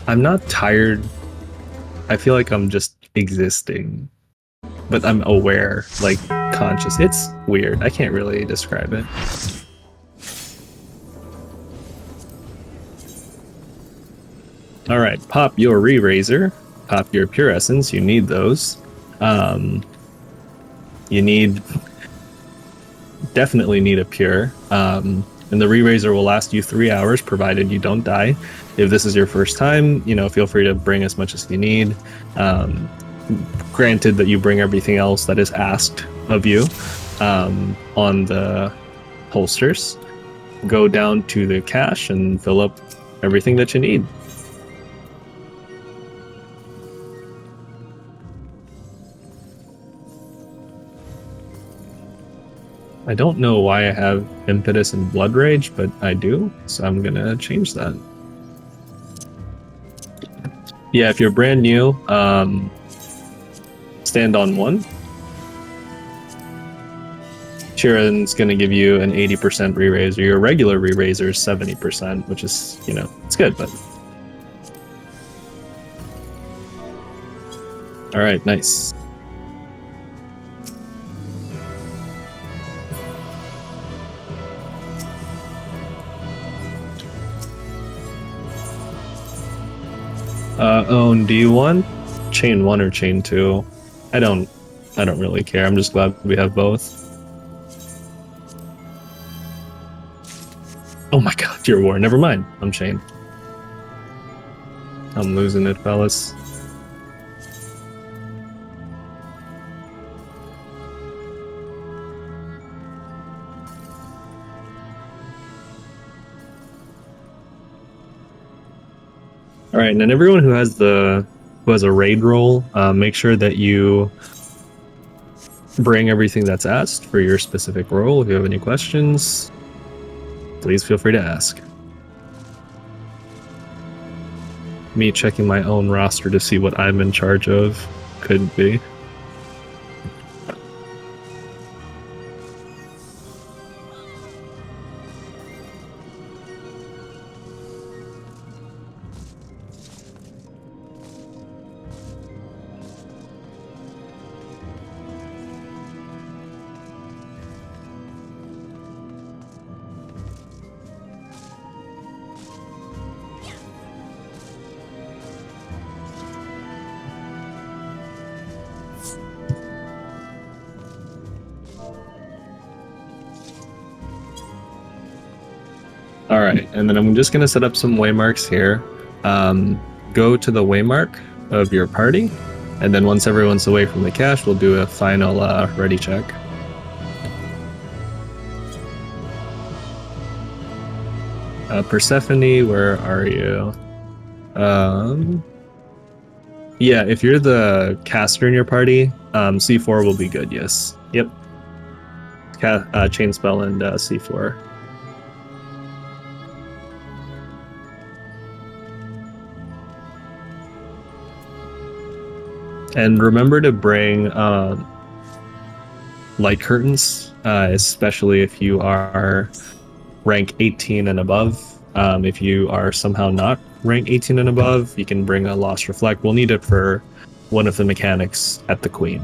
I'm not tired. I feel like I'm just existing, but I'm aware, like conscious. It's weird. I can't really describe it. All right, pop your re-raiser, pop your pure essence. You need those. You definitely need a pure. And the re-raiser will last you 3 hours, provided you don't die. If this is your first time, feel free to bring as much as you need. Granted that you bring everything else that is asked of you on the holsters. Go down to the cache and fill up everything that you need. I don't know why I have Impetus and Blood Rage, but I do, so I'm gonna change that. Yeah, if you're brand new, stand on 1. Chiron's gonna give you an 80% re-raiser. Your regular re-raiser is 70%, which is, it's good, but... Alright, nice. Ohn, do you want chain 1 or chain 2? I don't really care. I'm just glad we have both. Oh my god, you're war. Never mind. I'm chain. I'm losing it, fellas. All right, and then everyone who has a raid role, make sure that you bring everything that's asked for your specific role. If you have any questions, please feel free to ask. Me checking my own roster to see what I'm in charge of could be. All right, and then I'm just gonna set up some waymarks here. Go to the waymark of your party, and then once everyone's away from the cache, we'll do a final ready check. Persephone, where are you? Yeah, if you're the caster in your party, C4 will be good, yes. Yep. Chain spell and C4. And remember to bring light curtains, especially if you are rank 18 and above. If you are somehow not rank 18 and above, you can bring a Lost Reflect. We'll need it for one of the mechanics at the Queen.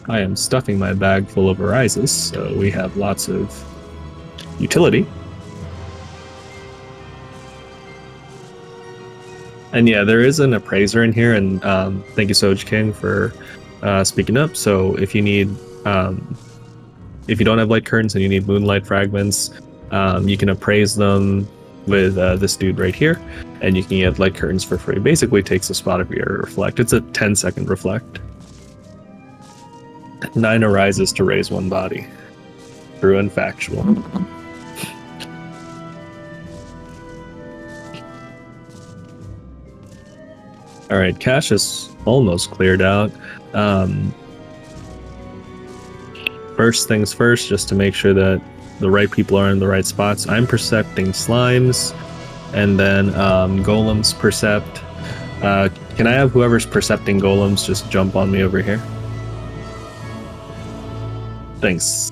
I am stuffing my bag full of arises, so we have lots of utility. And yeah, there is an appraiser in here, and thank you, Soj King, for speaking up. So if you need, if you don't have light curtains and you need moonlight fragments, you can appraise them with this dude right here, and you can get light curtains for free. Basically takes a spot of your reflect. It's a 10-second reflect. 9 arises to raise 1 body. True and factual. All right, cache is almost cleared out. First things first, just to make sure that the right people are in the right spots. I'm percepting slimes, and then golems percept. Can I have whoever's percepting golems just jump on me over here? Thanks.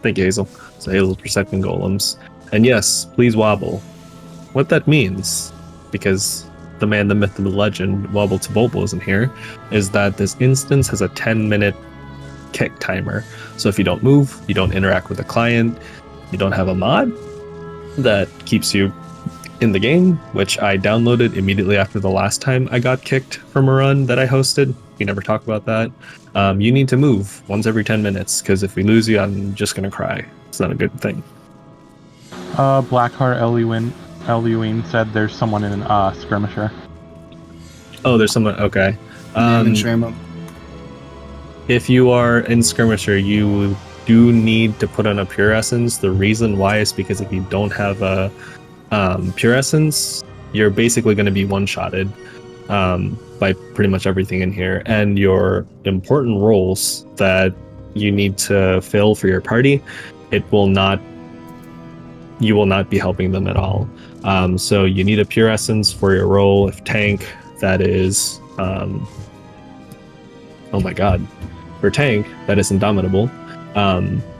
Thank you, Hazel. So Hazel's percepting golems. And yes, please wobble. what that means, because the man, the myth, and the legend, Wobble to Bobble isn't here, is that this instance has a 10-minute kick timer. So if you don't move, you don't interact with the client, you don't have a mod that keeps you in the game, which I downloaded immediately after the last time I got kicked from a run that I hosted. We never talk about that. You need to move once every 10 minutes, because if we lose you, I'm just going to cry. It's not a good thing. Blackheart Eluine said there's someone in Skirmisher. Oh, there's someone. Okay. If you are in Skirmisher, you do need to put on a Pure Essence. The reason why is because if you don't have a Pure Essence, you're basically going to be one-shotted by pretty much everything in here. And your important roles that you need to fill for your party, you will not be helping them at all. So you need a Pure Essence for your role. If tank, that is oh my god, for tank, that is Indomitable.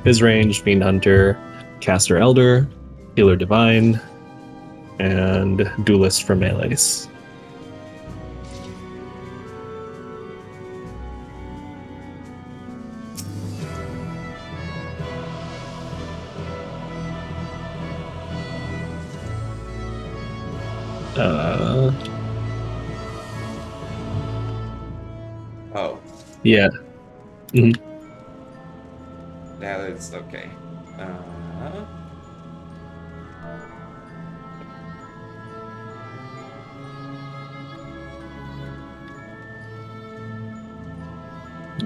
His range, Fiend Hunter, Caster Elder, Healer Divine, and Duelist for melees. Oh. Yeah. Mm-hmm. That is okay.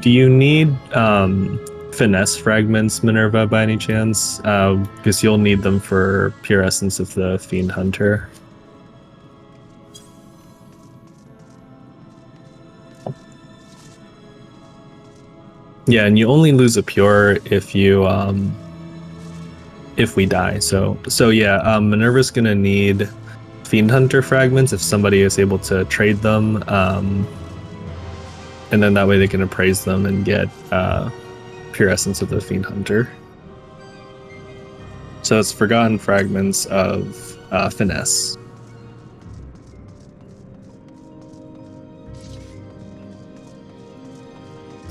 Do you need finesse fragments, Minerva, by any chance? Because you'll need them for Pure Essence of the Fiend Hunter. Yeah, and you only lose a pure if you if we die. So yeah, Minerva's gonna need Fiend Hunter fragments if somebody is able to trade them, and then that way they can appraise them and get Pure Essence of the Fiend Hunter. So it's Forgotten Fragments of Finesse.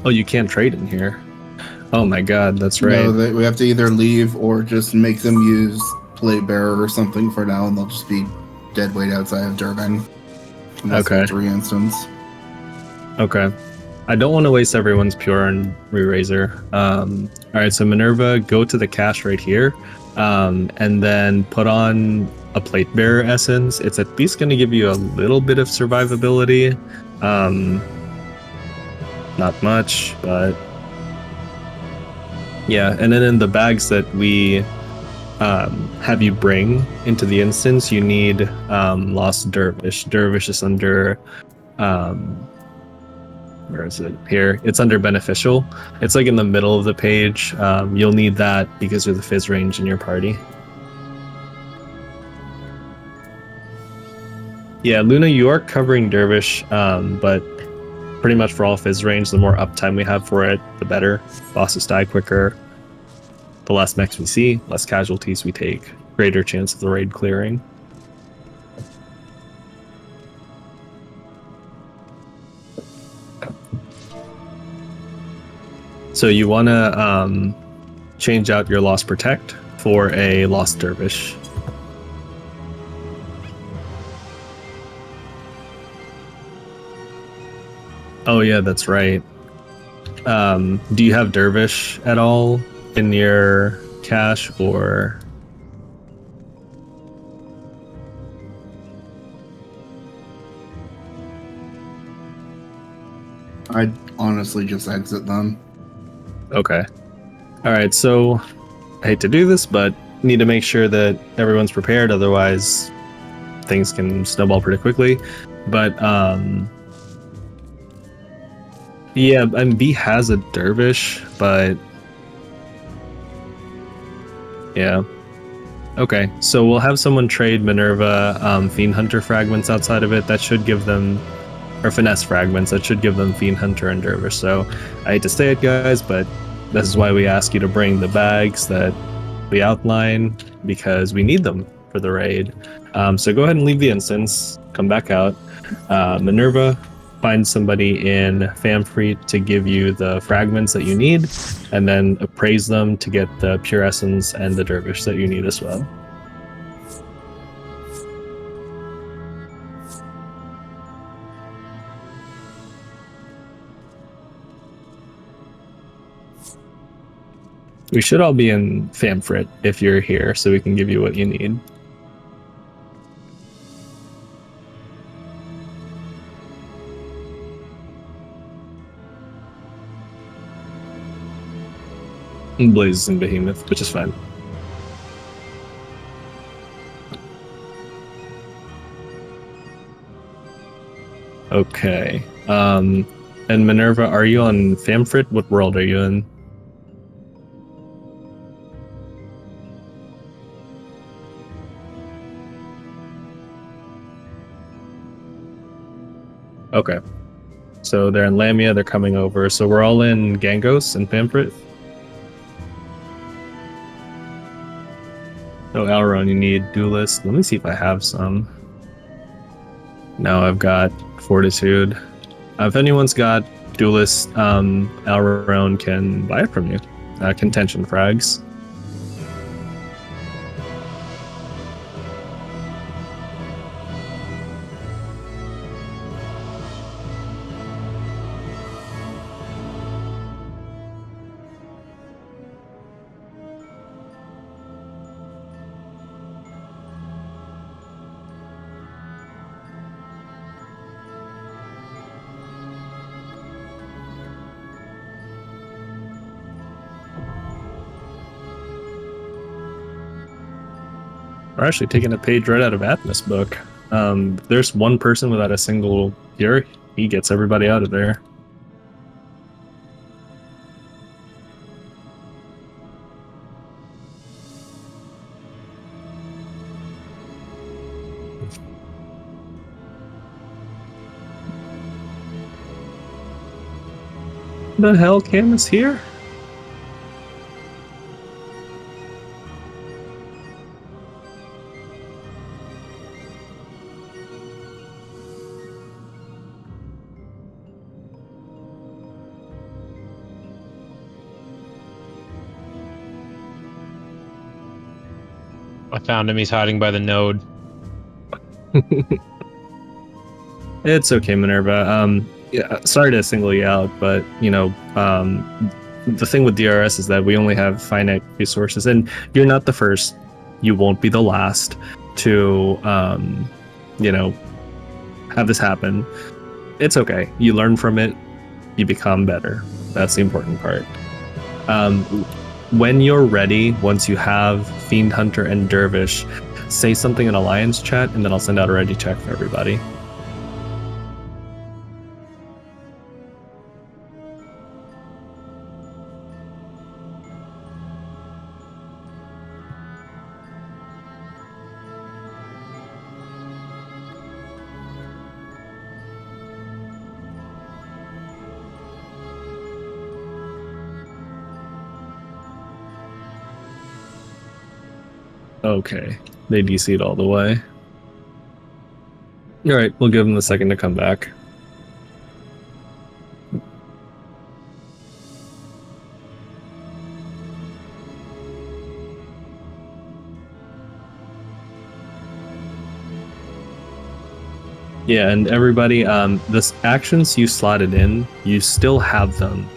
Oh, you can't trade in here. Oh my god, that's right. No, we have to either leave or just make them use Plate Bearer or something for now, and they'll just be dead weight outside of Durban. Okay. 3 instance. Okay. I don't want to waste everyone's Pure and Re-Razor. Alright, so Minerva, go to the cache right here, and then put on a Plate Bearer Essence. It's at least going to give you a little bit of survivability. Not much, but yeah. And then in the bags that we have you bring into the instance, you need Lost Dervish. Dervish is under where is it? Here. It's under Beneficial. It's like in the middle of the page. You'll need that because of the Fizz range in your party. Yeah, Luna, you are covering Dervish, but pretty much for all Fizz range, the more uptime we have for it, the better. Bosses die quicker. The less mechs we see, less casualties we take, greater chance of the raid clearing. So you want to change out your Lost Protect for a Lost Dervish. Oh yeah, that's right. Do you have Dervish at all in your cache, or? I'd honestly just exit them. Okay. Alright, so I hate to do this, but need to make sure that everyone's prepared, otherwise things can snowball pretty quickly. But yeah, and B has a Dervish, but yeah. Okay, so we'll have someone trade Minerva Fiend Hunter fragments outside of it. That should give them, or Finesse fragments, that should give them Fiend Hunter and Dervish. So I hate to say it, guys, but this is why we ask you to bring the bags that we outline, because we need them for for the raid. So go ahead and leave the instance, come back out. Minerva, find somebody in Famfree to give you the fragments that you need, and then appraise them to get the pure essence and the dervish that you need as well. We should all be in Famfrit if you're here, so we can give you what you need. And Blaze and Behemoth, which is fine. Okay. And Minerva, are you on Famfrit? What world are you in? Okay. So they're in Lamia, they're coming over. So we're all in Gangos and Famfrit? Oh, Elrond, you need Duelist. Let me see if I have some. No, I've got Fortitude. If anyone's got Duelist, Elrond can buy it from you. Contention frags. We're actually taking a page right out of Atmos' book. There's one person without a single cure. He gets everybody out of there. The hell, Cam is here? I found him. He's hiding by the node. It's okay, Minerva. Yeah, sorry to single you out, but you know, the thing with DRS is that we only have finite resources, and you're not the first. You won't be the last to, you know, have this happen. It's okay. You learn from it. You become better. That's the important part. When you're ready, once you have Fiend Hunter and Dervish, say something in Alliance chat, and then I'll send out a ready check for everybody. Okay, they DC'd all the way. Alright, we'll give them a second to come back. Yeah, and everybody, the actions you slotted in, you still have them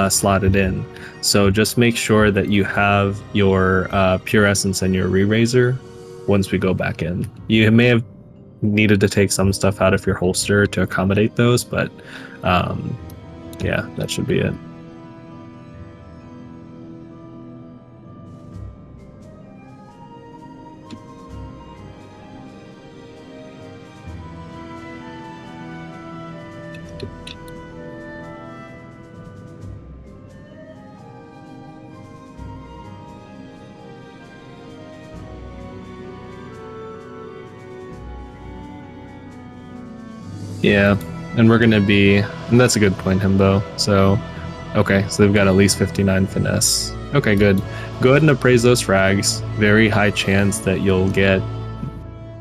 slotted in. So just make sure that you have your Pure Essence and your Re-Raiser once we go back in. You may have needed to take some stuff out of your holster to accommodate those, but yeah, that should be it. Yeah, and we're gonna be, and that's a good point, Himbo. So, okay, so they've got at least 59 finesse. Okay, good. Go ahead and appraise those frags. Very high chance that you'll get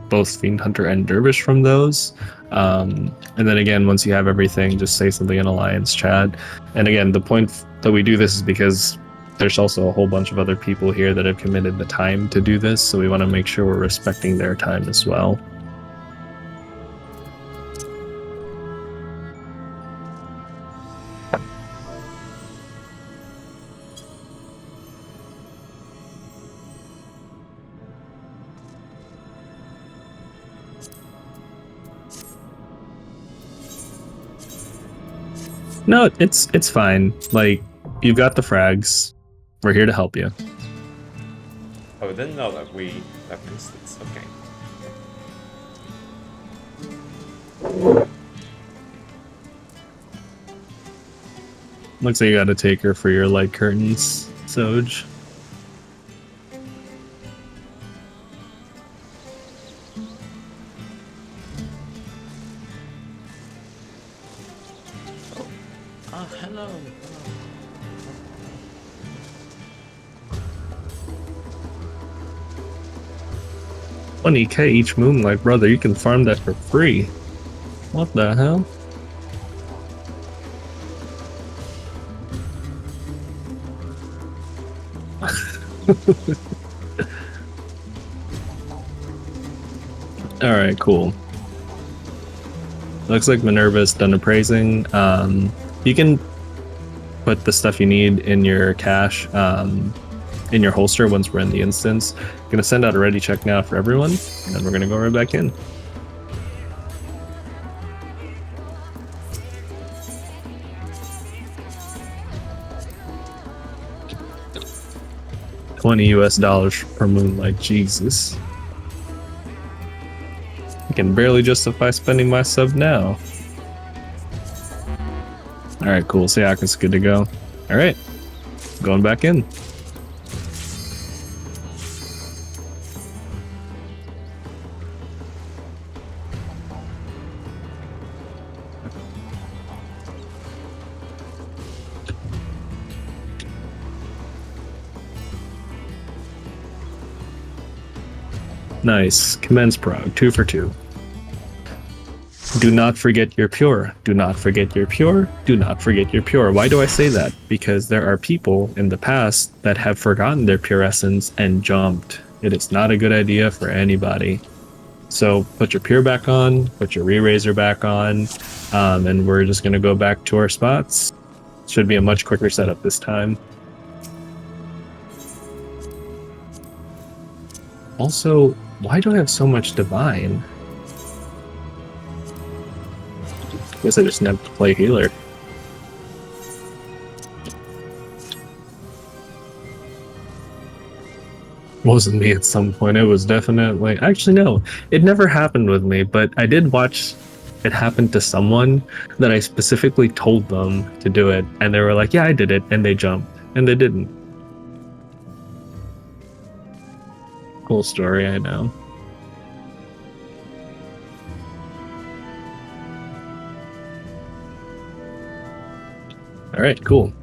both Fiend Hunter and Dervish from those. And then again, once you have everything, just say something in Alliance chat. And again, the point that we do this is because there's also a whole bunch of other people here that have committed the time to do this, so we want to make sure we're respecting their time as well. No, it's fine. Like, you've got the frags. We're here to help you. Oh, I didn't know that we referenced this. Okay. Looks like you got a taker for your light curtains, Soj. Oh, hello. 20k each moonlight, brother. You can farm that for free. What the hell? Alright, cool. Looks like Minerva's done appraising. You can put the stuff you need in your cache, in your holster once we're in the instance. Gonna send out a ready check now for everyone, and then we're gonna go right back in. $20 per moonlight, Jesus. I can barely justify spending my sub now. Alright, cool. Sayaka's good to go. Alright. Going back in. Nice. Commence prog. 2 for 2. Do not forget you're pure. Do not forget you're pure. Do not forget you're pure. Why do I say that? Because there are people in the past that have forgotten their pure essence and jumped. It is not a good idea for anybody. So put your pure back on, put your re-raiser back on, and we're just going to go back to our spots. Should be a much quicker setup this time. Also, why do I have so much divine? Guess I just never play healer. Wasn't me at some point. It was definitely... Actually, no. It never happened with me, but I did watch it happen to someone that I specifically told them to do it, and they were like, yeah, I did it, and they jumped, and they didn't. Cool story, I know. Alright, cool.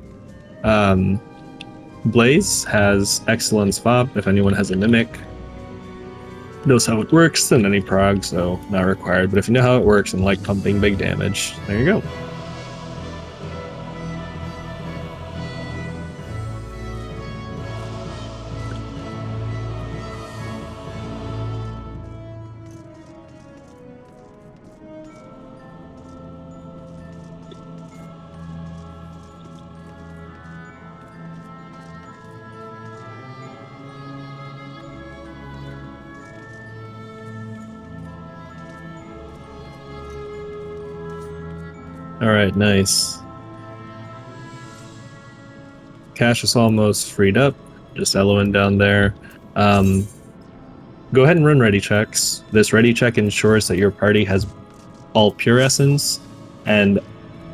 Blaze has Excellence Fob if anyone has a Mimic. Knows how it works, and Anyprog, so not required. But if you know how it works and like pumping big damage, there you go. Alright, nice. Cache is almost freed up. Just LOing down there. Go ahead and run ready checks. This ready check ensures that your party has all pure essence and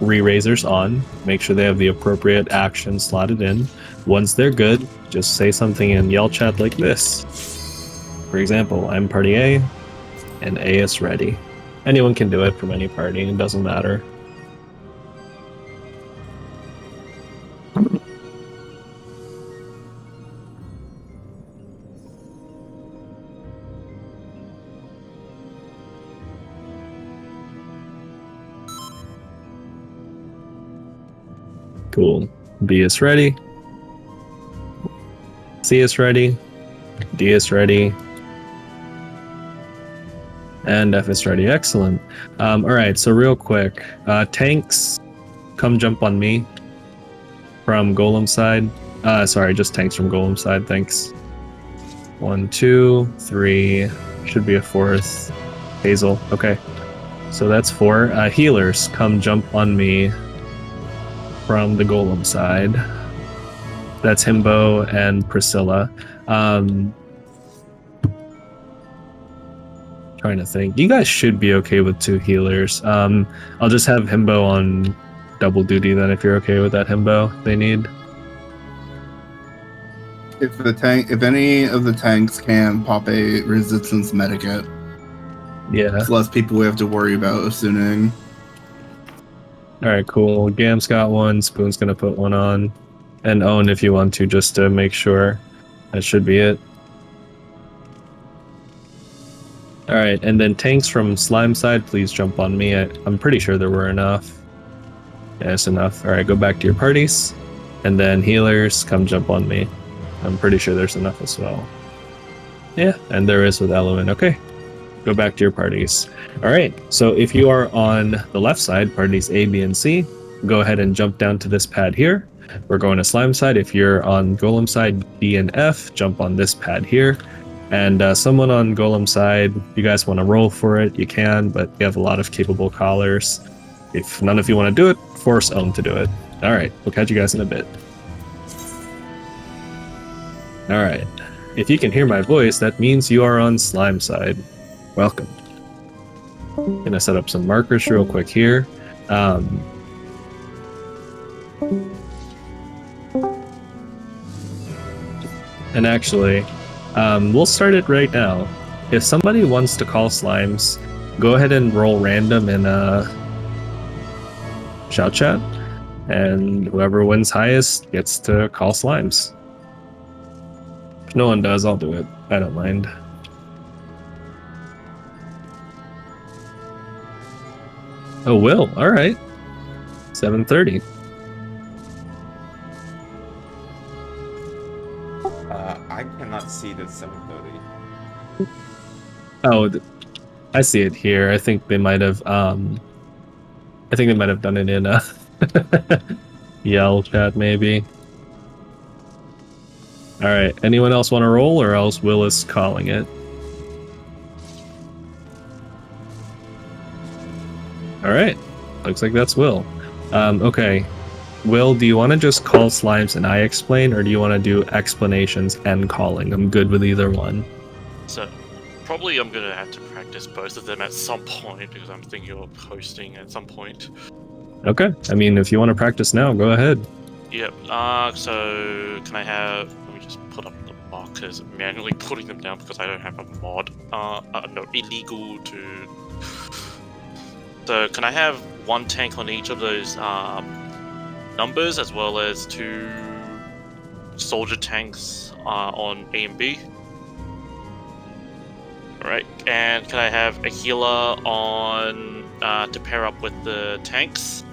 re-raisers on. Make sure they have the appropriate action slotted in. Once they're good, just say something in yell chat like this. For example, I'm party A, and A is ready. Anyone can do it from any party, it doesn't matter. Cool. B is ready. C is ready. D is ready. And F is ready. Excellent. All right, so real quick. Tanks, come jump on me from Golem side. Sorry, just tanks from Golem side. Thanks. 1, 2, 3. Should be a 4th. Hazel. Okay. So that's 4. Healers, come jump on me from the Golem side. That's Himbo and Priscilla. Trying to think. You guys should be okay with 2 healers. I'll just have Himbo on double duty then if you're okay with that, Himbo. They need. If any of the tanks can pop a resistance medikit, Yeah. it's less people we have to worry about assuming. Alright, cool. Gam's got one. Spoon's gonna put one on. And Ohn if you want to, just to make sure. That should be it. Alright, and then tanks from Slime side, please jump on me. I'm pretty sure there were enough. Yeah, it's enough. Alright, go back to your parties. And then healers, come jump on me. I'm pretty sure there's enough as well. Yeah, and there is with Eloin. Okay, go back to your parties. Alright, so if you are on the left side, parties A, B, and C, go ahead and jump down to this pad here. We're going to Slime side. If you're on Golem side, B and F, jump on this pad here. And someone on Golem side, if you guys want to roll for it, you can, but we have a lot of capable callers. If none of you want to do it, force Ohn to do it. Alright, we'll catch you guys in a bit. Alright, if you can hear my voice, that means you are on Slime side. Welcome. Gonna set up some markers real quick here. And actually, we'll start it right now. If somebody wants to call slimes, go ahead and roll random in shout chat, and whoever wins highest gets to call slimes. If no one does, I'll do it. I don't mind. Oh, Will. All right. 7:30. I cannot see the 7:30. Oh, I see it here. I think they might have. I think they might have done it in a yell chat, maybe. All right. Anyone else want to roll, or else Will is calling it? All right. Looks like that's Will. Okay. Will, do you want to just call slimes and I explain, or do you want to do explanations and calling? I'm good with either one. So, probably I'm going to have to practice both of them at some point, because I'm thinking of hosting at some point. Okay. I mean, if you want to practice now, go ahead. Yep. So, can I have... Let me just put up the markers, manually putting them down, because I don't have a mod. No, illegal to... So, can I have one tank on each of those numbers, as well as 2 soldier tanks on A and B? Alright, and can I have a healer on to pair up with the tanks?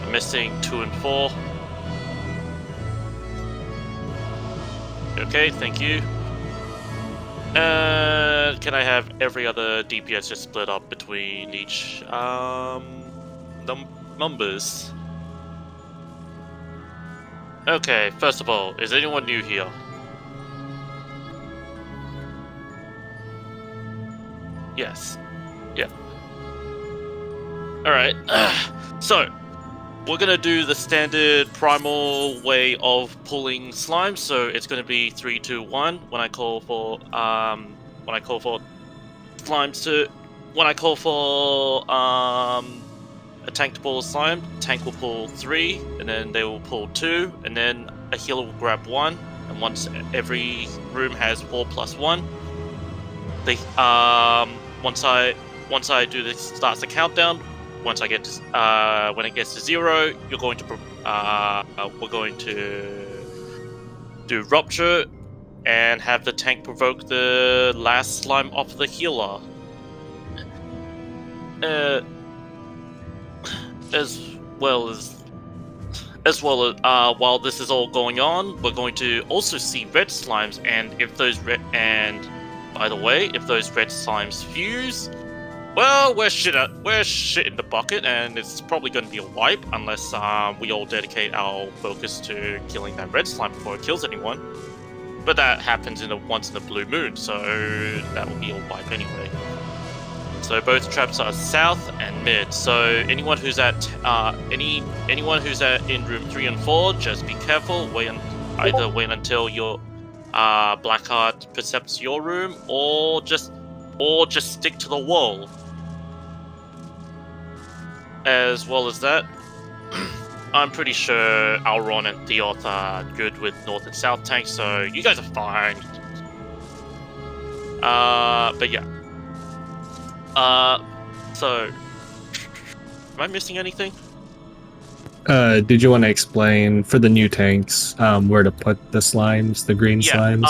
I'm missing 2 and 4. Okay, thank you. And can I have every other DPS just split up between each numbers? Okay, first of all, is anyone new here? Yes. Yeah. Alright. So, we're gonna do the standard primal way of pulling slime, so it's gonna be 3, 2, 1 when I call for slimes to when I call for a tank to pull a slime, tank will pull 3, and then they will pull 2, and then a healer will grab 1, and once every room has 4 plus 1, they once I do this, starts the countdown. Once I get to, when it gets to 0, you're going to we're going to do rupture and have the tank provoke the last slime off the healer. while this is all going on, we're going to also see red slimes, and if those red slimes fuse, well, we're shit in the bucket, and it's probably going to be a wipe unless we all dedicate our focus to killing that red slime before it kills anyone. But that happens once in a blue moon, so that will be a wipe anyway. So both traps are south and mid. So anyone who's in room 3 and 4, just be careful. Either wait until your Blackheart percepts your room, or just stick to the wall. As well as that, I'm pretty sure Auron and Theoth are good with north and south tanks, so you guys are fine. But yeah. So, am I missing anything? Did you want to explain for the new tanks where to put the slimes, the green slimes?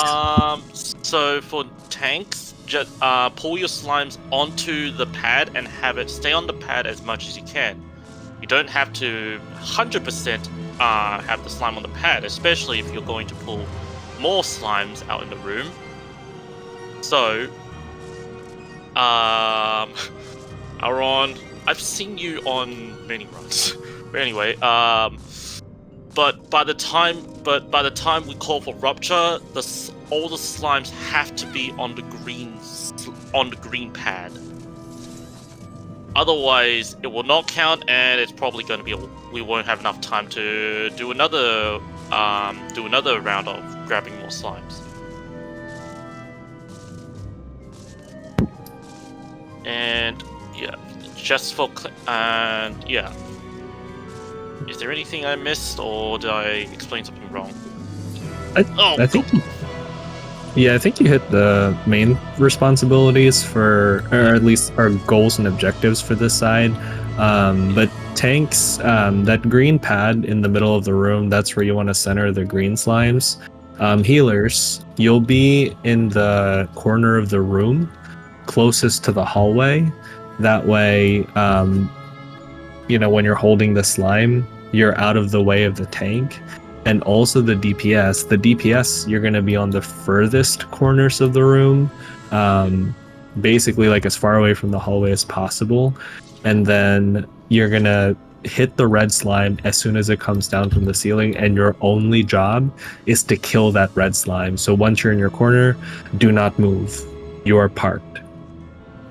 So for tanks, just pull your slimes onto the pad and have it stay on the pad as much as you can. You don't have to 100% have the slime on the pad, especially if you're going to pull more slimes out in the room. So, Auron, I've seen you on many runs. But anyway, but by the time we call for rupture, all the slimes have to be on the green pad. Otherwise, it will not count, and it's probably going to be we won't have enough time to do another round of grabbing more slimes. And yeah, is there anything I missed, or did I explain something wrong? I think I think you hit the main responsibilities or at least our goals and objectives for this side. But tanks, that green pad in the middle of the room, that's where you want to center the green slimes. Healers, you'll be in the corner of the room closest to the hallway. That way, when you're holding the slime, you're out of the way of the tank. And also the DPS, you're going to be on the furthest corners of the room, basically like as far away from the hallway as possible. And then you're going to hit the red slime as soon as it comes down from the ceiling, and your only job is to kill that red slime. So once you're in your corner, do not move. You are parked.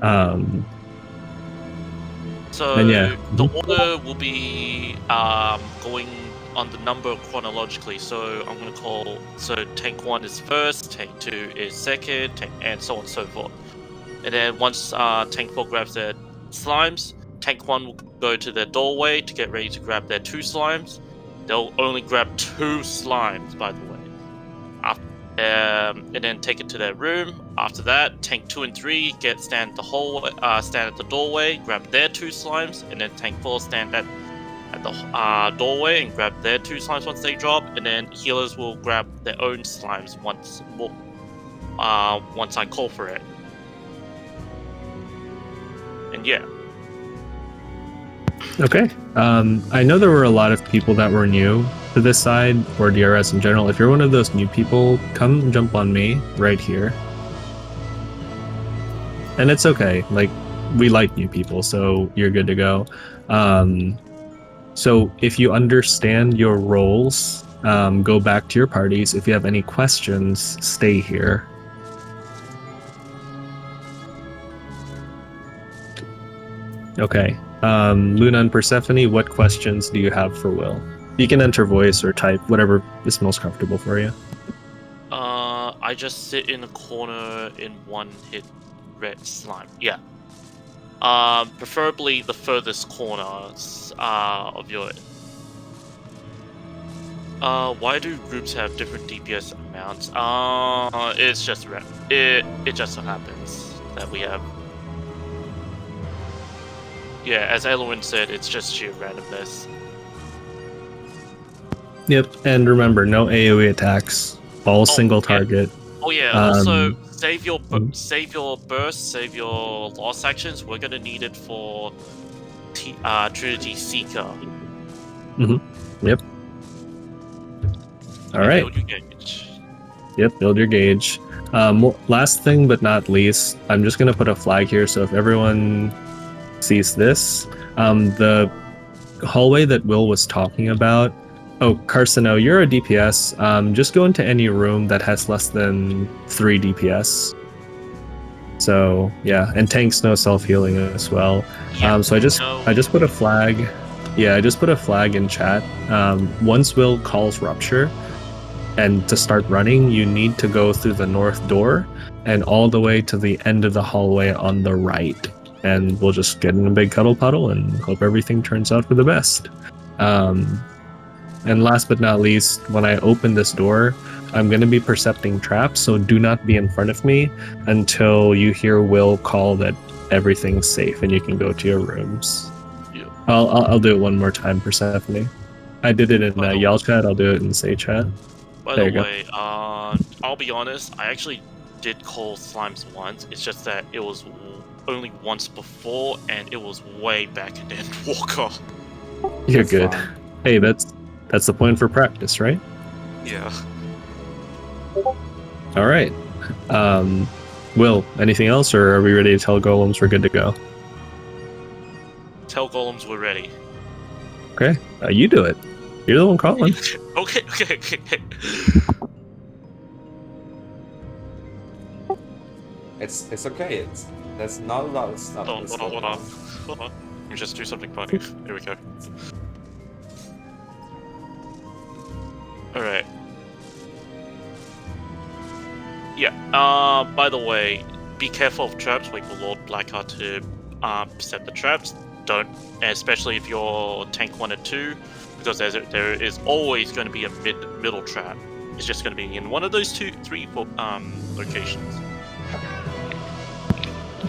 The order will be going on the number chronologically. So I'm going to call. So tank 1 is first, tank 2 is second, and so on and so forth. And then once tank 4 grabs their slimes, tank 1 will go to their doorway to get ready to grab their 2 slimes. They'll only grab 2 slimes, by the way. And then take it to their room. After that, tank 2 and 3 stand at the doorway, grab their 2 slimes, and then tank 4 stand at the doorway and grab their 2 slimes once they drop, and then healers will grab their own slimes once I call for it. And yeah. Okay. I know there were a lot of people that were new to this side, or DRS in general. If you're one of those new people, come jump on me right here. And it's okay. Like, we like new people, so you're good to go. So if you understand your roles, go back to your parties. If you have any questions, stay here. Okay. Luna and Persephone, what questions do you have for Will? You can enter voice or type, whatever is most comfortable for you. I just sit in a corner in one hit red slime. Yeah. Preferably the furthest corners of your. Why do groups have different DPS amounts? It's just it just so happens that we have. Yeah, as Eloin said, it's just sheer randomness. Yep, and remember, no AoE attacks. All single target. Oh yeah. Also, save your burst, save your lost actions. We're gonna need it for Trinity Seeker. Yep. All right. Build your gauge. Yep, build your gauge. Last thing but not least, I'm just going to put a flag here, so if everyone sees this, the hallway that Will was talking about. Oh, Carcino, you're a DPS. Just go into any room that has less than 3 DPS. So yeah, and tanks no self-healing as well. Yeah, So I just put a flag. Yeah, I just put a flag in chat. Once Will calls rupture, and to start running, you need to go through the north door and all the way to the end of the hallway on the right. And we'll just get in a big cuddle puddle and hope everything turns out for the best. And last but not least, when I open this door, I'm going to be percepting traps, so do not be in front of me until you hear Will call that everything's safe and you can go to your rooms. Yeah. I'll do it one more time, Persephone. I did it in Yell chat, I'll do it in Say chat. By There the you go. way, I'll be honest, I actually did call slimes once. It's just that it was only once before, and it was way back in Endwalker. You're That's good. fine. Hey, that's the point for practice, right? Yeah. All right. Will, anything else, or are we ready to tell golems we're good to go? Tell golems we're ready. Okay, you do it. You're the one calling. Okay. It's okay. There's not a lot of stuff. Hold on. Let me just do something funny. Here we go. Alright. Yeah, by the way, be careful of traps. Wait for Lord Blackheart to set the traps. Don't, especially if you're tank 1 or 2, because there is always going to be a middle trap. It's just going to be in one of those 2, 3, 4 locations.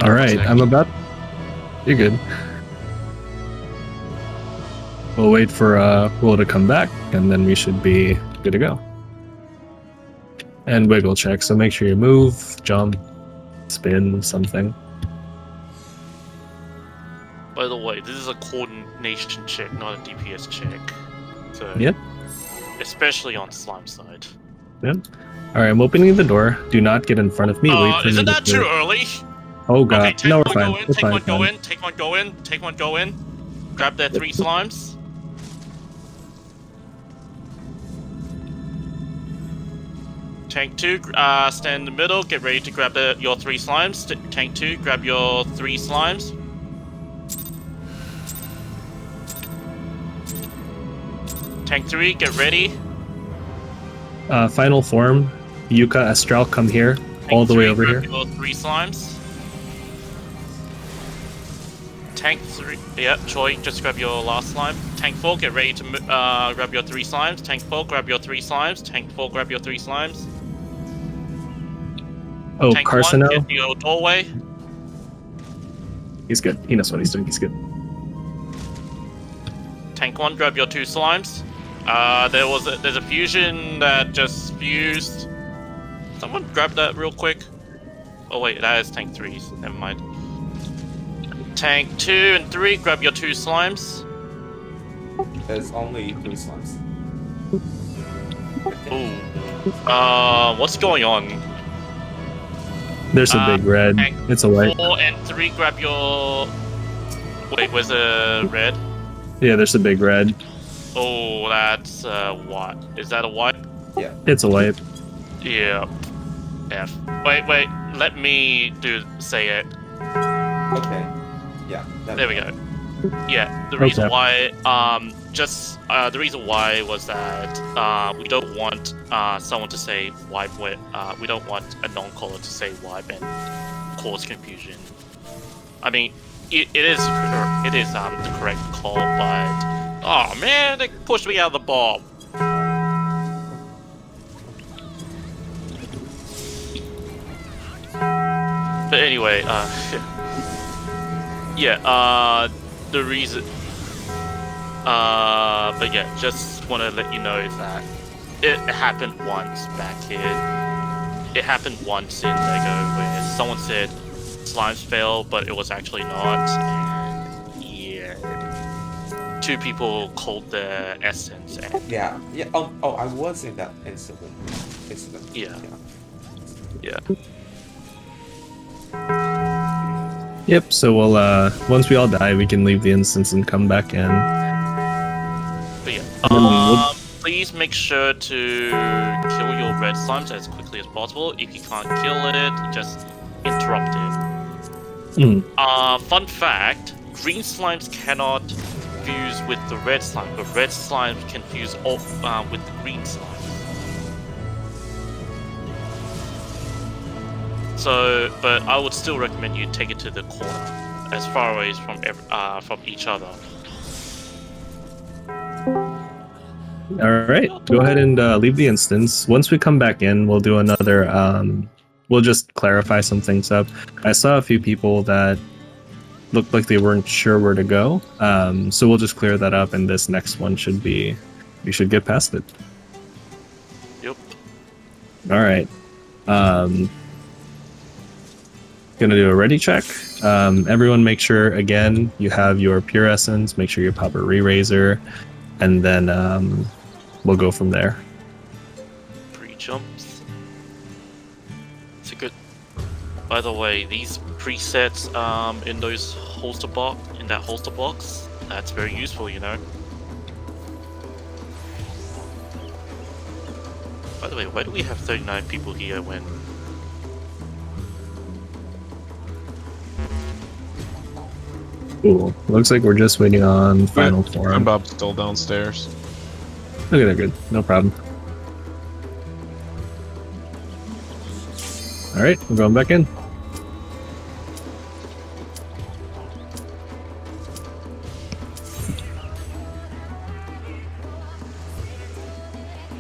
All right, I'm about. You're good. We'll wait for Will to come back, and then we should be good to go. And wiggle check, so make sure you move, jump, spin, something. By the way, this is a coordination check, not a DPS check. So, Yep. especially on slime side. Yep. All right, I'm opening the door. Do not get in front of me. Wait for Isn't me that to too early? Oh god, Okay, take no, one, we're fine. go in, We're take fine, one, go fine. in, take one, go in, take one, go in. Grab their 3 slimes. Tank 2, stand in the middle, get ready to grab your 3 slimes. Tank 2, grab your 3 slimes. Tank 3, get ready. Final form, Yuka Astral, come here, all the way over here. Grab your 3 slimes. Tank 3, yeah, Choi, just grab your last slime. Tank 4, get ready to grab your 3 slimes. Tank 4, grab your 3 slimes. Tank 4, grab your 3 slimes. Oh, Tank 1, Carcino, get to your doorway. he's good. He knows what he's doing. He's good. Tank 1, grab your 2 slimes. There's a fusion that just fused. Someone grab that real quick. Oh wait, that is Tank 3's. Never mind. Tank 2 and 3, grab your 2 slimes. There's only 3 slimes. Ooh. What's going on? There's a big red. Tank It's a white. 4 and 3, grab your... Wait, where's the red? Yeah, there's a big red. Oh, that's what? Is that a white? Yeah. It's a white. Yeah. F. Wait, let me say it. Okay. Yeah. There we go. Yeah, the reason Okay. why, the reason why was that we don't want someone to say wipe when we don't want a non-caller to say wipe and cause confusion. I mean, it is the correct call, but oh man, they pushed me out of the bomb. But anyway, yeah, the reason, but yeah, just want to let you know that it happened once back here. It happened once in Lego where someone said slimes fail, but it was actually not. And yeah, 2 people called their essence. And, Yeah. Oh, I was in that incident. Yeah. Yep. So we'll once we all die, we can leave the instance and come back in. But yeah. we'll- Please make sure to kill your red slimes as quickly as possible. If you can't kill it, just interrupt it. Fun fact: green slimes cannot fuse with the red slime, but red slimes can fuse with the green slime. So, but I would still recommend you take it to the corner, as far away as from each other. All right. Go ahead and leave the instance. Once we come back in, we'll do another. We'll just clarify some things up. I saw a few people that looked like they weren't sure where to go. So we'll just clear that up, and this next one should be. We should get past it. Yep. All right. Gonna do a ready check. Everyone make sure, again, you have your pure essence. Make sure you pop a re-raiser, and then we'll go from there. 3 jumps. It's a good... By the way, these presets in those in that holster box, that's very useful, you know. By the way, why do we have 39 people here when... Cool. Looks like we're just waiting on final form. And Bob's still downstairs. Okay, they're good. No problem. All right, we're going back in.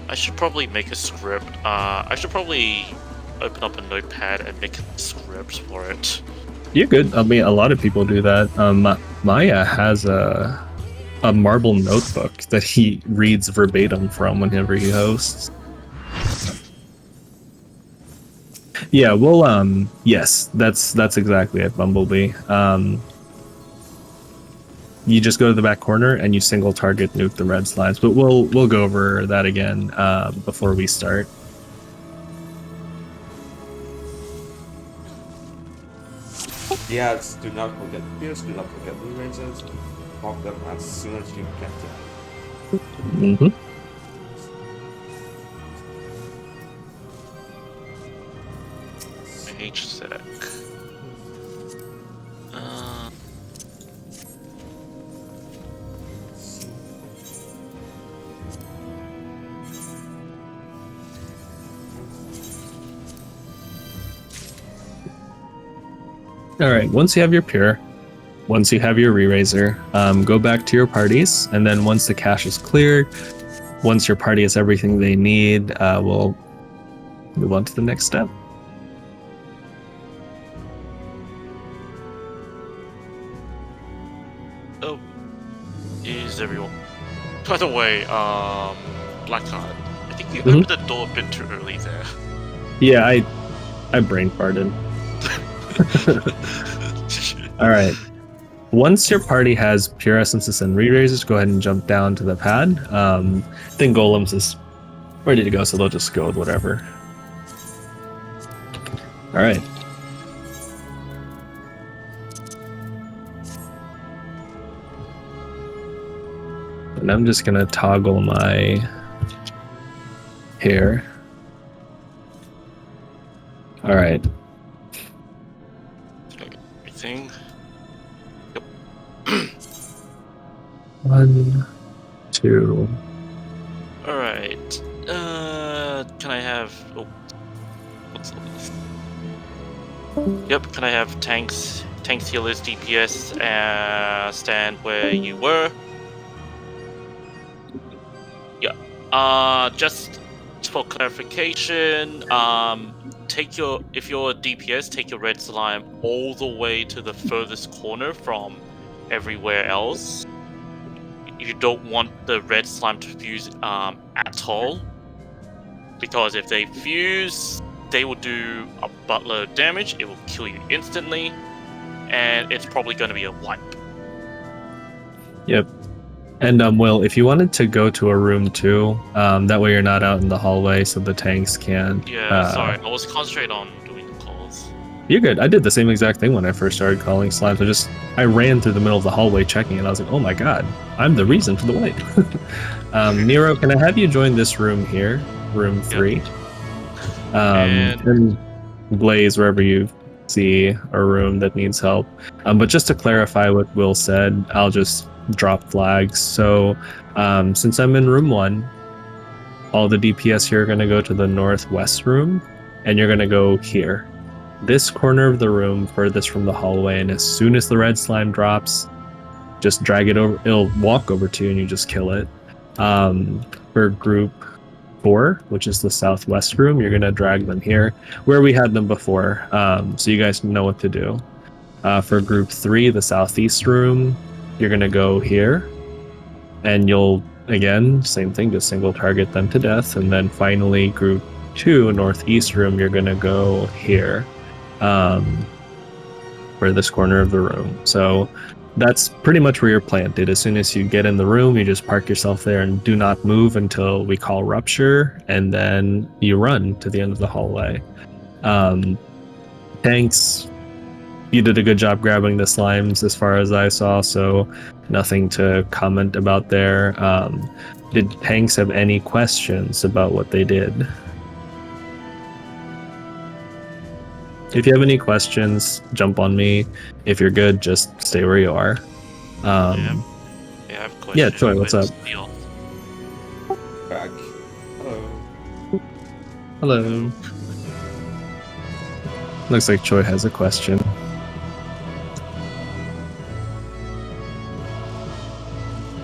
I should probably make a script. I should probably open up a notepad and make a script for it. You're good. I mean, a lot of people do that. Maya has a marble notebook that he reads verbatim from whenever he hosts. Yeah, well, yes, that's exactly it, Bumblebee. You just go to the back corner and you single target nuke the red slides, but we'll go over that again before we start. Yeah, do not forget pills, do not forget re-raisers. Pop them as soon as you get them. Mm-hmm. H-sec. All right, once you have your pure, once you have your re-raiser, go back to your parties, and then once the cache is cleared, once your party has everything they need, we'll move on to the next step. Oh, is everyone? By the way, Blackheart, I think you opened the door a bit too early there. Yeah, I brain farted. All right. Once your party has pure essences and re-raisers, go ahead and jump down to the pad. I think Golems is ready to go, so they'll just go with whatever. All right. And I'm just gonna toggle my hair. All right. Everything. Yep. 1, 2. All right. Can I have? Oh, what's this? Yep. Can I have tanks, healers, DPS, stand where you were? Yeah. Just for clarification, if you're a DPS, take your red slime all the way to the furthest corner from everywhere else. You don't want the red slime to fuse at all, because if they fuse, they will do a buttload of damage. It will kill you instantly, and it's probably going to be a wipe. Yep. And Will, if you wanted to go to a room too, that way you're not out in the hallway, so the tanks can. Yeah, sorry, I was concentrated on doing the calls. You're good. I did the same exact thing when I first started calling slimes. I ran through the middle of the hallway checking, and I was like, oh my god, I'm the reason for the wait. Nero, can I have you join this room here, room 3? And Blaze, wherever you see a room that needs help. But just to clarify what Will said, I'll just drop flags. So since I'm in room 1, all the DPS here are going to go to the northwest room, and you're going to go here. This corner of the room furthest from the hallway, and as soon as the red slime drops, just drag it over. It'll walk over to you and you just kill it. For group 4, which is the southwest room, you're going to drag them here where we had them before, so you guys know what to do. For group 3, the southeast room, you're going to go here, and you'll, again, same thing, just single target them to death. And then finally group 2, northeast room, you're going to go here, for this corner of the room. So that's pretty much where you're planted. As soon as you get in the room, you just park yourself there and do not move until we call rupture, and then you run to the end of the hallway. Tanks, you did a good job grabbing the slimes as far as I saw, so nothing to comment about there. Did tanks have any questions about what they did? If you have any questions, jump on me. If you're good, just stay where you are. I have a question. Yeah, Troy, what's up? Back. Hello. Hello. Looks like Troy has a question.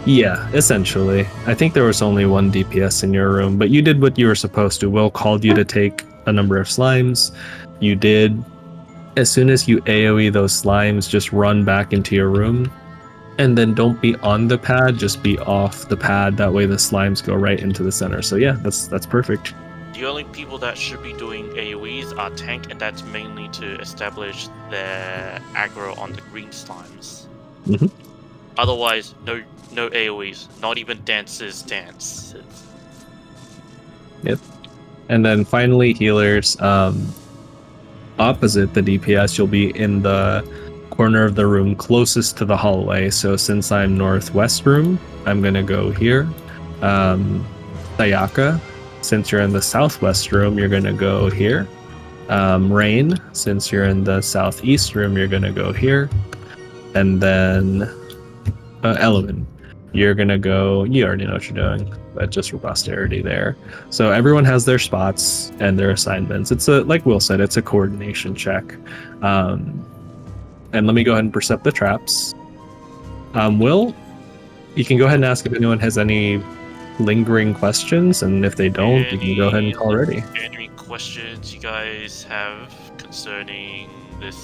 Yeah, essentially. I think there was only one DPS in your room, but you did what you were supposed to. Will called you to take a number of slimes. You did. As soon as you AoE those slimes, just run back into your room, and then don't be on the pad, just be off the pad. That way the slimes go right into the center. So yeah, that's perfect. The only people that should be doing AoEs are tank, and that's mainly to establish their aggro on the green slimes. Mhm. Otherwise, no AoEs, not even dances dance. Yep. And then finally healers, opposite the DPS, you'll be in the corner of the room closest to the hallway. So since I'm northwest room, I'm gonna go here. Sayaka, since you're in the southwest room, you're gonna go here. Rain, since you're in the southeast room, you're gonna go here. And then Element, you're gonna go, you already know what you're doing, but just for posterity there. So everyone has their spots and their assignments. It's like Will said, it's a coordination check. And let me go ahead and percept the traps. Will, you can go ahead and ask if anyone has any lingering questions, and if they don't, you can go ahead and call ready. Any questions you guys have concerning this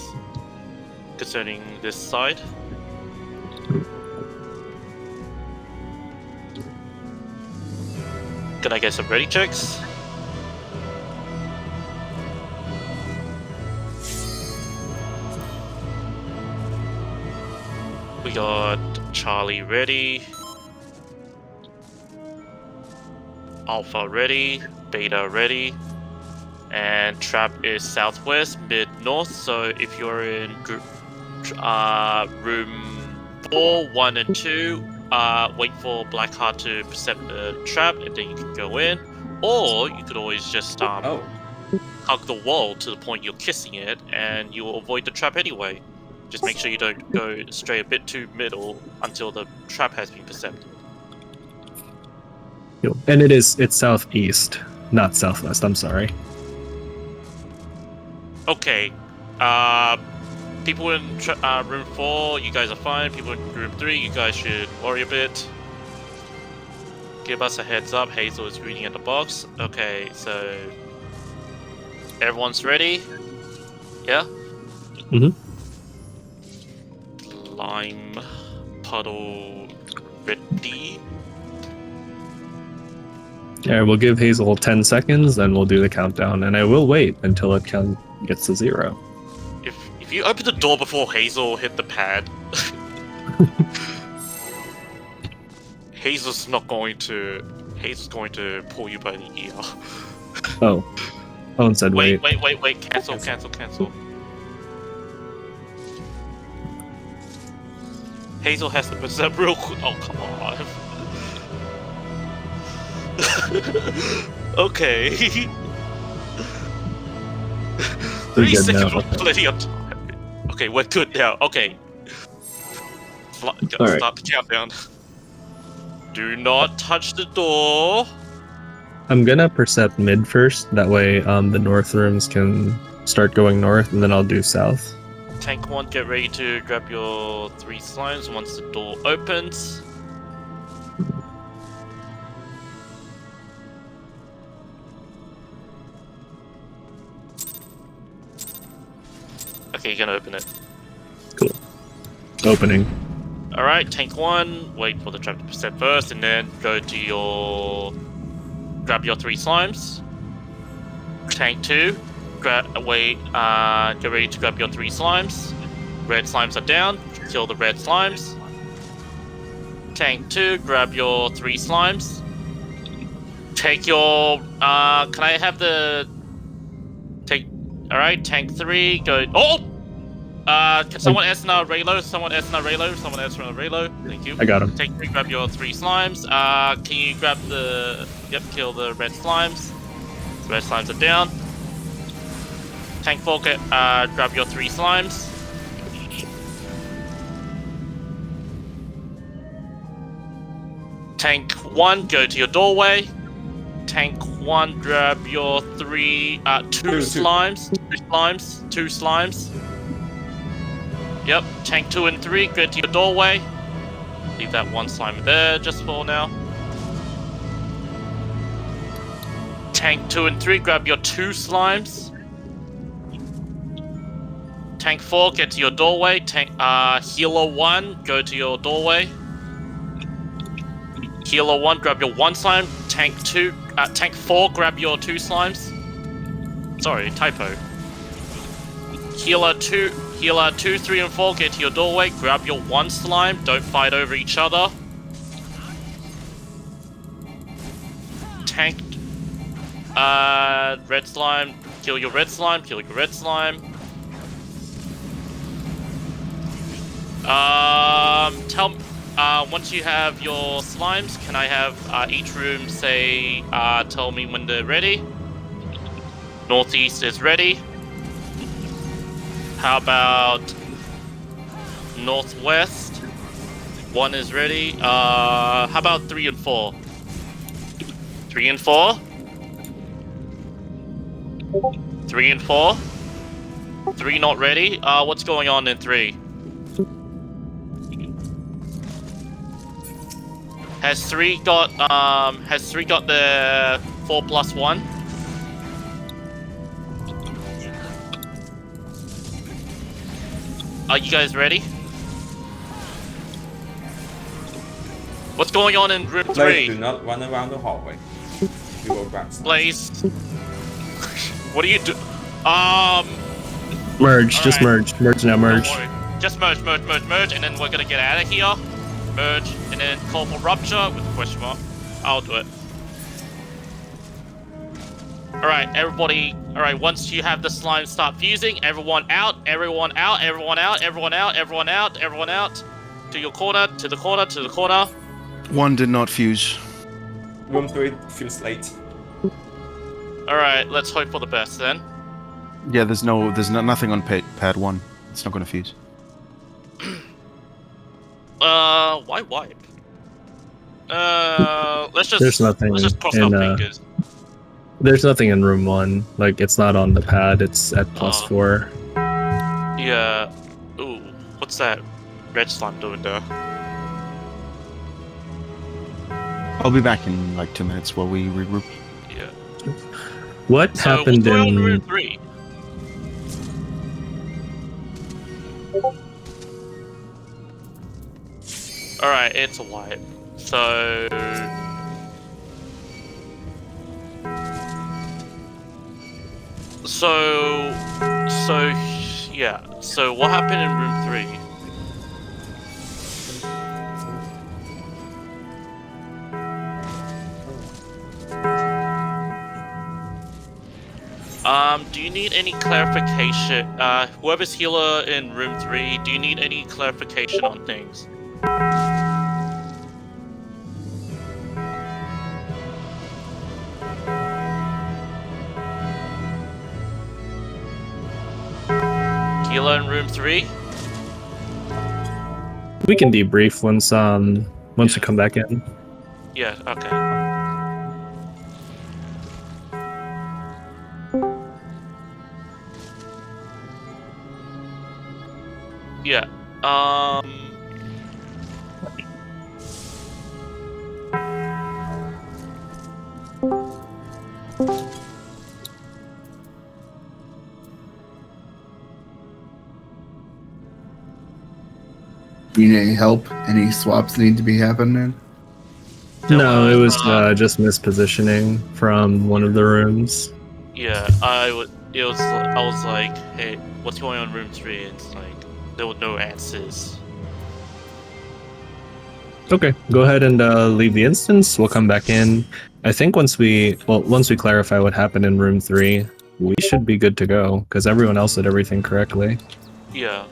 side? Can I get some ready checks? We got Charlie ready, Alpha ready, Beta ready, and Trap is southwest, mid north. So if you're in group room 4, 1, and 2, wait for Blackheart to percept the trap, and then you can go in. Or you could always just hug the wall to the point you're kissing it, and you will avoid the trap anyway. Just make sure you don't go stray a bit too middle until the trap has been percepted. And it's southeast, not southwest. I'm sorry. Okay. People in room 4, you guys are fine. People in room 3, you guys should worry a bit. Give us a heads up. Hazel is reading at the box. Okay, so everyone's ready? Yeah? Mm-hmm. Lime puddle ready. Yeah, we'll give Hazel 10 seconds, then we'll do the countdown, and I will wait until it gets to 0. If you open the door before Hazel hit the pad. Hazel's not going to. Hazel's going to pull you by the ear. Oh. Owen said wait. Wait. Cancel. Hazel has to percent real quick. Oh, come on. Okay. We're 3 good seconds now, was okay. plenty of time. Okay, we're good now. Okay. Alright. Start the countdown. Do not touch the door. I'm gonna percept mid first. That way, the north rooms can start going north, and then I'll do south. Tank 1, get ready to grab your 3 slimes once the door opens. Okay, you're gonna open it. Cool. Opening. Alright, Tank 1, wait for the trap to percent first, and then go to your... grab your 3 slimes. Tank 2, get ready to grab your 3 slimes. Red slimes are down, kill the red slimes. Tank 2, grab your 3 slimes. Take your... can I have the... Alright, Tank 3, go... Oh! Can someone SNR reload? Someone SNR reload. Thank you. I got him. Tank 3, grab your 3 slimes. Can you grab the... Yep, kill the red slimes. Red slimes are down. Tank 4, grab your 3 slimes. Tank 1, go to your doorway. Tank 1, grab your 2 slimes. 2 slimes. Yep, Tank 2 and 3, go to your doorway. Leave that 1 slime there just for now. Tank 2 and 3, grab your 2 slimes. Tank 4, get to your doorway. Healer 1, go to your doorway. Healer 1, grab your 1 slime. Tank 4, grab your 2 slimes. Sorry, typo. Healer 2, 3 and 4, get to your doorway. Grab your 1 slime. Don't fight over each other. Tank, red slime. Kill your red slime. Once you have your slimes, can I have each room say, tell me when they're ready? Northeast is ready. How about northwest? 1 is ready. How about 3 and 4? 3 and 4? 3 and 4? 3 not ready? What's going on in 3? Has 3 got the 4+1? Are you guys ready? What's going on in room 3? Blaze, do not run around the hallway. You will grab some. Blaze, what do you do? Merge. Just Alright. merge. Merge now. Merge. Don't worry. Just merge, and then we're gonna get out of here. Merge, and then call for rupture with a question mark. I'll do it. Alright, everybody. Alright, once you have the slime start fusing, everyone out. To your corner, to the corner. 1 did not fuse. Room 3 feels late. Alright, let's hope for the best then. Yeah, there's nothing on pad 1. It's not going to fuse. Why wipe? Let's just... There's nothing Let's just cross in, our fingers. There's nothing in room 1. Like, it's not on the pad. It's at +4. Yeah. Ooh, what's that red slime doing there? I'll be back in like 2 minutes while we regroup. Yeah. What So happened what's going on in in... room 3? Alright, it's a wipe. So... yeah. So what happened in room 3? Do you need any clarification? Whoever's healer in room 3, do you need any clarification on things? Healer in room 3? We can debrief once we come back in. Yeah, okay. Yeah, You need any help? Any swaps need to be happening? No, it was just mispositioning from one of the rooms. yeah, I was like, hey, what's going on in room 3? And it's like, there were no answers. Okay, go ahead and leave the instance. We'll come back in. I think once we clarify what happened in room 3, we should be good to go because everyone else did everything correctly. Yeah.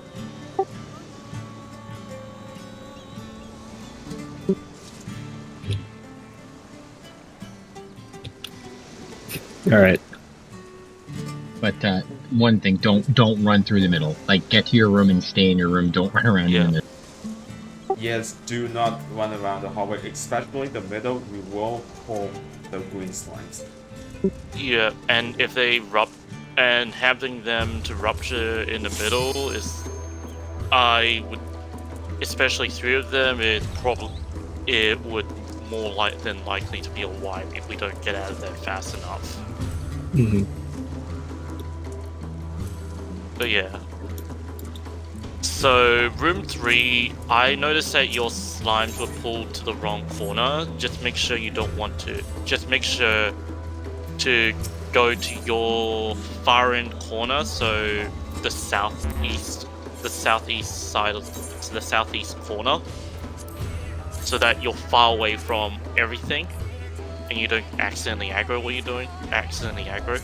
All right. But one thing, don't run through the middle. Like, get to your room and stay in your room. Don't run around in the middle. Yes, do not run around the hallway, especially the middle. We will pull the green slimes. Yeah, and if they and having them to rupture in the middle is, I would, especially 3 of them, it would more than likely to be a wipe if we don't get out of there fast enough. Mm-hmm. But yeah. So, room 3, I noticed that your slimes were pulled to the wrong corner. Just make sure you don't want to. Just make sure to go to your far end corner, so the southeast side of the southeast corner, so that you're far away from everything and you don't accidentally aggro what you're doing. Accidentally aggro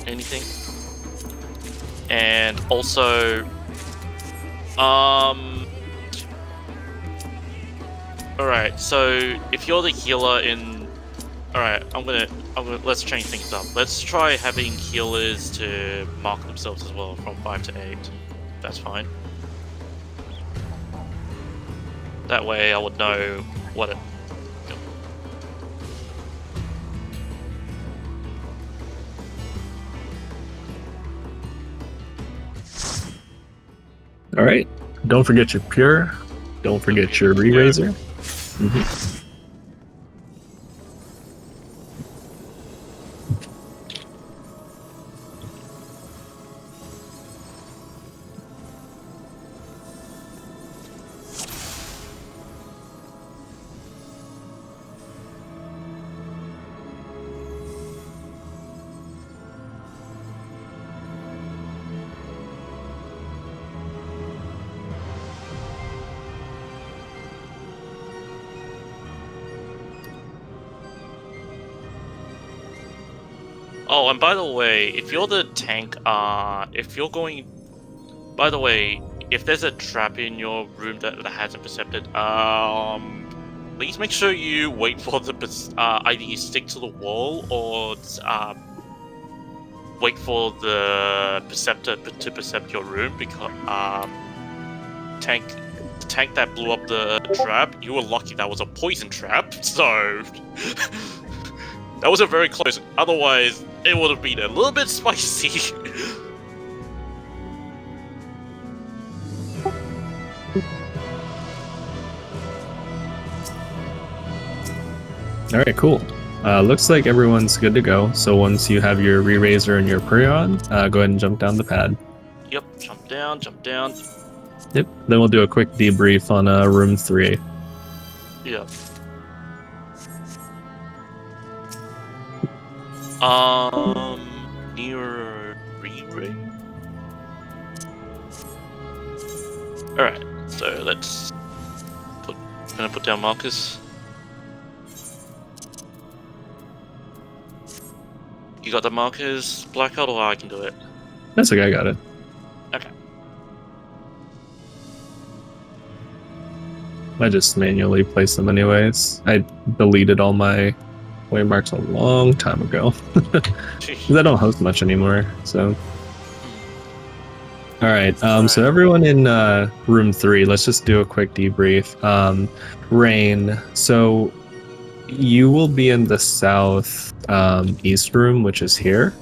anything. And also, alright, so if you're the healer in, alright, let's change things up. Let's try having healers to mark themselves as well from 5 to 8. That's fine. That way I would know what it... All right. Don't forget your pure. Don't forget your re-raiser. Mm-hmm. Oh, and by the way, if you're the tank, if you're going... By the way, if there's a trap in your room that hasn't percepted, please make sure you wait for the... either you stick to the wall, or wait for the Perceptor to percept your room, because, the tank that blew up the trap, you were lucky that was a poison trap, so... That wasn't very close, otherwise it would have been a little bit spicy. Alright, cool. Looks like everyone's good to go, so once you have your re-raiser and your Prion, go ahead and jump down the pad. Yep, jump down, jump down. Yep, then we'll do a quick debrief on room 3. Yep. Near re-ring. Alright, so let's gonna put down markers. You got the markers, Blackheart, or I can do it? That's okay, I got it. Okay. I just manually place them anyways. I deleted all my waymarks a long time ago. 'Cause I don't host much anymore, so. Alright, so everyone in room 3, let's just do a quick debrief. Rain, so you will be in the south east room, which is here.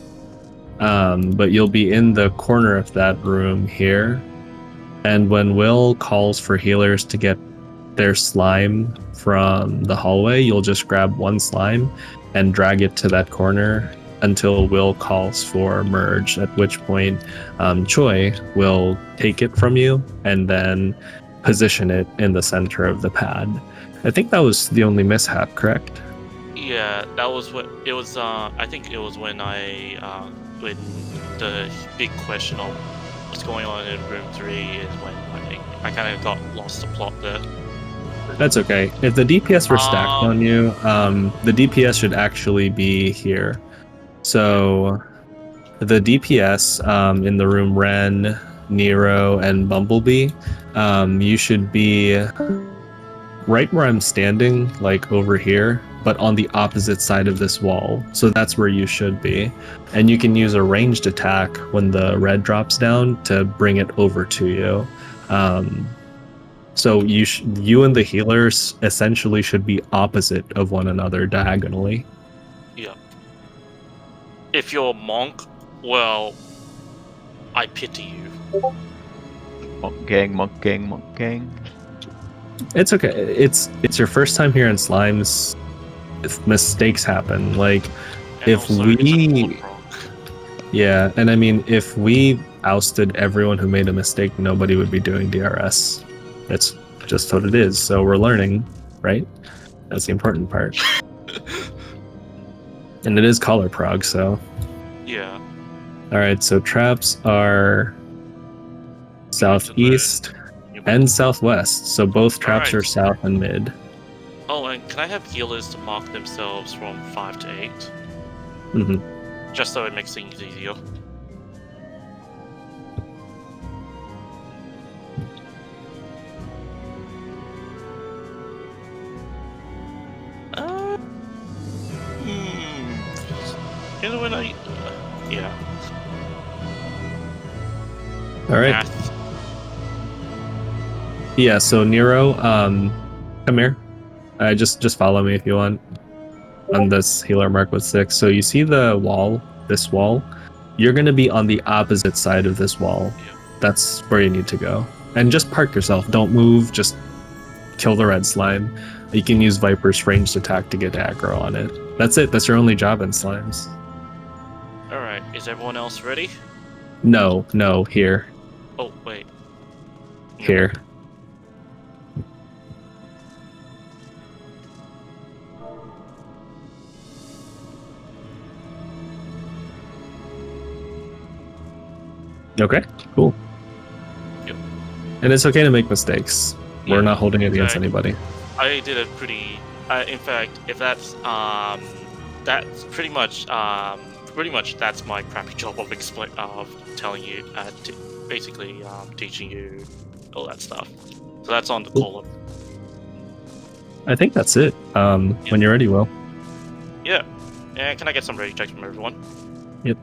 But you'll be in the corner of that room here. And when Will calls for healers to get their slime from the hallway, you'll just grab one slime and drag it to that corner until Will calls for merge, at which point Choi will take it from you and then position it in the center of the pad. I think that was the only mishap, correct? Yeah, that was what it was. I think it was when when the big question of what's going on in room 3 is when I kind of got lost the plot there. That's okay. If the DPS were stacked on you, the DPS should actually be here. So the DPS in the room Ren, Nero, and Bumblebee, you should be right where I'm standing, like over here, but on the opposite side of this wall. So that's where you should be. And you can use a ranged attack when the red drops down to bring it over to you. So you and the healers essentially should be opposite of one another diagonally. Yeah. If you're a monk, well, I pity you. Monk gang, monk gang, monk gang. It's okay. It's your first time here in Slimes. If mistakes happen, like And if also, it's a we, blood rock. yeah, and I mean, if we ousted everyone who made a mistake, nobody would be doing DRS. That's just what it is. So we're learning, right? That's the important part. And it is color prog, so. Yeah. All right, so traps are southeast and southwest. So both traps Alright. are south and mid. Oh, and can I have healers to mark themselves from 5 to 8? Mm-hmm. Just so it makes things easier. You know when yeah. All right. Math. Yeah. So Nero, come here. Just follow me if you want. On this healer mark with 6. So you see the wall, this wall. You're gonna be on the opposite side of this wall. Yeah. That's where you need to go. And just park yourself. Don't move. Just kill the red slime. You can use Viper's ranged attack to get aggro on it. That's it. That's your only job in Slimes. Alright, is everyone else ready? No, here. Oh, wait. Here. Okay, cool. Yep. And it's okay to make mistakes. Yeah, We're not holding it against exactly. anybody. I did a pretty. In fact, if that's pretty much that's my crappy job of telling you, basically teaching you all that stuff. So that's on the column. I think that's it. When you're ready, Will. Yeah. And can I get some ready checks from everyone? Yep.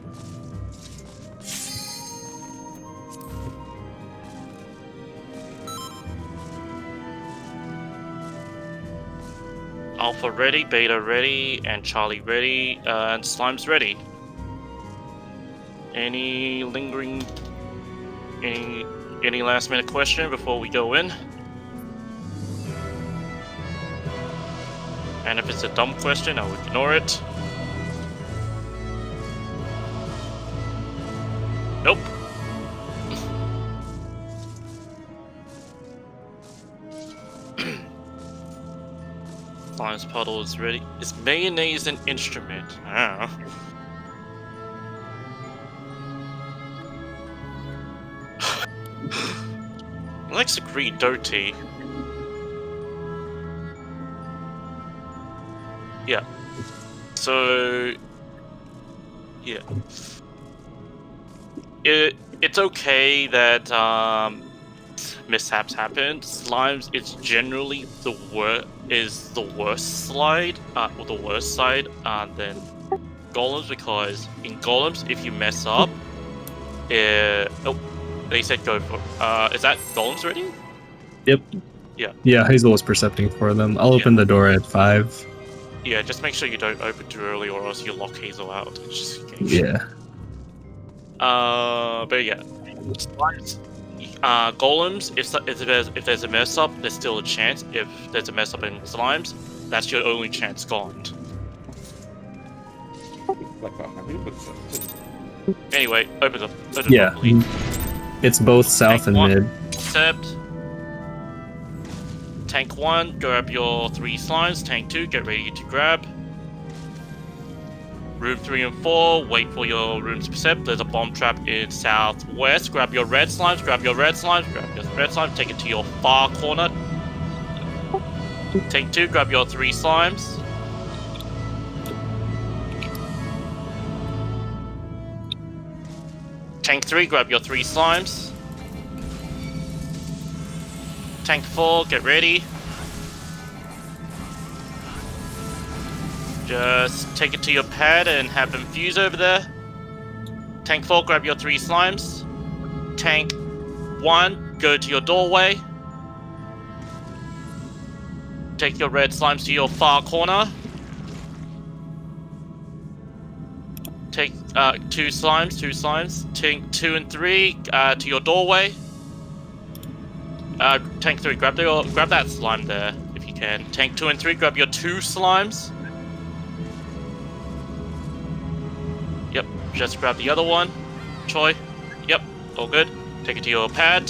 Alpha ready, Beta ready, and Charlie ready, and Slime's ready. Any lingering, any last minute question before we go in? And if it's a dumb question, I'll ignore it. Nope. Slime's puddle is ready. Is mayonnaise an instrument? Ah. Let's agree, dirty. Yeah. So Yeah. It's okay that mishaps happen. Slimes is generally the worst slide, or the worst side than golems, because in golems, if you mess up, they said go for. Is that golems already? Yep. Yeah. Yeah, Hazel was percepting for them. I'll open the door at 5. Yeah, just make sure you don't open too early, or else you lock Hazel out. Just in case. Yeah. But yeah, golems. If there's a mess up, there's still a chance. If there's a mess up in slimes, that's your only chance gone. Anyway, open up. Yeah. It's both south and mid. Accept. Tank 1, grab your 3 slimes. Tank 2, get ready to grab. Room 3 and 4, wait for your rooms to percept. There's a bomb trap in southwest. Grab your red slimes, grab your red slimes, take it to your far corner. Tank 2, grab your 3 slimes. Tank 3, grab your 3 slimes. Tank 4, get ready. Just take it to your pad and have them fuse over there. Tank 4, grab your 3 slimes. Tank 1, go to your doorway. Take your red slimes to your far corner. Take 2 slimes. Tank 2 and 3 to your doorway. Tank 3, grab that slime there if you can. Tank 2 and 3, grab your 2 slimes. Yep, just grab the other one. Choi. Yep, all good. Take it to your pad.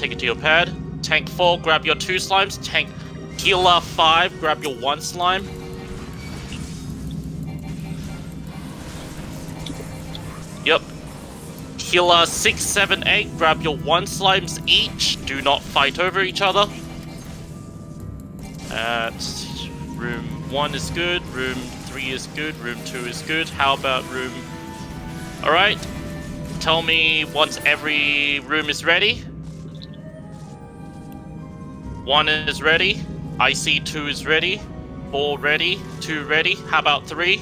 Tank 4, grab your 2 slimes. Tank Healer 5, grab your 1 slime. Yep. Healer 6, 7, 8, grab your 1 slimes each. Do not fight over each other. Room 1 is good, room 3 is good, room 2 is good. How about room... Alright. Tell me once every room is ready. 1 is ready. I see 2 is ready. 4 ready. 2 ready. How about 3?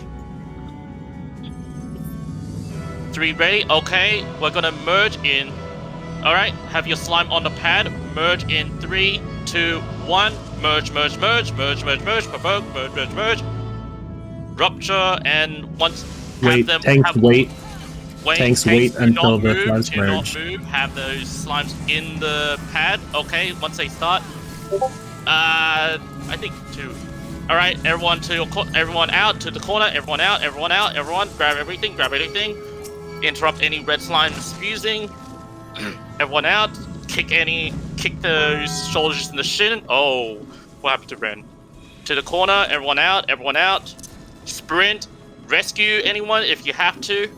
3 ready? Okay, we're gonna merge in. Alright, have your slime on the pad. Merge in 3, 2, 1. Merge. Provoke. Merge. Rupture, and once Wait, tanks wait. Tanks wait until the slimes merge. Do not move. Have those slimes in the pad. Okay, once they start. I think 2. Alright, everyone out to the corner. Everyone out. Everyone grab everything. Interrupt any red slimes fusing. Everyone out. Kick those soldiers in the shin. Oh, what happened to Ren? To the corner. Everyone out. Sprint. Rescue anyone if you have to.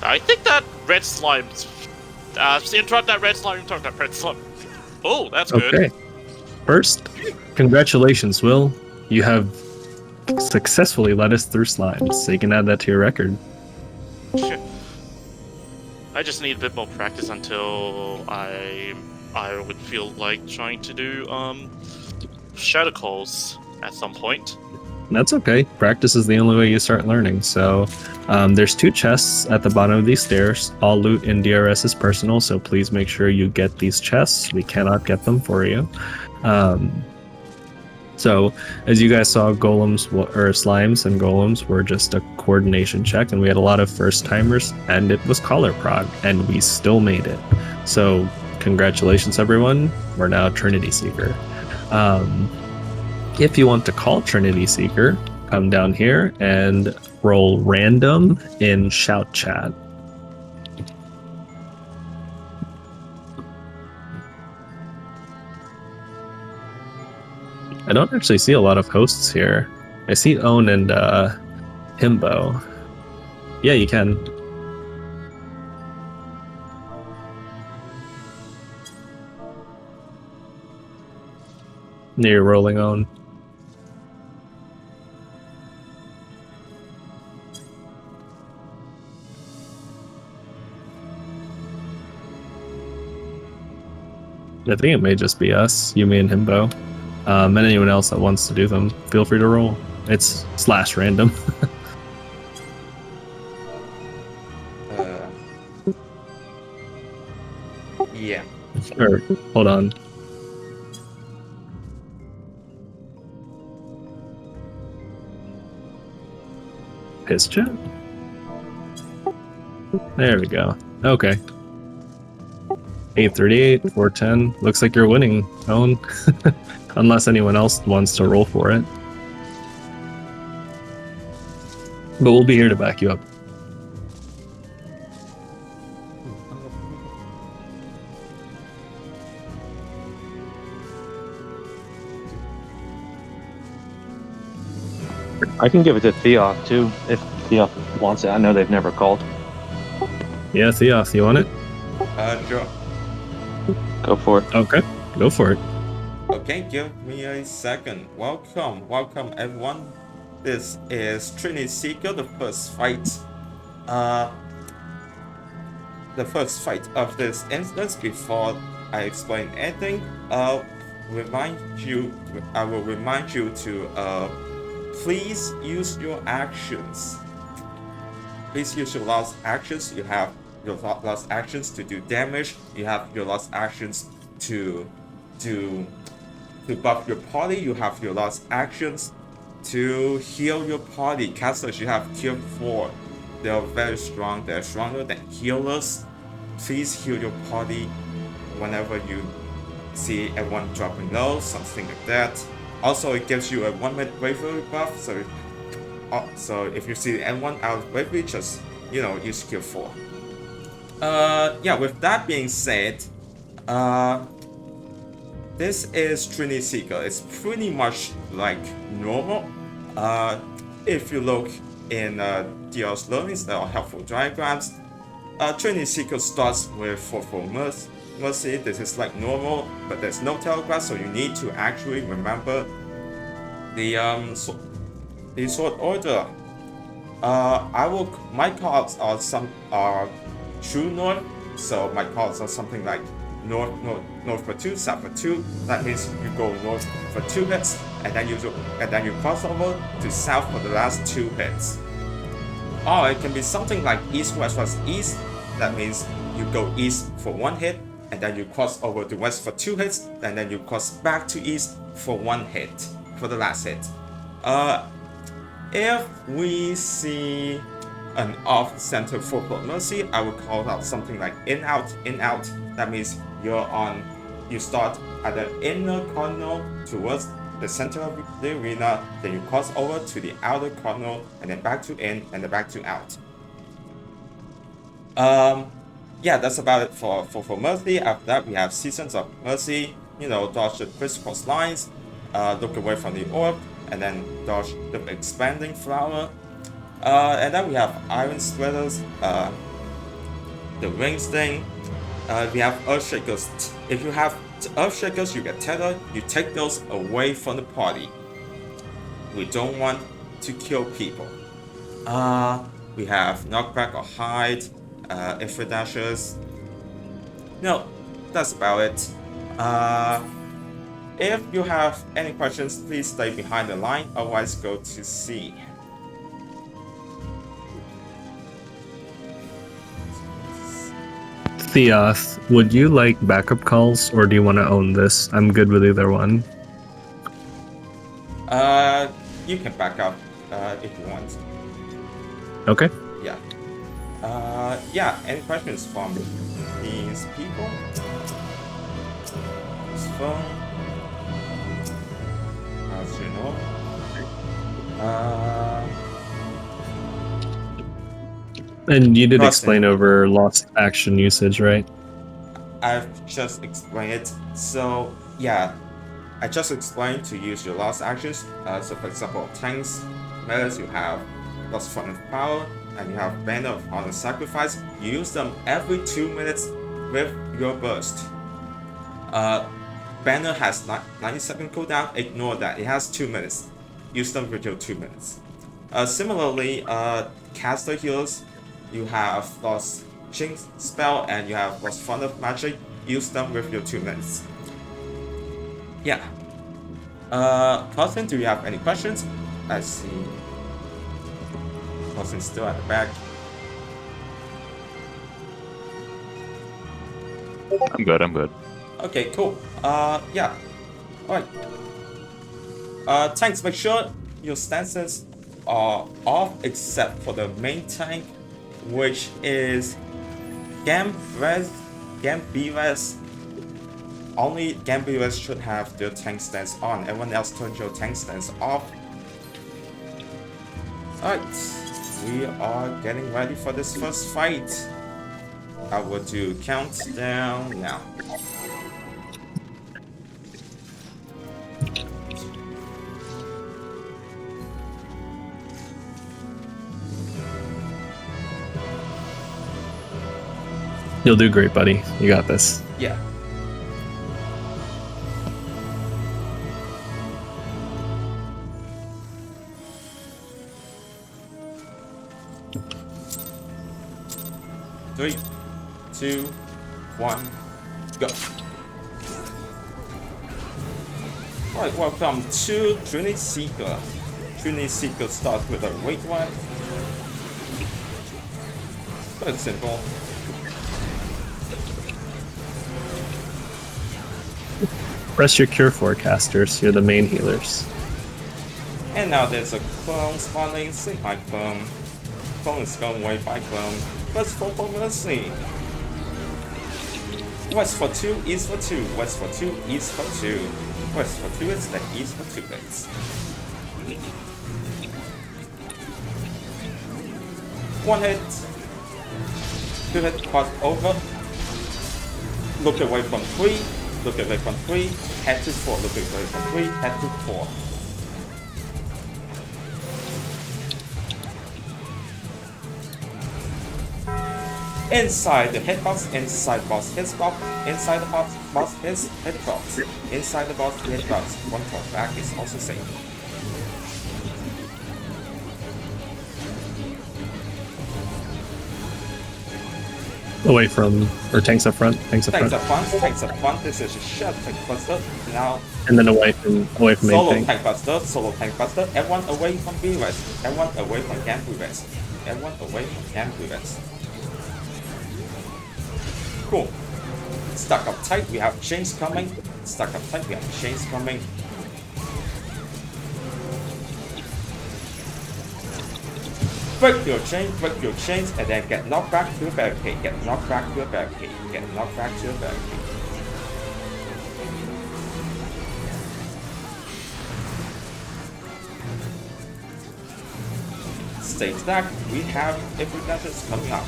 I think that red slime. Interrupt that red slime. Oh, that's good. Okay. First, congratulations, Will. You have successfully led us through slimes, so you can add that to your record. I just need a bit more practice until I would feel like trying to do shadow calls at some point. That's okay. Practice is the only way you start learning. So there's 2 chests at the bottom of these stairs. All loot in DRS is personal, so please make sure you get these chests. We cannot get them for you. So as you guys saw, slimes and golems were just a coordination check, and we had a lot of first timers, and it was collar prog, and we still made it. So congratulations, everyone. We're now Trinity Seeker. If you want to call Trinity Seeker, come down here and roll random in shout chat. I don't actually see a lot of hosts here. I see Ohn and Himbo. Yeah, you can. You're rolling on. I think it may just be us, you, me, and Himbo. And anyone else that wants to do them, feel free to roll. It's / random. Yeah. Or, hold on. His chat? There we go. Okay. 838, 410. Looks like you're winning, Owen. Unless anyone else wants to roll for it. But we'll be here to back you up. I can give it to Theoth too, if Theoth wants it. I know they've never called. Yeah, Theoth, you want it? Sure. Go for it. Okay, go for it. Okay, give me a second. Welcome everyone. This is Trinity Seeker, the first fight. The first fight of this instance. Before I explain anything, I will remind you to please use your actions. Please use your last actions. You have your last actions to do damage. You have your last actions to buff your party. You have your last actions to heal your party. Casters, you have tier 4. They are very strong. They're stronger than healers. Please heal your party whenever you see everyone dropping low, something like that. Also, it gives you a 1-minute bravery buff. So if you see anyone out of bravery, just use tier 4. Yeah. With that being said, this is Trinity Seeker. It's pretty much like normal. If you look in DRS learnings, there are helpful diagrams. Trinity Seeker starts with 4 Mercy. This is like normal, but there's no telegraph, so you need to actually remember the sword order. My cards are true north, so my cards are something like north for 2, south for 2. That means you go north for 2 hits, and then you cross over to south for the last 2 hits. Or it can be something like east, west, east. That means you go east for 1 hit, and then you cross over to west for 2 hits, and then you cross back to east for 1 hit, for the last hit. If we see an off-center 4 Mercy, I would call out something like in, out, in, out. That means you start at the inner cardinal towards the center of the arena, then you cross over to the outer cardinal, and then back to in, and then back to out. Yeah, that's about it for Mercy. After that, we have Seasons of Mercy. Dodge the crisscross lines, look away from the orb, and then dodge the expanding flower. And then we have Iron Splitters, the Rings thing. We have Earthshakers. If you have Earthshakers, you get Tether. You take those away from the party. We don't want to kill people. We have Knockback or Hide, Ifridashers. No, that's about it. If you have any questions, please stay behind the line. Otherwise, go to C. Theoth, would you like backup calls, or do you want to own this? I'm good with either one. You can back up if you want. Okay. Yeah. Yeah, any questions from these people? This phone. As you know. And you did explain over lost action usage, right? I've just explained it. So, yeah. I just explained to use your lost actions. So, for example, tanks, melees, you have Lost Front of Power, and you have Banner of Honor Sacrifice. You use them every 2 minutes with your burst. Banner has 90-second cooldown. Ignore that. It has 2 minutes. Use them with your 2 minutes. Similarly, caster healers, you have Lost Jinx spell and you have Lost Font of Magic. Use them with your 2 minutes. Yeah. Costin, do you have any questions? Let's see. Costin's still at the back. I'm good, I'm good. Okay, cool. Yeah. Alright. Tanks, make sure your stances are off except for the main tank, which is Gam Brez. Only Gam Brez should have their tank stance on. Everyone else turn your tank stance off. Alright. We are getting ready for this first fight. I will do countdown now. You'll do great, buddy. You got this. Yeah. Three, 2, 1, go. Alright, welcome to Trinity Seeker. Trinity Seeker starts with a weight one. Quite simple. Press your cure forecasters. You're the main healers. And now there's a clone spawning. Say hi, clone. Clone is going away by clone. West for Mercy. West for 2, east for 2. West for 2, east for 2. West for 2 hits, then east for 2 hits. One hit. 2 hit, cross over. Look away from 3. Look away from 3. Head to 4. Look away from 3. Head to 4. Inside the hitbox, inside boss hitbox, inside the boss hits hitbox, inside the boss hitbox. One talk back is also safe. Away from, or tanks up front. Tanks up front. Tanks up front. This is a shot tank buster. Now. And then away from main solo tank. Tank buster. Solo tank buster. Everyone away from BRS. Everyone away from Gam Brez. Everyone away from Gam Brez. Cool. Stuck up tight, we have chains coming. Stuck up tight, we have chains coming. Break your chains, and then get knocked back to a barricade. Get knocked back to a barricade. Get knocked back to a barricade. Stay stacked, we have every gadgets coming up.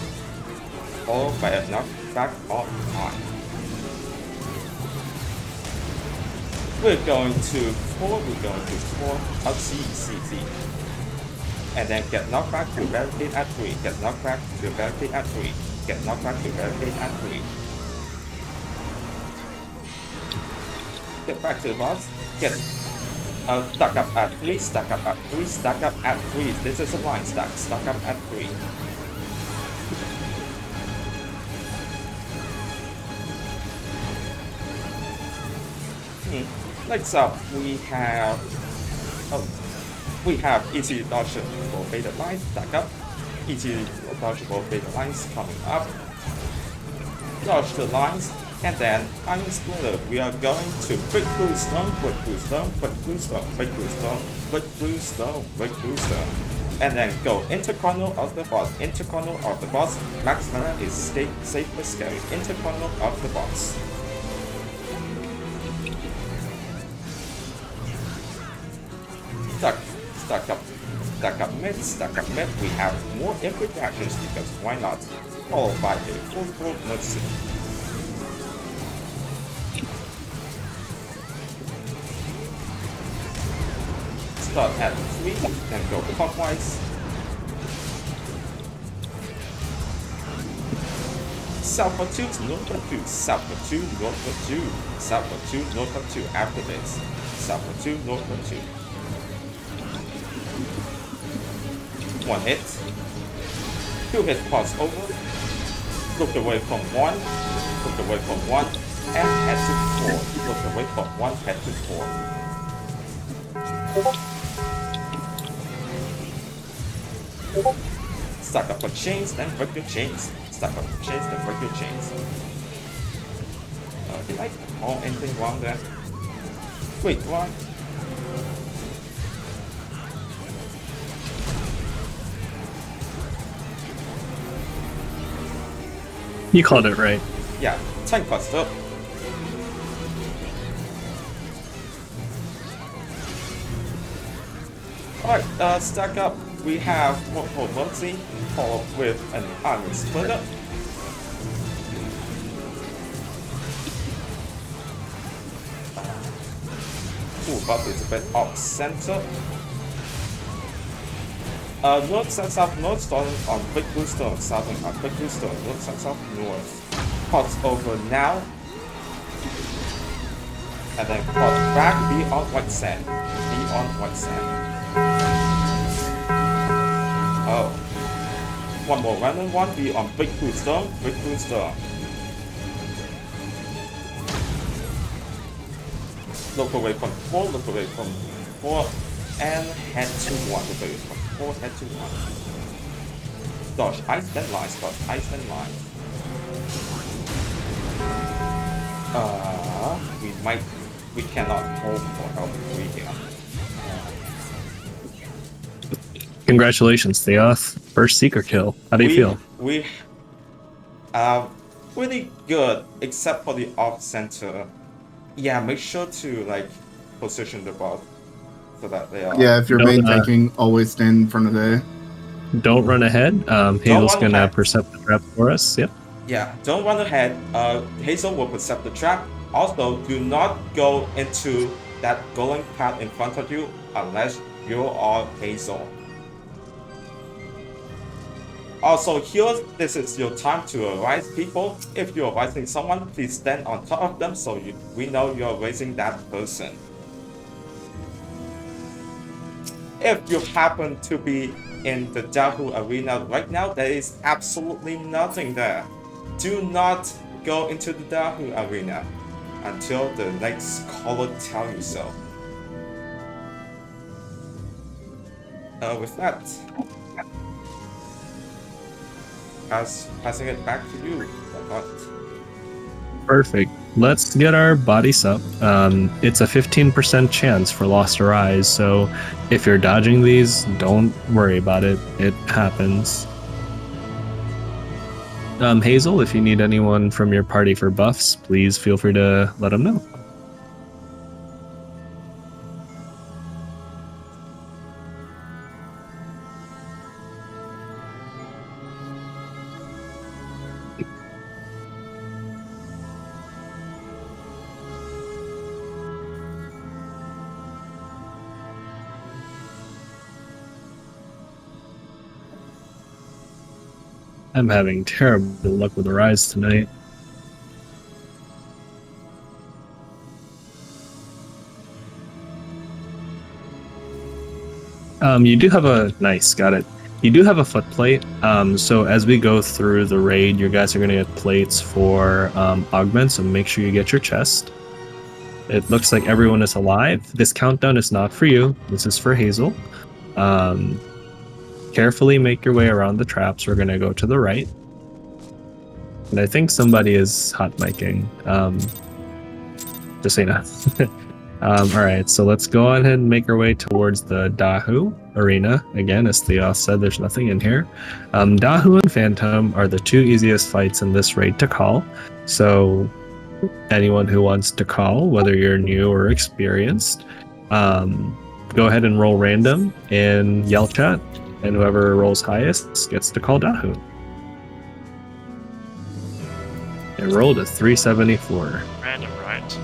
Followed by a knockback of time. We're going to 4, up C. And then get knocked back to barricade at 3. Get knocked back to barricade at 3. Get knocked back to barricade at 3. Get back to the boss. Get stuck up at 3, stuck up at 3, stuck up at 3. This is a line stack. Stuck up at 3. Next up, we have easy dodgeable beta lines, stack up. Easy dodgeable beta lines coming up. Dodge the lines, and then Iron Splitter. We are going to break through stone, break through stone, break through stone, break through stone, break through stone, break through stone. And then go interchronal of the boss, interchronal of the boss. Max mana is safe but scary. Interchronal of the boss. Stack up mid. We have more epic actions because why not? Followed by a full mercy. Start at 3, then go clockwise. South for 2, north for 2, south for 2, north for 2, south for 2, north for 2. After this, south for 2, north for 2. 1 hit. 2 hits, pass over. Look away from 1. Look away from 1. And head to 4. Look away from 1, head to 4. Stack up your chains, then break your chains. Stack up your chains, then break your chains. Did I call anything wrong there? Wait, what? You called it right. Yeah, tank cluster. Alright, stack up. We have multiple Livsey, followed with an army splitter. Ooh, but it's a bit off center. North, south, south, north, starting on Big Blue Stone, starting on Big Blue Stone, north, south, south, north. Pots over now. And then pot back, be on white sand. Be on white sand. Oh. One more random one, be on Big Blue Stone, Big Blue Stone. Look away from 4, look away from 4, and head to 1. Look away from 4, head to 1. Dodge ice, then lines, dodge ice, then lines. We cannot hold for help 3 here. Congratulations, Theoth. First Seeker kill. How do you feel? We really good, except for the off center. Yeah, make sure to like position the bot so that they are. Yeah, if you're main tanking, always stand in front of the. Don't run ahead. Hazel's gonna percept the trap for us. Yep. Yeah, don't run ahead. Hazel will percept the trap. Also, do not go into that glowing path in front of you unless you are Hazel. Also, here, this is your time to arise people. If you're arising someone, please stand on top of them so we know you're raising that person. If you happen to be in the Dahu arena right now, there is absolutely nothing there. Do not go into the Dahu arena until the next caller tell you so. With that, passing it back to you. Perfect. Let's get our bodies up. It's a 15% chance for Lost Arise, so if you're dodging these, don't worry about it. It happens. Hazel, if you need anyone from your party for buffs, please feel free to let them know. I'm having terrible luck with the Rise tonight. You do have a... Nice, got it. You do have a foot plate, so as we go through the raid, you guys are going to get plates for augments, so make sure you get your chest. It looks like everyone is alive. This countdown is not for you. This is for Hazel. Carefully make your way around the traps. We're going to go to the right. And I think somebody is hot micing. Just so you know. Alright, so let's go on ahead and make our way towards the Dahu arena. Again, as Theoth said, there's nothing in here. Dahu and Phantom are the 2 easiest fights in this raid to call. So anyone who wants to call, whether you're new or experienced, go ahead and roll random in yell chat. And whoever rolls highest gets to call Dahu. I rolled a 374. Random, right?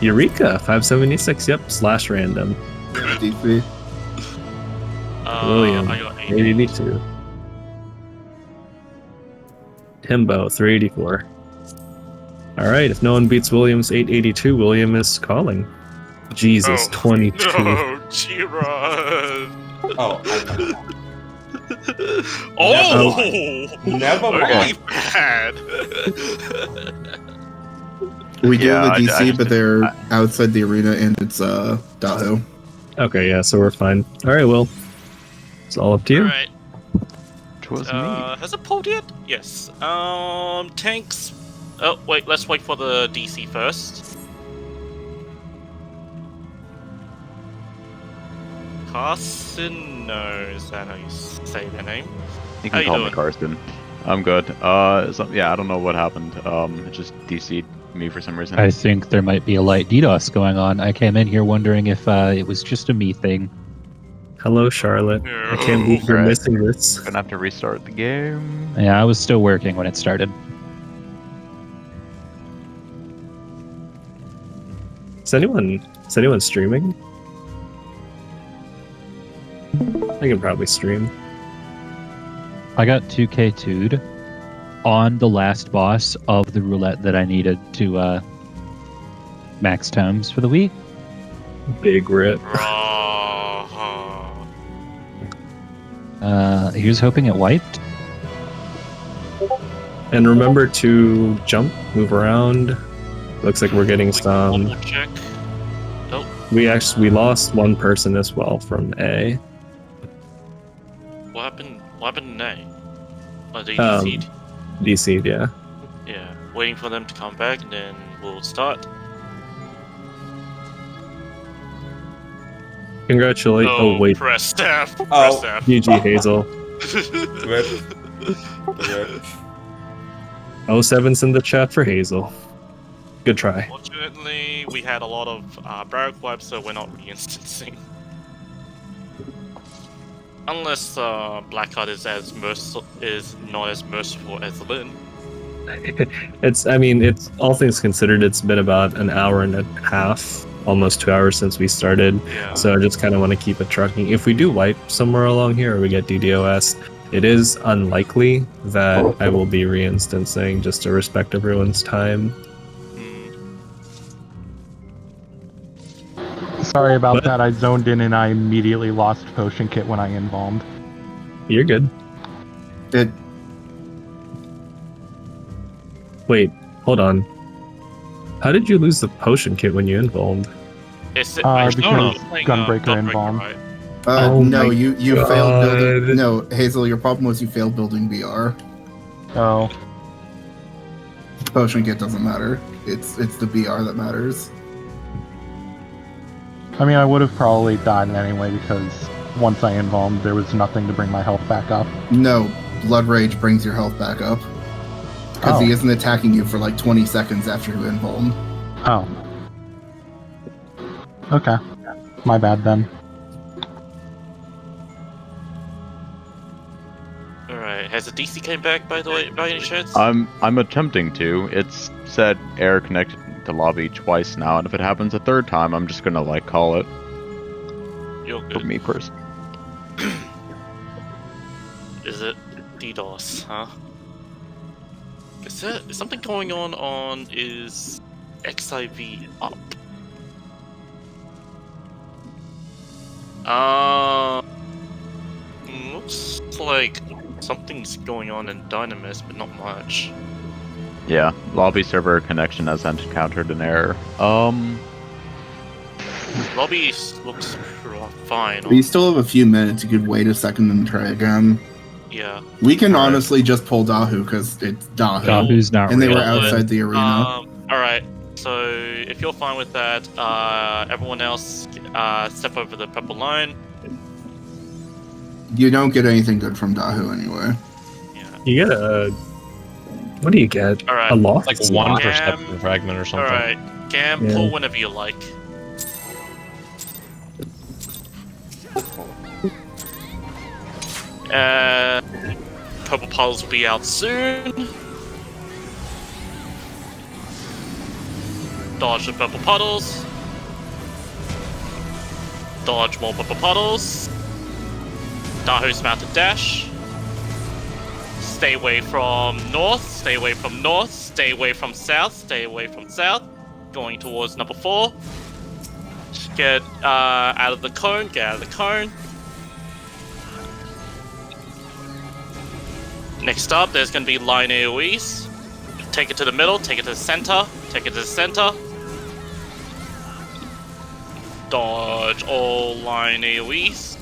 Eureka! 576, yep, / random. DC. William, I got 82. Himbo, 384. Alright, if no one beats William's 882, William is calling. Jesus, 22. No, G-Rod. Oh, never okay, mind. bad. We do have a I DC, just but they're outside the arena, and it's Dahu. Okay, yeah, so we're fine. Alright, Will. It's all up to you. Alright. Twas me. Has it pulled yet? Yes. Tanks. Oh, wait, let's wait for the DC first. Carson? No, is that how you say their name? You How can you call me doing? Karsten. I'm good. Yeah, I don't know what happened. It just DC'd me for some reason. I think there might be a light DDoS going on. I came in here wondering if it was just a me thing. Hello, Charlotte. I can't believe you're Alright. missing this. Gonna have to restart the game. Yeah, I was still working when it started. Is anyone streaming? I can probably stream. I got 2K2'd on the last boss of the roulette that I needed to max tomes for the week. Big rip. Here's hoping it wiped. And remember to jump, move around. Looks like we're getting some. Double check. Oh, We lost one person as well from A. what happened? What happened in A? Oh, they Um, DC'd? DC'd, yeah. Yeah, waiting for them to come back, and then we'll start. Congratulations. Oh, wait. Press staff. Press Oh. staff. GG Hazel. Rip. Rip. 07's in the chat for Hazel. Good try. Fortunately, we had a lot of barrack wipes, so we're not reinstancing. Unless Blackheart is not as merciful as Lynn. It's all things considered, it's been about an hour and a half, almost 2 hours since we started. Yeah. So I just kind of want to keep it trucking. If we do wipe somewhere along here or we get DDoS, it is unlikely that I will be reinstancing just to respect everyone's time. Sorry about What? that. I zoned in and I immediately lost potion kit when I involved. You're good. It Wait, hold on. How did you lose the potion kit when you involved? It's Because playing, Gunbreaker involved. right? Oh no, my you failed God. building. No, Hazel, your problem was you failed building BR. Oh, Potion kit doesn't matter. It's the BR that matters. I mean, I would have probably died anyway because once I involved, there was nothing to bring my health back up. No, Blood Rage brings your health back up. Because he Oh. isn't attacking you for like 20 seconds after you involve. Oh. Okay. My bad then. Alright, has the DC came back by the way, by any chance? I'm attempting to. It's said error connected to lobby twice now, and if it happens a third time, I'm just gonna like call it. You're For good. me personally. Is it DDoS, huh? Is something going on is XIV up? Looks like something's going on in Dynamis, but not much. Yeah, lobby server connection has encountered an error. Lobby looks fine. We still have a few minutes. You could wait a second and try again. Yeah. We can Alright. honestly just pull Dahu because it's Dahu. Dahu's not And they real. were outside the arena. Alright, so if you're fine with that, everyone else step over the purple line. You don't get anything good from Dahu anyway. Yeah. You get a. What do you get? Alright. A lost? Like one Gam- perception fragment or something. Alright, Gam, Yeah. pull whenever you like. Purple puddles will be out soon. Dodge the purple puddles. Dodge more purple puddles. Dahu's mounted dash. Stay away from north, stay away from north, stay away from south, stay away from south. Going towards number 4. Get out of the cone, get out of the cone. Next up, there's going to be line AoEs. Take it to the middle, take it to the center, take it to the center. Dodge all line AoEs.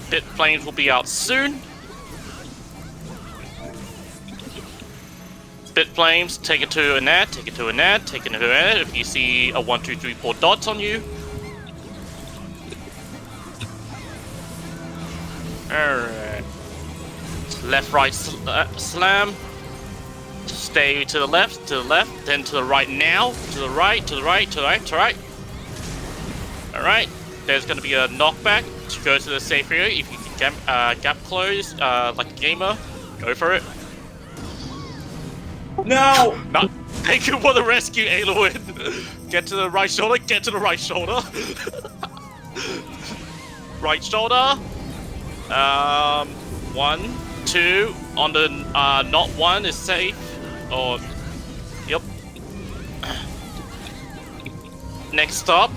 Pit flames will be out soon. Pit flames, take it to an ad, take it to an ad, take it to an ad. If you see a 1, 2, 3, 4 dots on you. Alright. Left, right, slam. Stay to the left, then to the right now. To the right, to the right, to the right, to the right. Alright. There's going to be a knockback to go to the safe area. If you can gap close like a gamer, go for it. No! Not thank you for the rescue, Aloin. Get to the right shoulder, get to the right shoulder. Right shoulder. 1, 2. On the not 1 is safe. Or yep. Next up,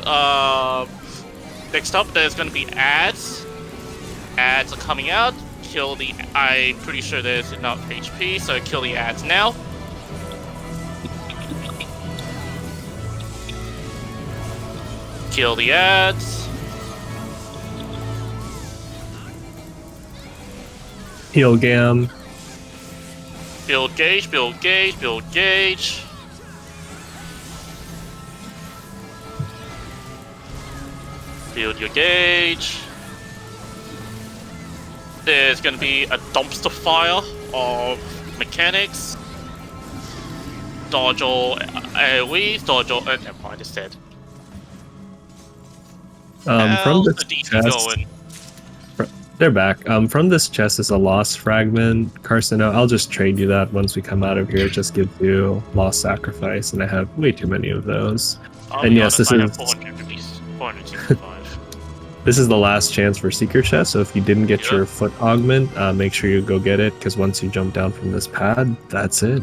there's gonna be ads. Ads are coming out. Kill the. I'm pretty sure there's enough HP, so kill the ads now. Kill the ads. Heal Gam. Build gauge, build gauge, build gauge. Build your gauge. There's going to be a dumpster fire of mechanics. Dodge all AoEs, dodge all. Never mind, it's dead. From this DC chest, going? they're back. From this chest is a lost fragment. Carson, I'll just trade you that once we come out of here. It just gives you lost sacrifice, and I have way too many of those. And yes, this is 465. This is the last chance for Seeker Chest, so if you didn't get your foot augment, make sure you go get it, because once you jump down from this pad, that's it.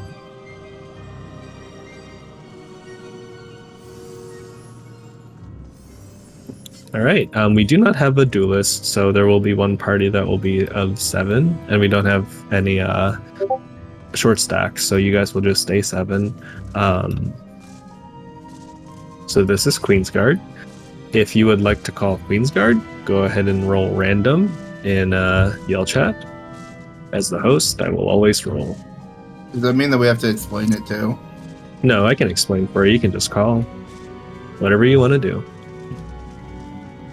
Alright, we do not have a duelist, so there will be one party that will be of 7, and we don't have any short stacks, so you guys will just stay 7. So this is Queensguard. If you would like to call Queensguard, go ahead and roll random in Yell Chat. As the host, I will always roll. Does that mean that we have to explain it too? No, I can explain for you. You can just call. Whatever you want to do.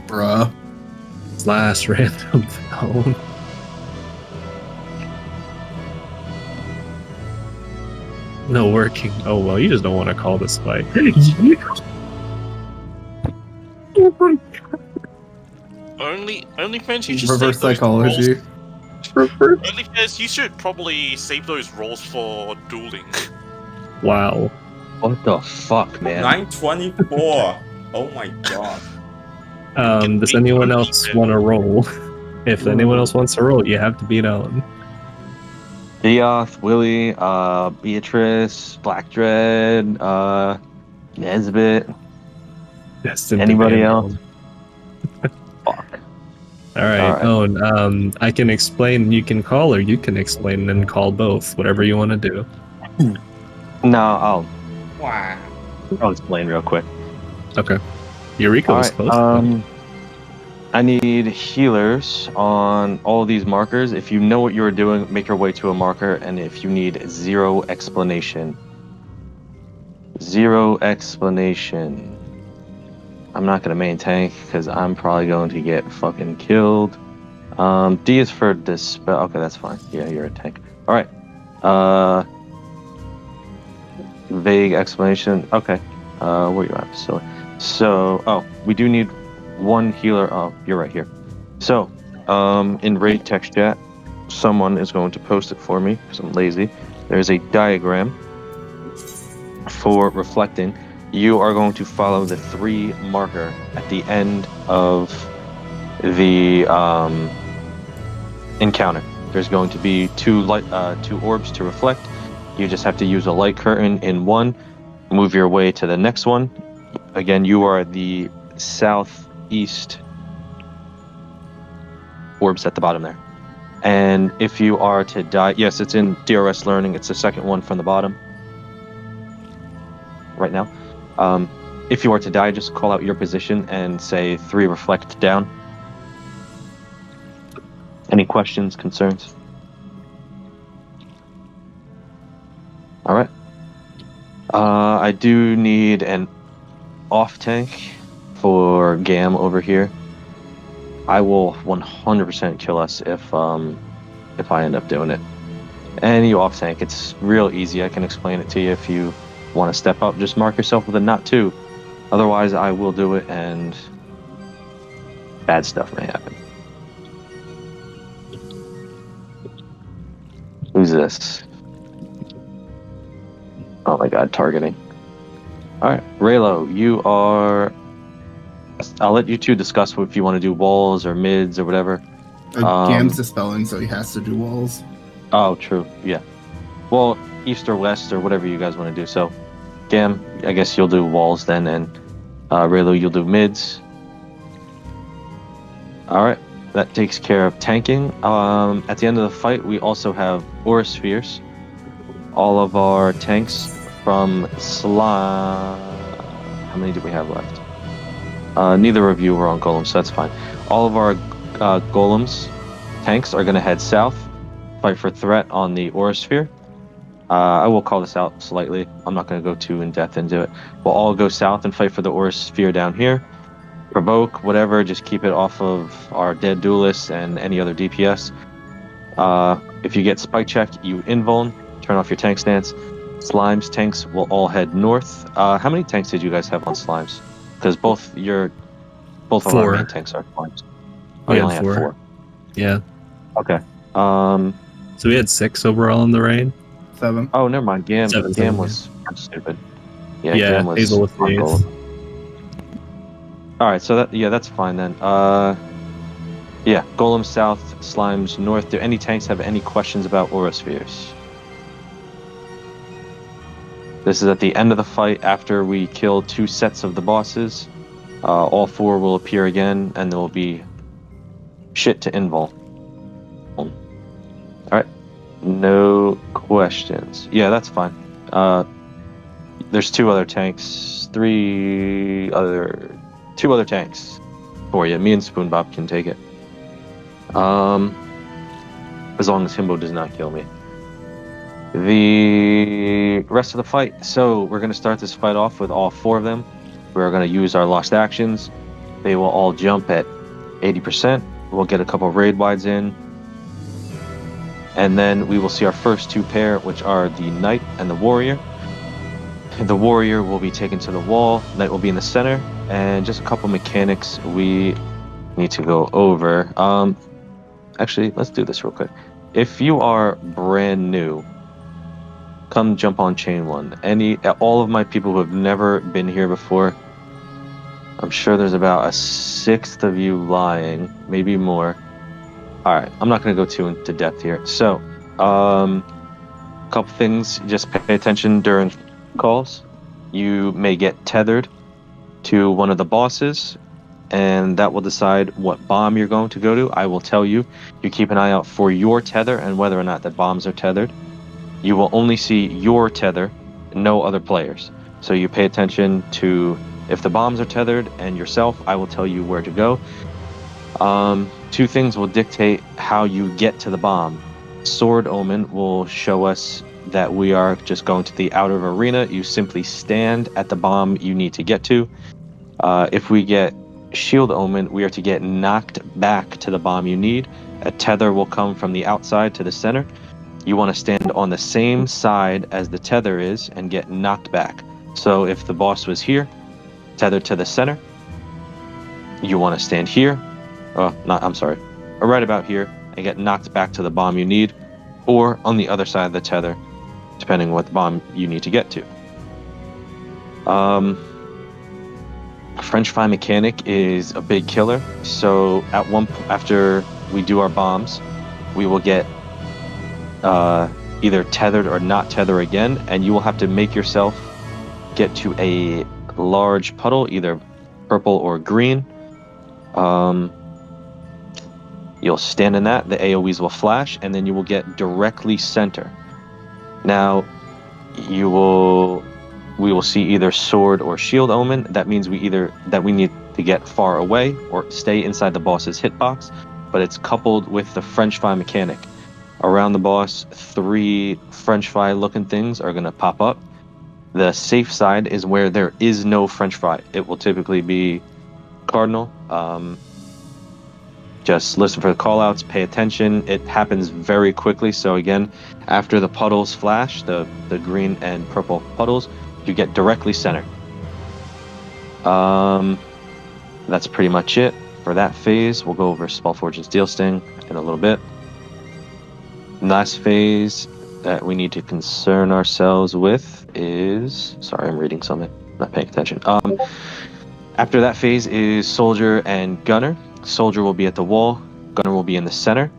Bruh. / random phone. No working. Oh, well, you just don't want to call this fight. Only fans you should Reverse save psychology. Only fans you should probably save those rolls for dueling. Wow. What the fuck, man? 924. Oh my god. Does anyone else want to roll? If anyone else wants to roll, you have to beat Ellen. Theoth, Willie, Beatrice, Black Dread, Nesbit. Anybody else? Fuck. Alright, Owen, I can explain, you can call, or you can explain and call both, whatever you want to do. No, Wow. I'll explain real quick. Okay. Eureka was close. I need healers on all these markers. If you know what you're doing, make your way to a marker, and if you need 0 explanation. 0 explanation. I'm not gonna main tank because I'm probably going to get fucking killed. D is for dispel. Okay, that's fine. Yeah, you're a tank. All right. Vague explanation. Okay. Where you at? So, we do need 1 healer. Oh, you're right here. So, in raid text chat, someone is going to post it for me because I'm lazy. There's a diagram for reflecting. You are going to follow the 3 marker at the end of the encounter. there's going to be two orbs to reflect. You just have to use a light curtain in one, move your way to the next one. Again, you are the southeast orbs at the bottom there. And if you are to die, yes, it's in DRS learning. It's the second one from the bottom right now. If you are to die, just call out your position and say 3 reflect down. Any questions, concerns? All right. I do need an off tank for Gam over here. I will 100% kill us if I end up doing it. Any off tank, it's real easy. I can explain it to you if you want to step up. Just mark yourself with a not to. Otherwise, I will do it, and bad stuff may happen. Who's this? Oh my god, targeting. Alright, Raylo, you are... I'll let you two discuss if you want to do walls or mids or whatever. Gam's dispelling, so he has to do walls. Oh, true, yeah. Well, east or west or whatever you guys want to do. So, Gam, I guess you'll do walls then, and Raylo, you'll do mids. Alright, that takes care of tanking. At the end of the fight, we also have aura spheres. All of our tanks from Slime... How many do we have left? Neither of you were on golems, so that's fine. All of our golems, tanks, are going to head south, fight for threat on the aura sphere. I will call this out slightly. I'm not going to go too in depth into it. We'll all go south and fight for the aura sphere down here. Provoke, whatever, just keep it off of our dead duelists and any other DPS. If you get spike check, you invuln, turn off your tank stance. Slimes tanks will all head north. How many tanks did you guys have on Slimes? Because both of our main tanks are Slimes. Oh, you only had 4. Yeah. Okay. So we had 6 overall in the raid. 7. Oh, never mind. Gam was stupid. Yeah, Gam was Hazel with on goal. Alright, so that's fine then. Yeah, Golem south, Slimes north. Do any tanks have any questions about aura spheres? This is at the end of the fight after we kill 2 sets of the bosses. All 4 will appear again, and there will be shit to invul. Alright, no questions. Yeah, that's fine. There's 2 other tanks. 2 other tanks for you. Me and Spoonbop can take it. As long as Himbo does not kill me. The rest of the fight. So we're going to start this fight off with all 4 of them. We're going to use our lost actions. They will all jump at 80%. We'll get a couple of raid wides in. And then we will see our first 2 pair, which are the Knight and the Warrior. The Warrior will be taken to the wall. Knight will be in the center. And just a couple mechanics we need to go over. Actually, let's do this real quick. If you are brand new, come jump on chain 1. All of my people who have never been here before, I'm sure there's about a 1/6 of you lying, maybe more. Alright, I'm not going to go too into depth here. So, a couple things, just pay attention during calls. You may get tethered to one of the bosses, and that will decide what bomb you're going to go to. I will tell you. You keep an eye out for your tether and whether or not the bombs are tethered. You will only see your tether, no other players. So you pay attention to if the bombs are tethered and yourself, I will tell you where to go. 2 things will dictate how you get to the bomb. Sword Omen will show us that we are just going to the outer arena. You simply stand at the bomb you need to get to. If we get Shield Omen, we are to get knocked back to the bomb you need. A tether will come from the outside to the center. You want to stand on the same side as the tether is and get knocked back. So if the boss was here, tethered to the center, you want to stand here. Or right about here and get knocked back to the bomb you need, or on the other side of the tether, depending what bomb you need to get to. French Fry Mechanic is a big killer, so after we do our bombs, we will get either tethered or not tether again, and you will have to make yourself get to a large puddle, either purple or green. You'll stand in that, the AoEs will flash, and then you will get directly center. Now, we will see either sword or shield omen. That means we need to get far away or stay inside the boss's hitbox, but it's coupled with the French fry mechanic. Around the boss, 3 French fry looking things are going to pop up. The safe side is where there is no French fry. It will typically be cardinal. Just listen for the callouts, pay attention. It happens very quickly. So again, after the puddles flash, the green and purple puddles, you get directly center. That's pretty much it for that phase. We'll go over Spellforge and Steel Sting in a little bit. Last phase that we need to concern ourselves with is... Sorry, I'm reading something. Not paying attention. After that phase is Soldier and Gunner. Soldier will be at the wall. Gunner will be in the center.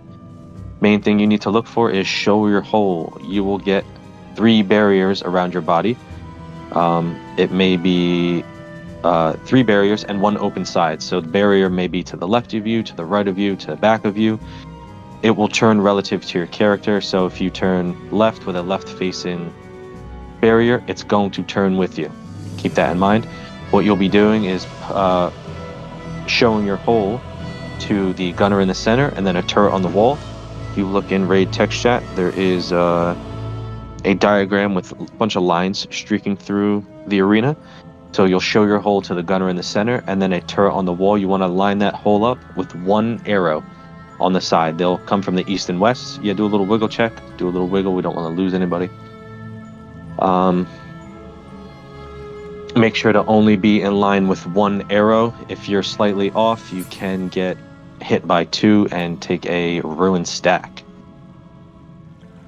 Main thing you need to look for is Show Your Hole. You will get 3 barriers around your body. It may be 3 barriers and 1 open side. So the barrier may be to the left of you, to the right of you, to the back of you. It will turn relative to your character. So if you turn left with a left-facing barrier, it's going to turn with you. Keep that in mind. What you'll be doing is showing your hole to the gunner in the center and then a turret on the wall. If you look in raid text chat, there is a diagram with a bunch of lines streaking through the arena. So you'll show your hole to the gunner in the center and then a turret on the wall. You want to line that hole up with 1 arrow on the side. They'll come from the east and west. Yeah, do a little wiggle check. Do a little wiggle. We don't want to lose anybody. Make sure to only be in line with 1 arrow. If you're slightly off, you can get hit by 2 and take a ruin stack.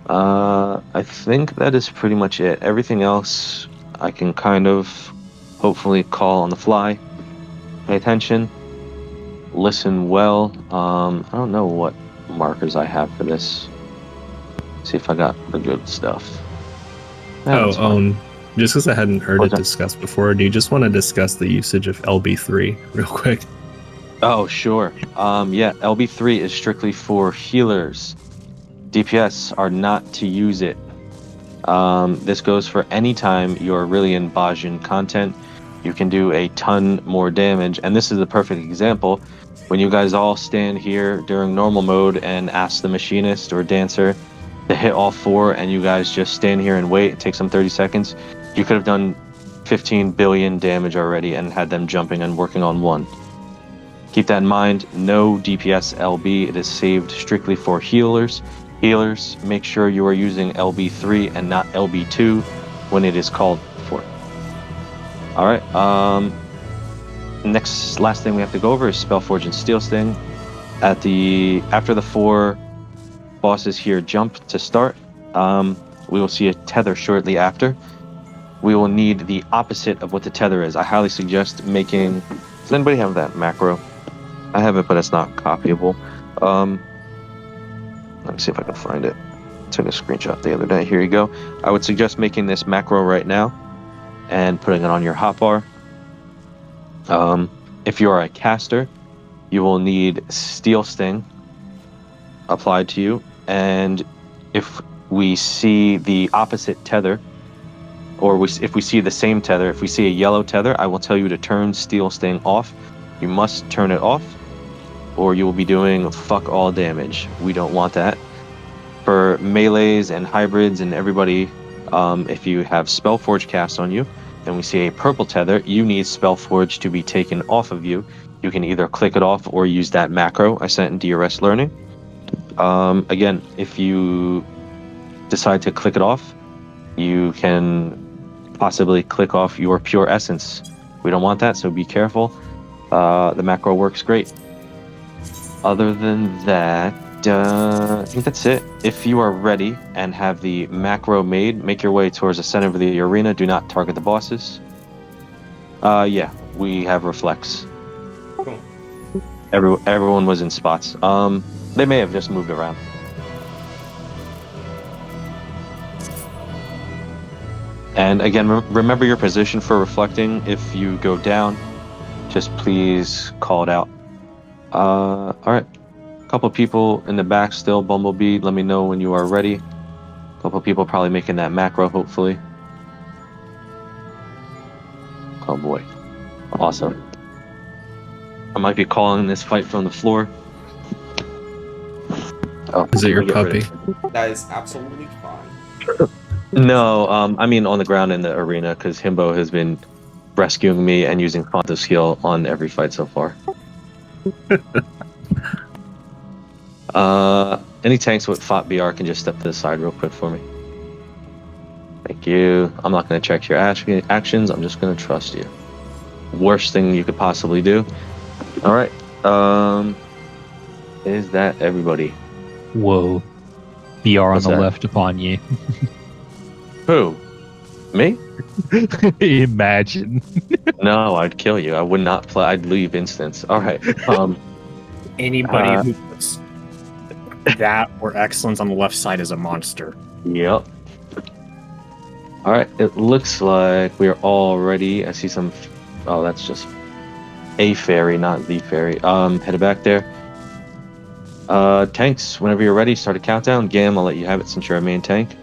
I think that is pretty much it. Everything else I can kind of hopefully call on the fly. Pay attention. Listen well. I don't know what markers I have for this. See if I got the good stuff. Just because I hadn't heard it discussed before, do you just want to discuss the usage of LB3 real quick? Oh, sure. Yeah, LB3 is strictly for healers. DPS are not to use it. This goes for any time you're really in Bajin content. You can do a ton more damage, and this is the perfect example. When you guys all stand here during normal mode and ask the machinist or dancer to hit all 4, and you guys just stand here and wait, it takes them 30 seconds, you could have done 15 billion damage already and had them jumping and working on 1. Keep that in mind. No DPS LB. It is saved strictly for healers. Healers, make sure you are using LB3 and not LB2 when it is called for. Alright, last thing we have to go over is Spellforge and Steel Sting. After the 4 bosses here jump to start, we will see a tether shortly after. We will need the opposite of what the tether is. I highly suggest making... Does anybody have that macro? I have it, but it's not copyable. Let me see if I can find it. I took a screenshot the other day. Here you go. I would suggest making this macro right now and putting it on your hotbar. If you are a caster, you will need Steel Sting applied to you. And if we see the opposite tether, or if we see the same tether, if we see a yellow tether, I will tell you to turn Steel Sting off. You must turn it off, or you will be doing fuck all damage. We don't want that. For melees and hybrids and everybody, if you have Spellforge cast on you, and we see a purple tether, you need Spellforge to be taken off of you. You can either click it off or use that macro I sent in DRS Learning. Again, if you decide to click it off, you can possibly click off your pure essence. We don't want that, so be careful. The macro works great. Other than that, I think that's it. If you are ready and have the macro made, make your way towards the center of the arena. Do not target the bosses. Yeah, we have reflex. Cool. Everyone was in spots. They may have just moved around. And again, remember your position for reflecting. If you go down, just please call it out. All right. Couple people in the back still. Bumblebee, let me know when you are ready. Couple people probably making that macro, hopefully. Oh boy. Awesome. I might be calling this fight from the floor. Oh, Is it your get rid puppy? of That is absolutely fine. No, I mean on the ground in the arena, because Himbo has been rescuing me and using font of skill on every fight so far. Any tanks with Font BR can just step to the side real quick for me. Thank you. I'm not going to check your actions. I'm just going to trust you. Worst thing you could possibly do. All right. Is that everybody? Whoa. BR on What's the that? left upon you. Who? Me? Imagine. No, I'd kill you. I would not play. I'd leave instance. All right. Anybody who puts that or excellence on the left side is a monster. Yep. All right. It looks like we're all ready. I see some. Oh, that's just a fairy, not the fairy. Headed back there. Tanks, whenever you're ready, start a countdown. Gam, I'll let you have it since you're our main tank.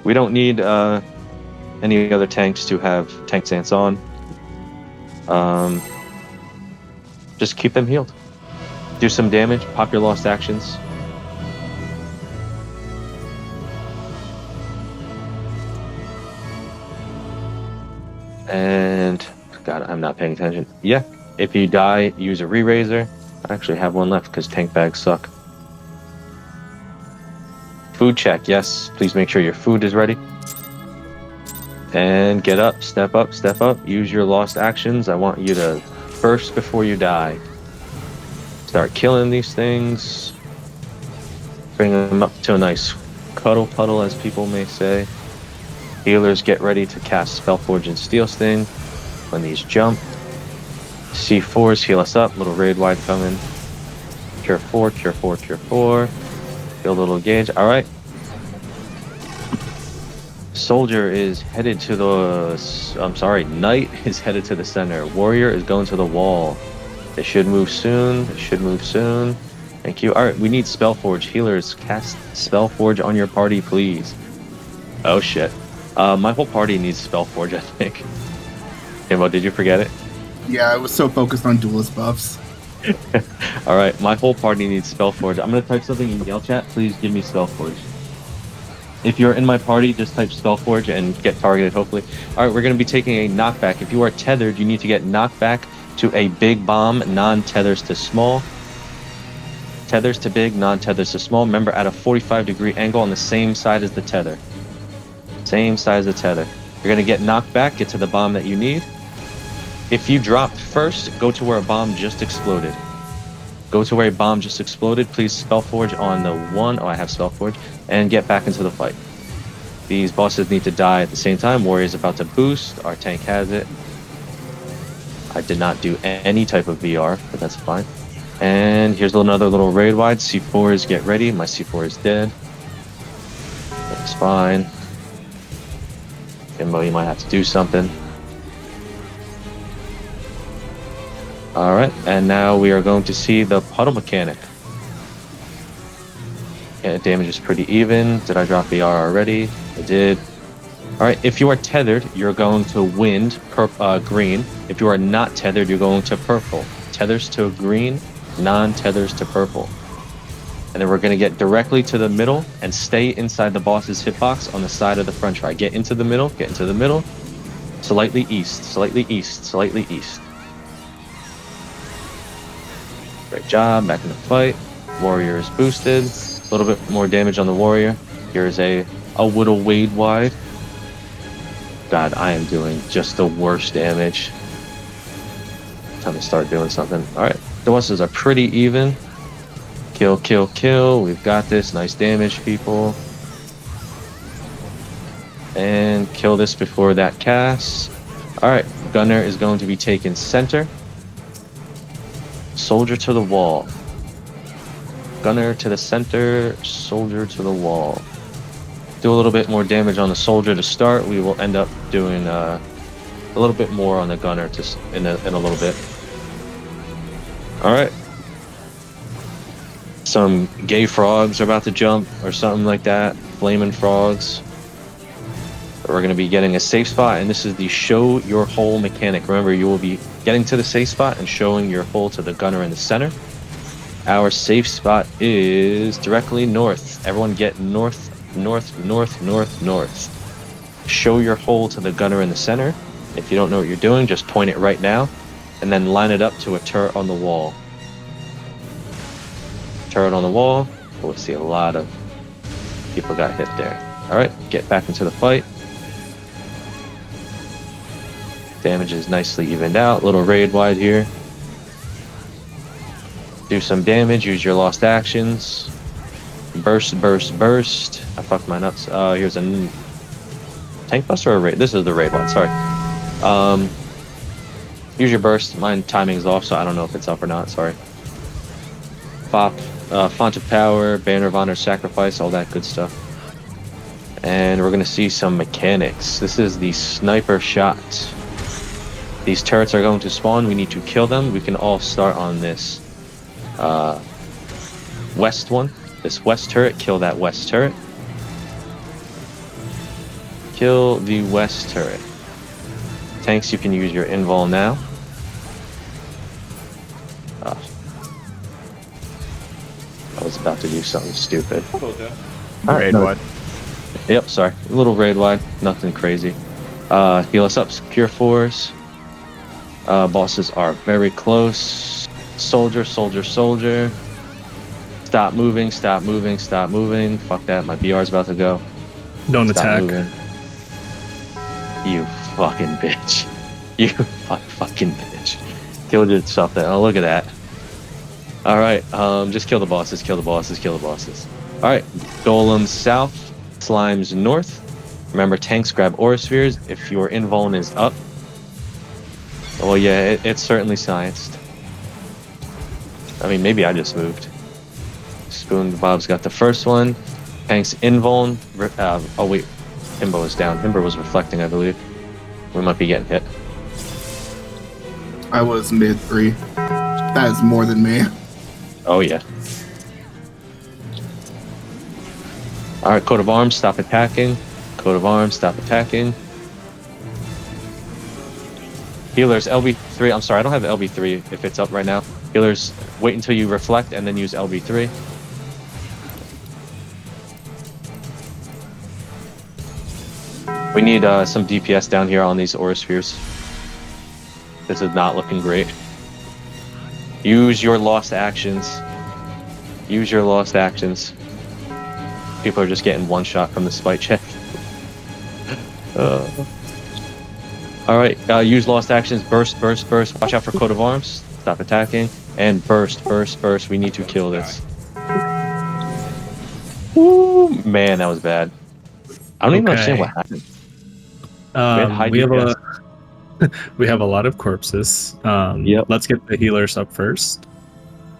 We don't need any other tanks to have tank stance on. Just keep them healed. Do some damage, pop your lost actions. And God, I'm not paying attention. Yeah, if you die, use a re-raiser. I actually have one left because tank bags suck. Food check, yes. Please make sure your food is ready. And get up, step up, step up. Use your lost actions. I want you to burst before you die. Start killing these things. Bring them up to a nice cuddle puddle, as people may say. Healers, get ready to cast Spellforge and Steel Sting when these jump. C4s, heal us up. Little raid wide coming. Cure 4, cure 4, cure 4. Feel a little gauge. Alright. Soldier is headed to the... Knight is headed to the center. Warrior is going to the wall. They should move soon. They should move soon. Thank you. Alright, we need Spellforge. Healers, cast Spellforge on your party, please. Oh shit. My whole party needs Spellforge, I think. Himbo, did you forget it? Yeah, I was so focused on duelist buffs. Alright, my whole party needs Spellforge. I'm gonna type something in Yell chat. Please give me Spellforge. If you're in my party, just type Spellforge and get targeted, hopefully. Alright, we're gonna be taking a knockback. If you are tethered, you need to get knocked back to a big bomb, non-tethers to small. Tethers to big, non-tethers to small. Remember, at a 45-degree angle on the same side as the tether. Same size of tether. You're gonna get knocked back, get to the bomb that you need. If you dropped first, go to where a bomb just exploded. Go to where a bomb just exploded. Please Spellforge on the one. Oh, I have Spellforge. And get back into the fight. These bosses need to die at the same time. Warrior's about to boost. Our tank has it. I did not do any type of VR, but that's fine. And here's another little raid wide. C4s, get ready. My C4 is dead. That's fine. Himbo, you might have to do something. Alright, and now we are going to see the puddle mechanic. Yeah, damage is pretty even. Did I drop VR already? I did. Alright, if you are tethered, you're going to wind green. If you are not tethered, you're going to purple. Tethers to green, non-tethers to purple. And then we're going to get directly to the middle and stay inside the boss's hitbox on the side of the front try. Get into the middle, get into the middle. Slightly east, slightly east, slightly east. Great job, back in the fight. Warrior is boosted. A little bit more damage on the warrior. Here's a whittle wade wide. God, I am doing just the worst damage. Time to start doing something. Alright, the bosses are pretty even. Kill, kill, kill. We've got this. Nice damage, people. And kill this before that casts. Alright, Gunner is going to be taken center. Soldier to the wall. Gunner to the center. Soldier to the wall. Do a little bit more damage on the soldier to start. We will end up doing a little bit more on the gunner in a little bit. All right. Some gay frogs are about to jump or something like that. Flaming frogs. We're going to be getting a safe spot, and this is the show your hole mechanic. Remember, you will be getting to the safe spot and showing your hole to the gunner in the center. Our safe spot is directly north. Everyone get north, north, north, north, north. Show your hole to the gunner in the center. If you don't know what you're doing, just point it right now, and then line it up to a turret on the wall. Turret on the wall. We'll see a lot of people got hit there. All right, get back into the fight. Damage is nicely evened out. Little raid wide here. Do some damage. Use your lost actions. Burst, burst, burst. I fucked mine up. Here's a tank buster or a raid. This is the raid one. Sorry. Use your burst. Mine timing's off, so I don't know if it's up or not. Sorry. Fop, font of power, banner of honor, sacrifice, all that good stuff. And we're gonna see some mechanics. This is the sniper shot. These turrets are going to spawn. We need to kill them. We can all start on this west one. This west turret. Kill that west turret. Kill the west turret. Tanks, you can use your invul now. I was about to do something stupid. Raid wide. Yep, sorry. A little raid wide. Nothing crazy. Heal us up. Secure force. Bosses are very close. Soldier, soldier, soldier. Stop moving, stop moving, stop moving. Fuck that, my BR's about to go. Don't Stop attack. moving. You fucking bitch. You fucking bitch. Killed yourself there. Oh, look at that. Alright, just kill the bosses, kill the bosses, kill the bosses. Alright, golems south, slimes north. Remember, tanks grab aura spheres if your invuln is up. Well, yeah, it's certainly scienced. I mean, maybe I just moved. Spoon Bob's got the first one. Tanks invuln. Oh wait, Himbo is down. Himbo was reflecting, I believe. We might be getting hit. I was mid 3. That is more than me. Oh yeah. Alright, coat of arms, stop attacking. Coat of arms, stop attacking. Healers, LB3. I'm sorry, I don't have LB3 if it's up right now. Healers, wait until you reflect and then use LB3. We need some DPS down here on these aura spheres. This is not looking great. Use your lost actions. Use your lost actions. People are just getting one shot from the spite check. Alright, use lost actions. Burst, burst, burst. Watch out for coat of arms. Stop attacking. And burst, burst, burst. We need to kill this. Ooh, man, that was bad. I don't even understand what happened. We have a lot of corpses. Yep. Let's get the healers up first.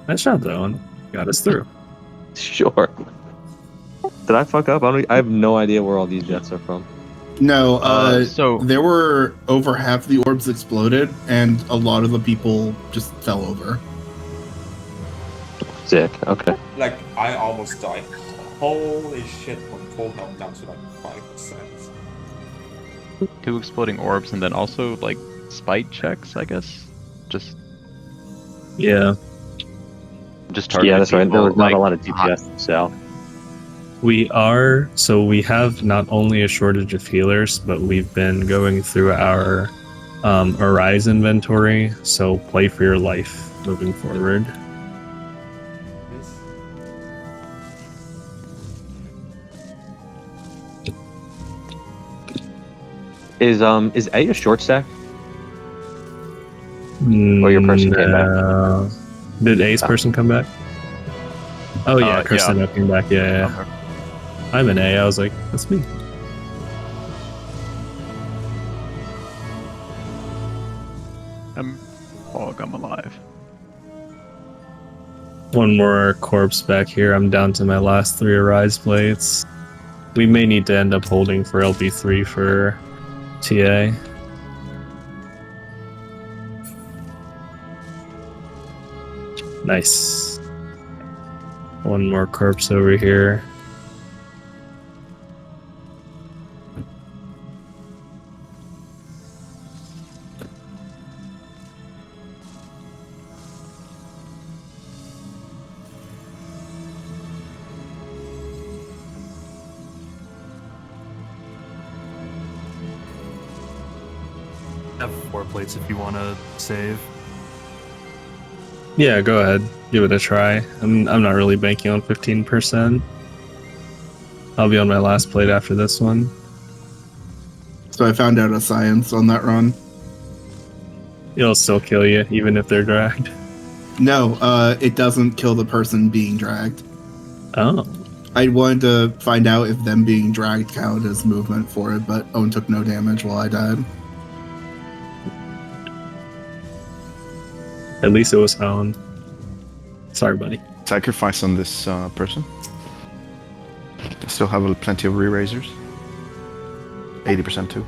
Nice job, though, and got us through. Sure. Did I fuck up? I have no idea where all these deaths are from. No, so there were over half the orbs exploded, and a lot of the people just fell over. Sick. Okay. Like, I almost died. Holy shit, from full health down to like 5%. 2 exploding orbs and then also like spite checks, I guess. Just Yeah. targeting. Yeah, that's right. There was not like, a lot of DPS south. We have not only a shortage of healers, but we've been going through our Arise inventory, so play for your life moving forward. Is A a short stack? Or your person came back? Did A's person come back? Oh yeah, Kristen yeah. came back. Yeah. Okay. I'm an A. I was like, that's me. I'm alive. One more corpse back here. I'm down to my last 3 Arise plates. We may need to end up holding for LB3 for TA. Nice. One more corpse over here. I have 4 plates if you want to save. Yeah, go ahead. Give it a try. I'm not really banking on 15%. I'll be on my last plate after this one. So I found out a science on that run. It'll still kill you, even if they're dragged. No, it doesn't kill the person being dragged. Oh. I wanted to find out if them being dragged counted as movement for it, but Ohn took no damage while I died. At least it was Ohn. Sorry, buddy. Sacrifice on this person. I still have plenty of re-raisers. 80% too.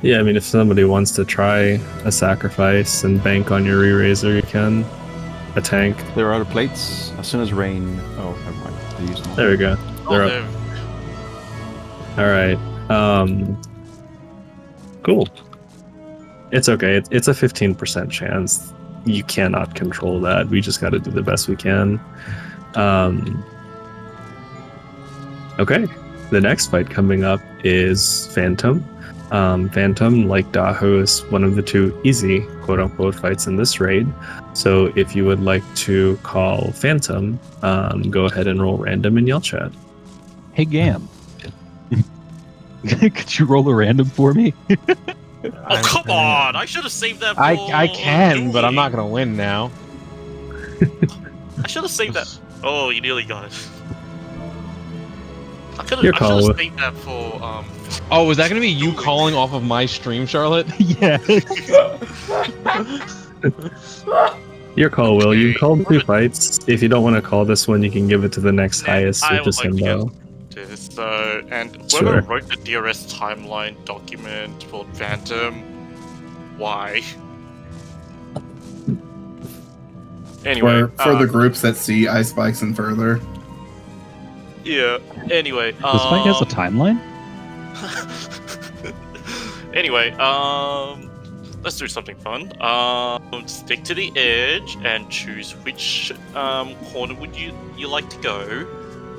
Yeah, I mean, if somebody wants to try a sacrifice and bank on your re-raiser, you can. A tank. There are other plates. As soon as rain... Oh, never mind. They used them all. There we go. They're up. Alright. Cool. It's okay. It's a 15% chance. You cannot control that. We just got to do the best we can. Okay. The next fight coming up is Phantom. Phantom, like Dahu, is one of the 2 easy quote-unquote fights in this raid. So if you would like to call Phantom, go ahead and roll random in Yell Chat. Hey, Gam. Could you roll a random for me? Oh, come on! I should have saved that for... I can, but I'm not going to win now. I should have saved that... Oh, you nearly got it. I should have saved that for... Oh, was that going to be you calling off of my stream, Charlotte? Yeah. Your call, Will. You called 2 fights. If you don't want to call this one, you can give it to the next highest, which is Himbo. So, and whoever wrote the DRS timeline document for Phantom, why? Anyway, for the groups that see ice spikes and further. Yeah. Anyway, this fight has a timeline. Anyway, let's do something fun. Stick to the edge and choose which corner would you like to go.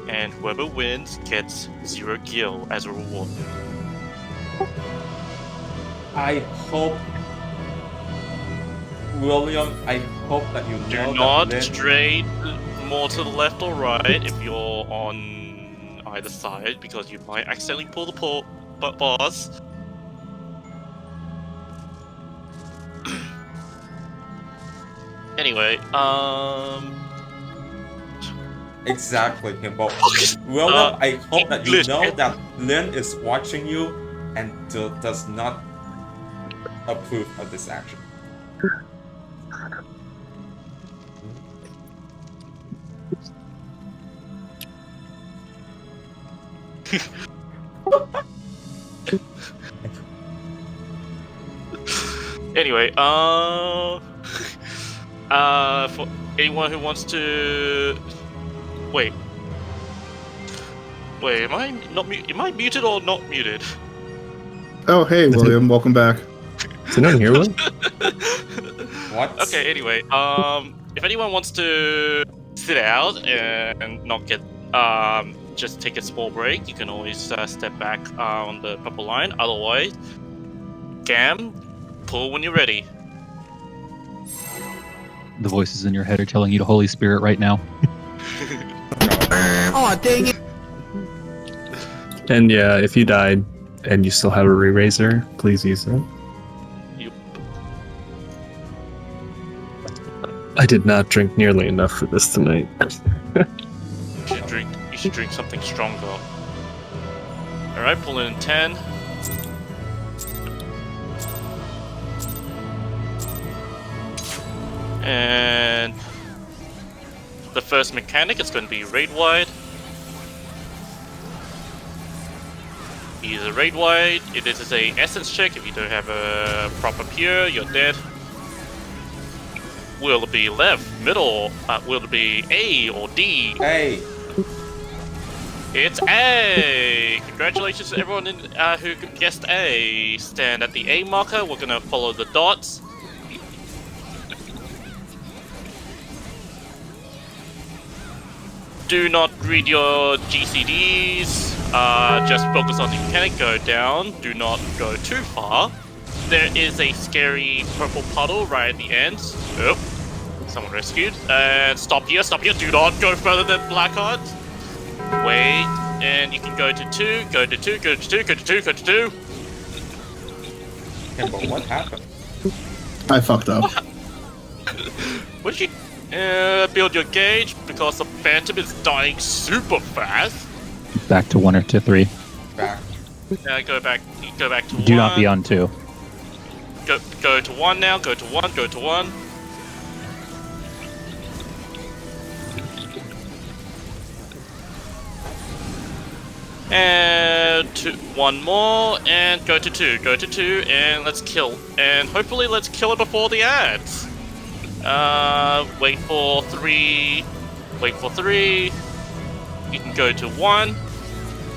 And whoever wins gets 0 gil as a reward. I hope, William, I hope that you know Do not that stray more to the left or right if you're on either side, because you might accidentally pull the boss. Anyway, Exactly, Himbo. William, I hope that you know that Lynn is watching you and does not approve of this action. Anyway, for anyone who wants to... Wait, am I not am I muted or not muted? Oh, hey, William, welcome back. Is anyone here, Will? What? Okay, anyway, if anyone wants to sit out and not get, just take a small break, you can always step back on the purple line. Otherwise, Gam, pull when you're ready. The voices in your head are telling you to Holy Spirit right now. Oh, dang it! And yeah, if you died and you still have a re-raiser, please use it. Yep. I did not drink nearly enough for this tonight. You should drink something stronger. Alright, pull in 10. And the first mechanic is going to be raid wide. use a raid wide. If this is a essence check, if you don't have a proper pure, you're dead. Will it be left, middle? Will it be A or D? A. It's A! Congratulations to everyone who guessed A. Stand at the A marker. We're gonna follow the dots. Do not read your GCDs. Just focus on the mechanic. Go down. Do not go too far. There is a scary purple puddle right at the end. Oh, someone rescued. And stop here. Stop here. Do not go further than Blackheart. Wait, and you can go to 2, go to 2, go to 2, go to 2, go to 2. Himbo, what happened? I fucked up. What did you build your gauge because the Phantom is dying super fast? Back to 1 or to 3. Back. Go back to 1. Do not be on 2. Go to 1 now. Go to 1. Go to 1. And 1 more, and go to 2, go to 2, and let's kill. And hopefully let's kill it before the ads. Wait for 3. Wait for 3. You can go to 1.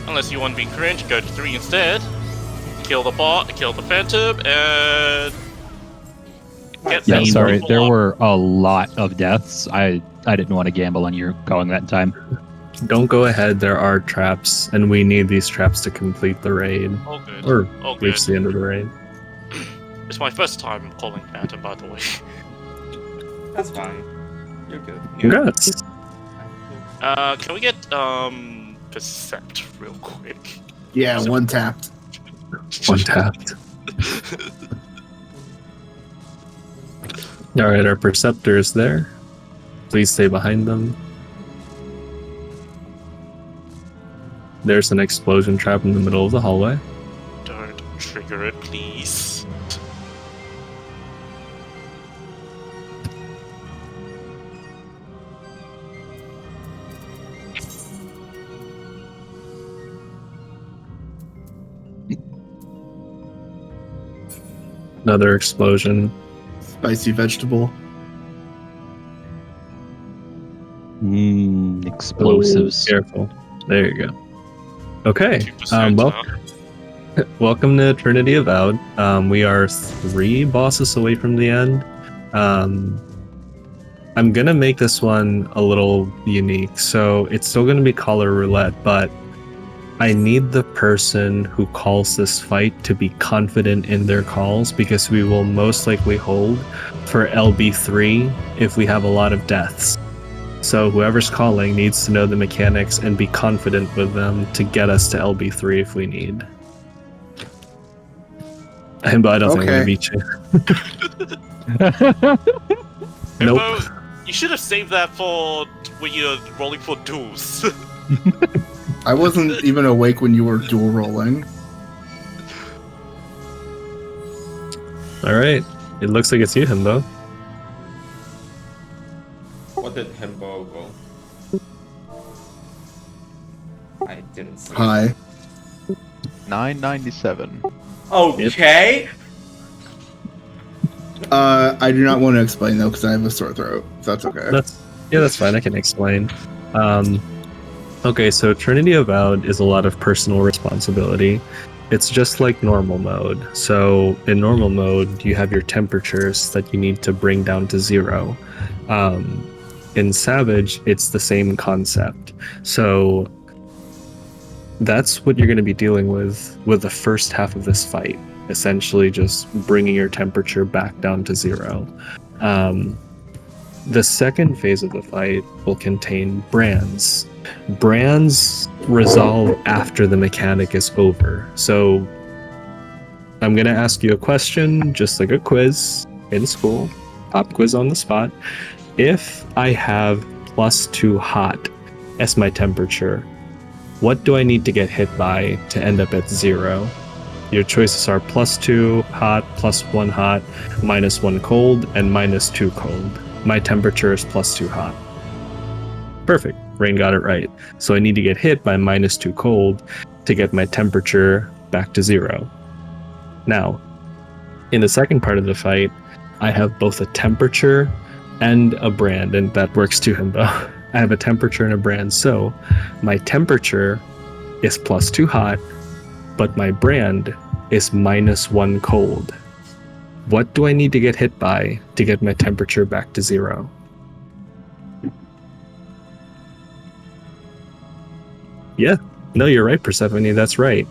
Unless you want to be cringe, go to 3 instead. Kill the bot, kill the Phantom, and... Yeah, sorry, there were a lot of deaths. I didn't want to gamble on you going that time. Don't go ahead, there are traps, and we need these traps to complete the raid. All good. Or All reach good. the end of the raid. It's my first time calling Phantom, by the way. That's fine. You're good. Congrats! Can we get, Percept real quick? Yeah, one tapped. One tapped. Alright, our Perceptor is there. Please stay behind them. There's an explosion trap in the middle of the hallway. Don't trigger it, please. Another explosion. Spicy vegetable. Explosives. Careful. There you go. Okay. 2%, Welcome to Trinity Avowed. We are 3 bosses away from the end. I'm gonna make this one a little unique. So it's still gonna be color roulette, but I need the person who calls this fight to be confident in their calls, because we will most likely hold for LB3 if we have a lot of deaths. So whoever's calling needs to know the mechanics and be confident with them to get us to LB3 if we need. Himbo, I don't think I'm gonna beat you. Nope. Himbo, you should have saved that for when you're rolling for duels. I wasn't even awake when you were dual rolling. Alright. It looks like it's you, Himbo. What did Himbo roll? I didn't see. Hi. 997. Okay. I do not want to explain though, because I have a sore throat. So that's okay. That's fine. I can explain. Okay, so Trinity Avowed is a lot of personal responsibility. It's just like normal mode. So in normal mode, you have your temperatures that you need to bring down to 0. In Savage, it's the same concept. So that's what you're going to be dealing with the first half of this fight. Essentially just bringing your temperature back down to 0. The second phase of the fight will contain brands. Brands resolve after the mechanic is over. So I'm going to ask you a question, just like a quiz in school. Pop quiz on the spot. If I have +2 hot as my temperature, what do I need to get hit by to end up at 0? Your choices are +2 hot, +1 hot, -1 cold, and -2 cold. My temperature is +2 hot. Perfect. Rain got it right. So I need to get hit by -2 cold to get my temperature back to 0. Now, in the second part of the fight, I have both a temperature and a brand, and that works too, Himbo. I have a temperature and a brand, so my temperature is +2 hot, but my brand is -1 cold. What do I need to get hit by to get my temperature back to 0? Yeah, no, you're right, Persephone, that's right.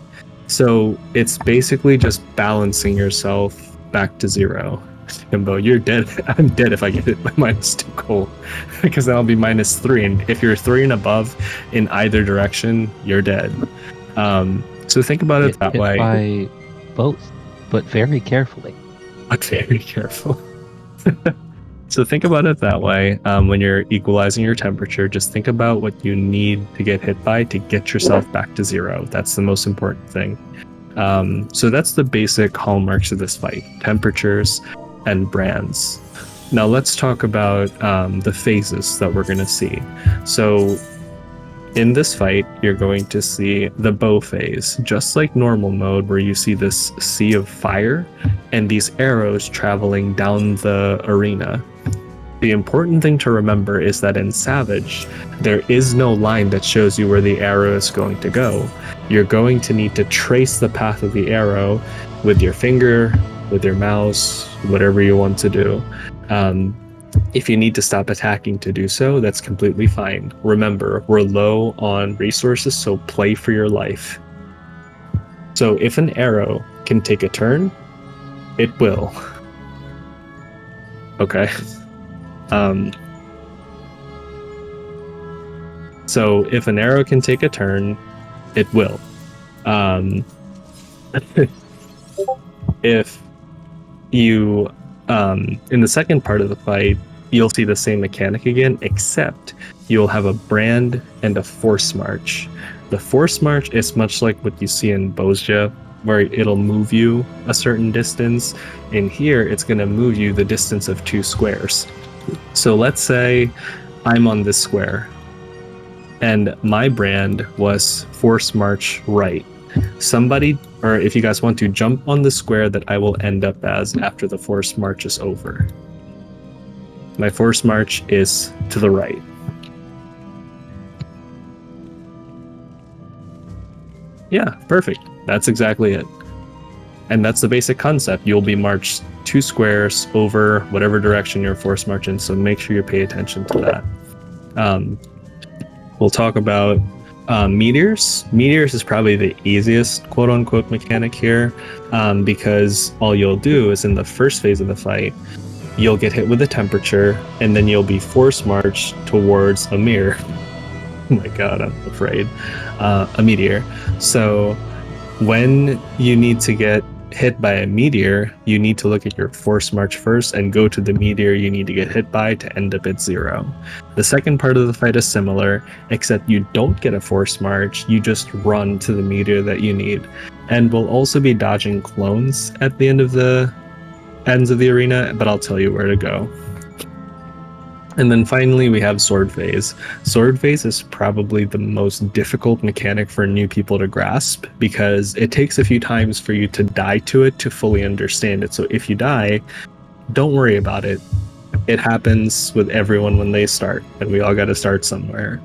So it's basically just balancing yourself back to 0. Himbo, you're dead. I'm dead if I get hit by -2 cold, because that'll be -3, and if you're 3 and above in either direction, you're dead. So think about it that hit way. By both, but very carefully. But very careful. So think about it that way. When you're equalizing your temperature, just think about what you need to get hit by to get yourself back to 0. That's the most important thing. So that's the basic hallmarks of this fight: temperatures and brands. Now let's talk about the phases that we're going to see. So in this fight, you're going to see the bow phase, just like normal mode, where you see this sea of fire and these arrows traveling down the arena. The important thing to remember is that in Savage, there is no line that shows you where the arrow is going to go. You're going to need to trace the path of the arrow with your finger, with your mouse, whatever you want to do. If you need to stop attacking to do so, that's completely fine. Remember, we're low on resources, so play for your life. So if an arrow can take a turn, it will. Okay. So if an arrow can take a turn, it will. If you, in the second part of the fight, you'll see the same mechanic again, except you'll have a brand and a force march. The force march is much like what you see in Bozja, where it'll move you a certain distance. In here, it's going to move you the distance of 2 squares. So let's say I'm on this square, and my brand was force march right. Somebody, or if you guys want to, jump on the square that I will end up as after the force march is over. My force march is to the right. Yeah, perfect. That's exactly it. And that's the basic concept. You'll be marched 2 squares over whatever direction you're force marching, so make sure you pay attention to that. We'll talk about meteors. Meteors is probably the easiest quote-unquote mechanic here, because all you'll do is in the first phase of the fight, you'll get hit with a temperature, and then you'll be force marched towards a mirror. Oh my god, I'm afraid. A meteor. So when you need to get hit by a meteor, you need to look at your force march first and go to the meteor you need to get hit by to end up at 0. The second part of the fight is similar, except you don't get a force march, you just run to the meteor that you need. And we'll also be dodging clones at the ends of the arena, but I'll tell you where to go. And then finally we have Sword Phase. Sword Phase is probably the most difficult mechanic for new people to grasp, because it takes a few times for you to die to it to fully understand it. So if you die, don't worry about it. It happens with everyone when they start, and we all got to start somewhere.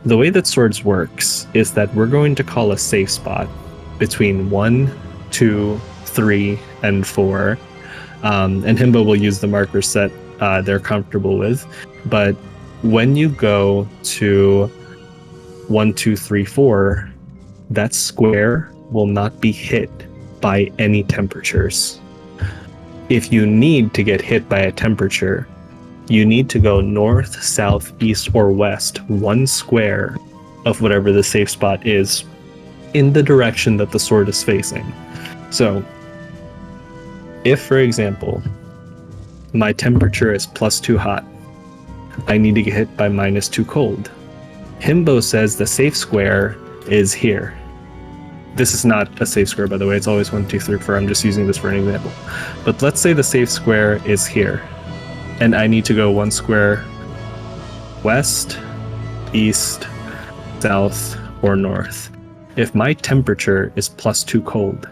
The way that Swords works is that we're going to call a safe spot between 1, 2, 3, and 4. And Himbo will use the markers that they're comfortable with, but when you go to 1, 2, 3, 4, that square will not be hit by any temperatures. If you need to get hit by a temperature, you need to go north, south, east, or west 1 square of whatever the safe spot is in the direction that the sword is facing. So if, for example, my temperature is +2 hot, I need to get hit by -2 cold. Himbo says the safe square is here. This is not a safe square, by the way. It's always 1, 2, 3, 4. I'm just using this for an example. But let's say the safe square is here, and I need to go 1 square west, east, south, or north. if my temperature is +2 cold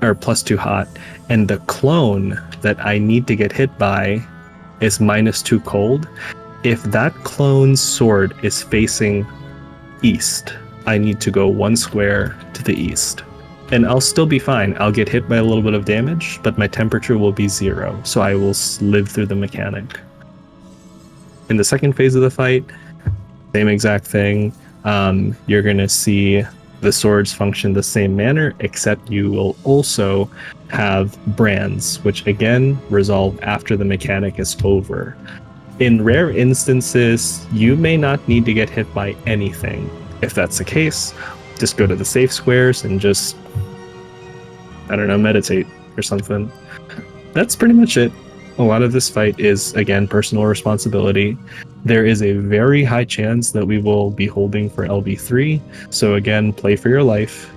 or +2 hot, and the clone that I need to get hit by is -2 cold, if that clone's sword is facing east, I need to go 1 square to the east. And I'll still be fine. I'll get hit by a little bit of damage, but my temperature will be 0, so I will live through the mechanic. In the second phase of the fight, same exact thing. You're going to see the swords function the same manner, except you will also have brands, which again resolve after the mechanic is over. In rare instances, you may not need to get hit by anything. If that's the case, just go to the safe squares and just, I don't know, meditate or something. That's pretty much it. A lot of this fight is, again, personal responsibility. There is a very high chance that we will be holding for LB3, so again, play for your life.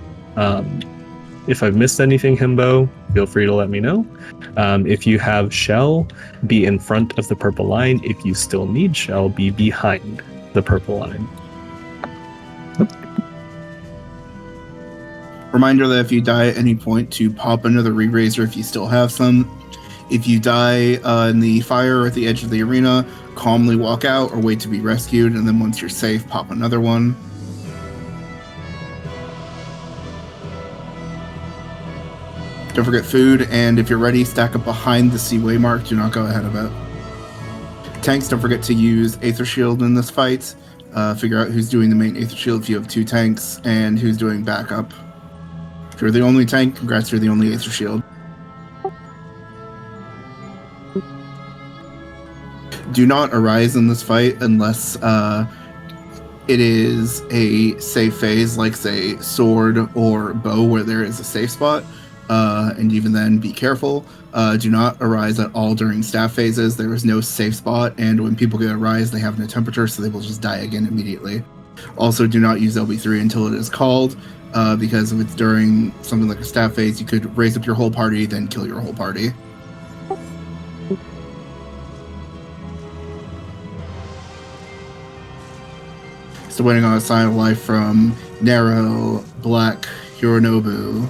If I've missed anything, Himbo, feel free to let me know. If you have Shell, be in front of the purple line. If you still need Shell, be behind the purple line. Reminder that if you die at any point, to pop another re-raiser if you still have some. If you die in the fire or at the edge of the arena, calmly walk out or wait to be rescued, and then once you're safe, pop another one. Don't forget food, and if you're ready, stack up behind the Seaway mark. Do not go ahead of it. Tanks, don't forget to use Aether Shield in this fight. Figure out who's doing the main Aether Shield if you have 2 tanks, and who's doing backup. If you're the only tank, congrats, you're the only Aether Shield. Do not arise in this fight unless it is a safe phase, like, say, sword or bow, where there is a safe spot. And even then, be careful. Do not arise at all during staff phases. There is no safe spot, and when people get arise, they have no temperature, so they will just die again immediately. Also, do not use LB3 until it is called, because if it's during something like a staff phase, you could raise up your whole party, then kill your whole party. Still waiting on a sign of life from Nero, Black, Hironobu.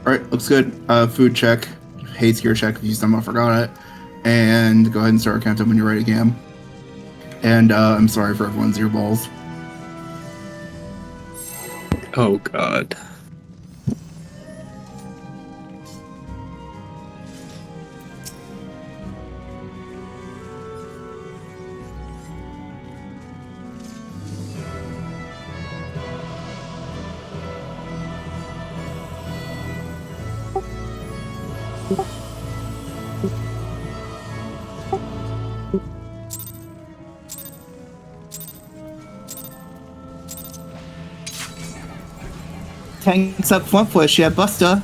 Alright, looks good. Food check. Haze gear check if you somehow forgot it. And go ahead and start our countdown when you're ready, Gam. And I'm sorry for everyone's earballs. Oh god. Tanks up front for a share buster.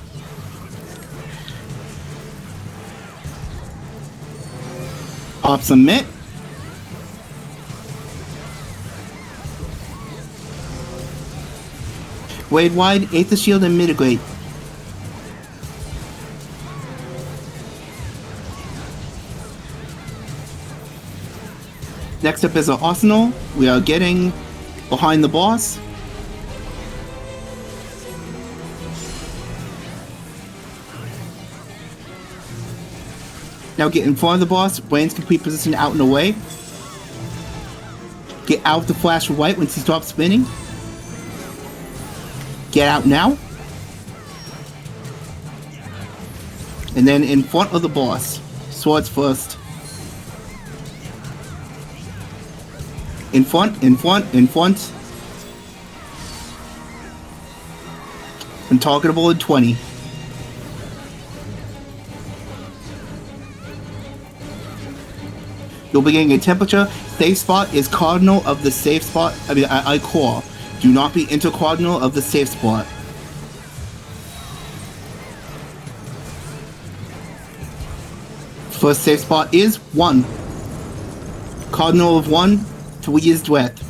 Pop some mint. Wade wide, Aether Shield, and mitigate. Next up is our arsenal. We are getting behind the boss. Now get in front of the boss. Brain's complete position out and away. Get out of the flash of white once he stops spinning. Get out now. And then in front of the boss. Swords first. In front, in front, in front. Untargetable in 20. You'll be getting a temperature. Safe spot is cardinal of the safe spot. I core. Do not be intercardinal of the safe spot. First safe spot is 1. Cardinal of 1, 3 is duet.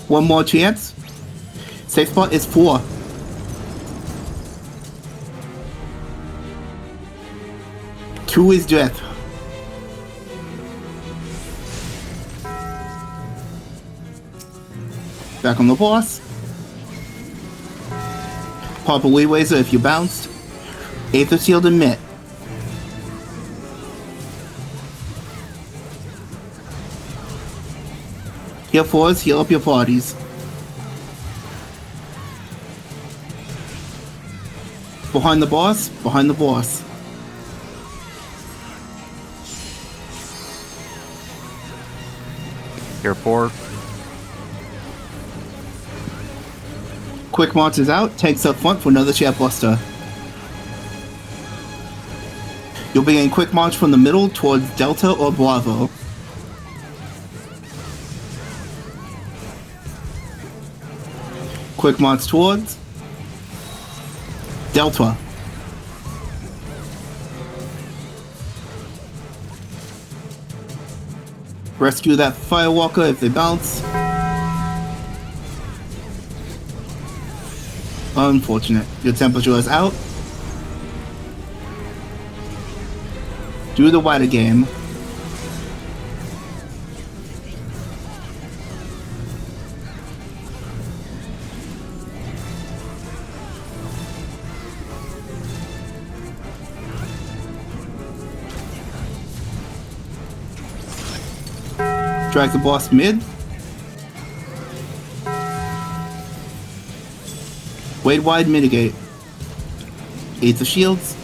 One more chance. Safe spot is 4. Two is death. Back on the boss. Pop a Razor if you bounced. Aether Shield and Mitt. Heal 4s, heal up your parties. Behind the boss, behind the boss. Here 4. Quick March is out, tanks up front for another Chat Buster. You'll begin Quick March from the middle towards Delta or Bravo. Quick March towards Delta. Rescue that Firewalker if they bounce. Unfortunate. Your temperature is out. Do the wider game. Drag the boss mid. Wade wide, mitigate. Aether Shields.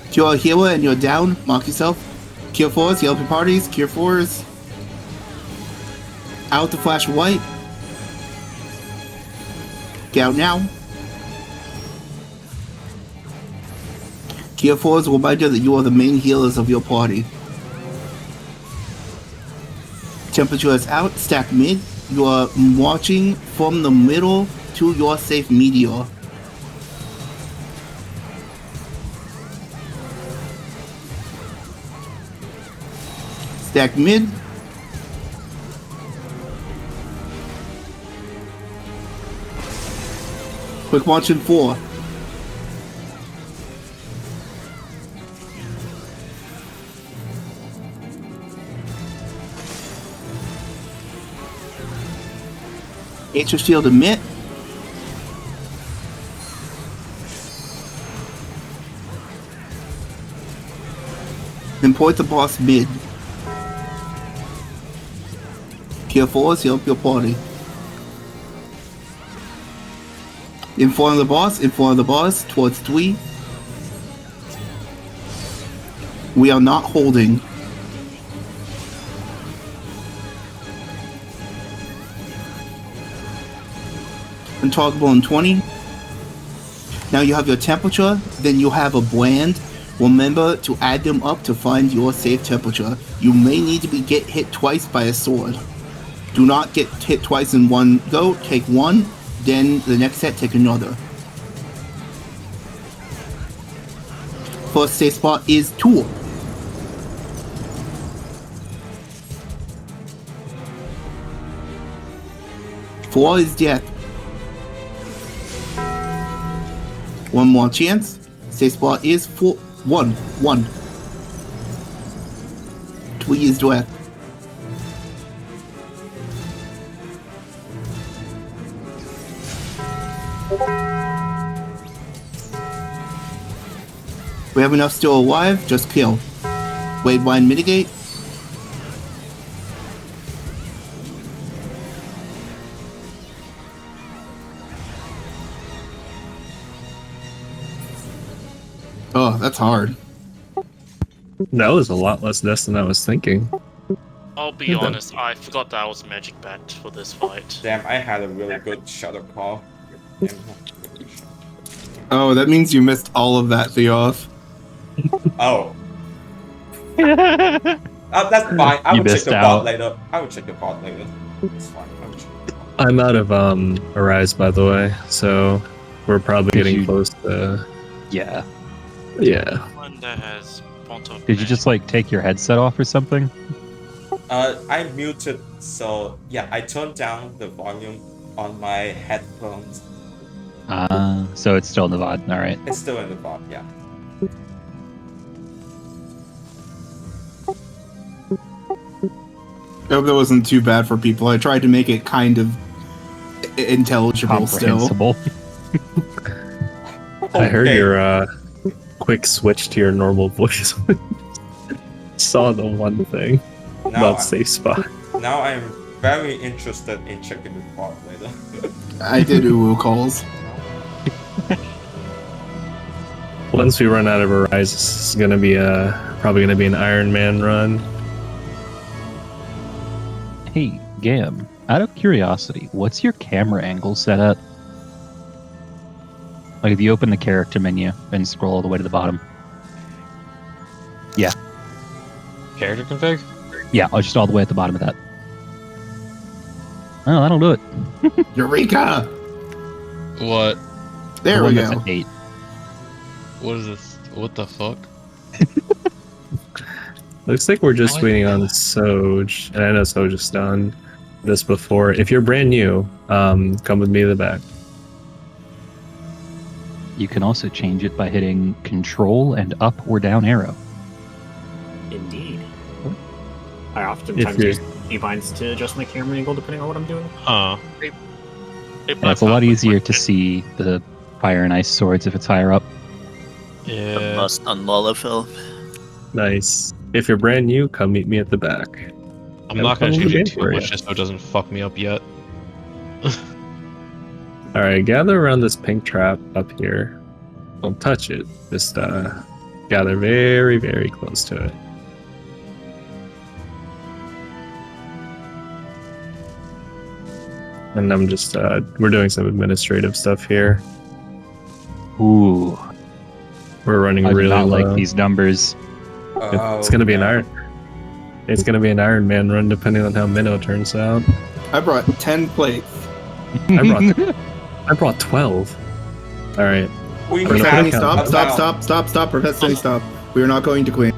If you're a healer and you're down, mark yourself. Cure 4s, heal up your parties. Cure 4s. Out the flash of white. Get out now. Cure 4s will remind you that you are the main healers of your party. Temperature is out, stack mid. You are marching from the middle to your safe meteor. Stack mid. Quick march in 4. Aether Shield emit. Then point the boss mid. Cure 4s, heal up your party. In front of the boss, towards 3. We are not holding. Untargetable in 20. Now you have your temperature, then you have a brand. Remember to add them up to find your safe temperature. You may need to get hit twice by a sword. Do not get hit twice in one go. Take one, then the next set take another. First safe spot is 2. Four is death. One more chance. Safe spot is 4. 1. 3 is death. We have enough still alive, just kill. Wade wide mitigate. Oh, that's hard. That was a lot less deaths than I was thinking. I'll be honest, I forgot that I was magic backed for this fight. Damn, I had a really good shadow call. Oh, that means you missed all of that, Theoth. Oh. That's fine. I will check the bot later. It's fine. I'm out of Arise, by the way, so we're probably getting close to. Yeah. Yeah. One that has front of Did you just like take your headset off or something? I muted, so yeah, I turned down the volume on my headphones. So it's still in the VOD. All right. It's still in the VOD, yeah. I hope that wasn't too bad for people. I tried to make it kind of intelligible still. Comprehensible. I heard your quick switch to your normal voice. Saw the one thing about safe spot. Now I'm very interested in checking the VOD later. I did uwu calls. Once we run out of Arise, this is gonna be probably gonna be an Iron Man run. Hey, Gam, out of curiosity, what's your camera angle set at? Like if you open the character menu and scroll all the way to the bottom. Yeah. Character config? Yeah, just all the way at the bottom of that. Oh, that'll do it. Eureka! What? There we go. That's an 8. What is this? What the fuck? Looks like we're just waiting on Soj, and I know Soj has done this before. If you're brand new, come with me to the back. You can also change it by hitting Control and up or down arrow. Indeed. I oftentimes use keybinds to adjust my camera angle depending on what I'm doing. And it's a lot easier to see the fire and ice swords if it's higher up. Yeah. The must on Lolafil. Nice. If you're brand new, come meet me at the back. I'm not going to change it too much just so it doesn't fuck me up yet. Alright, gather around this pink trap up here. Don't touch it. Just gather very, very close to it. And I'm just, we're doing some administrative stuff here. Ooh. We're running really low. like these numbers. It's gonna be an Iron. It's gonna be an Iron Man run depending on how Minnow turns out. I brought 10 plates. I brought 12. All right. Stop. Professor, stop. We are not going to Queen.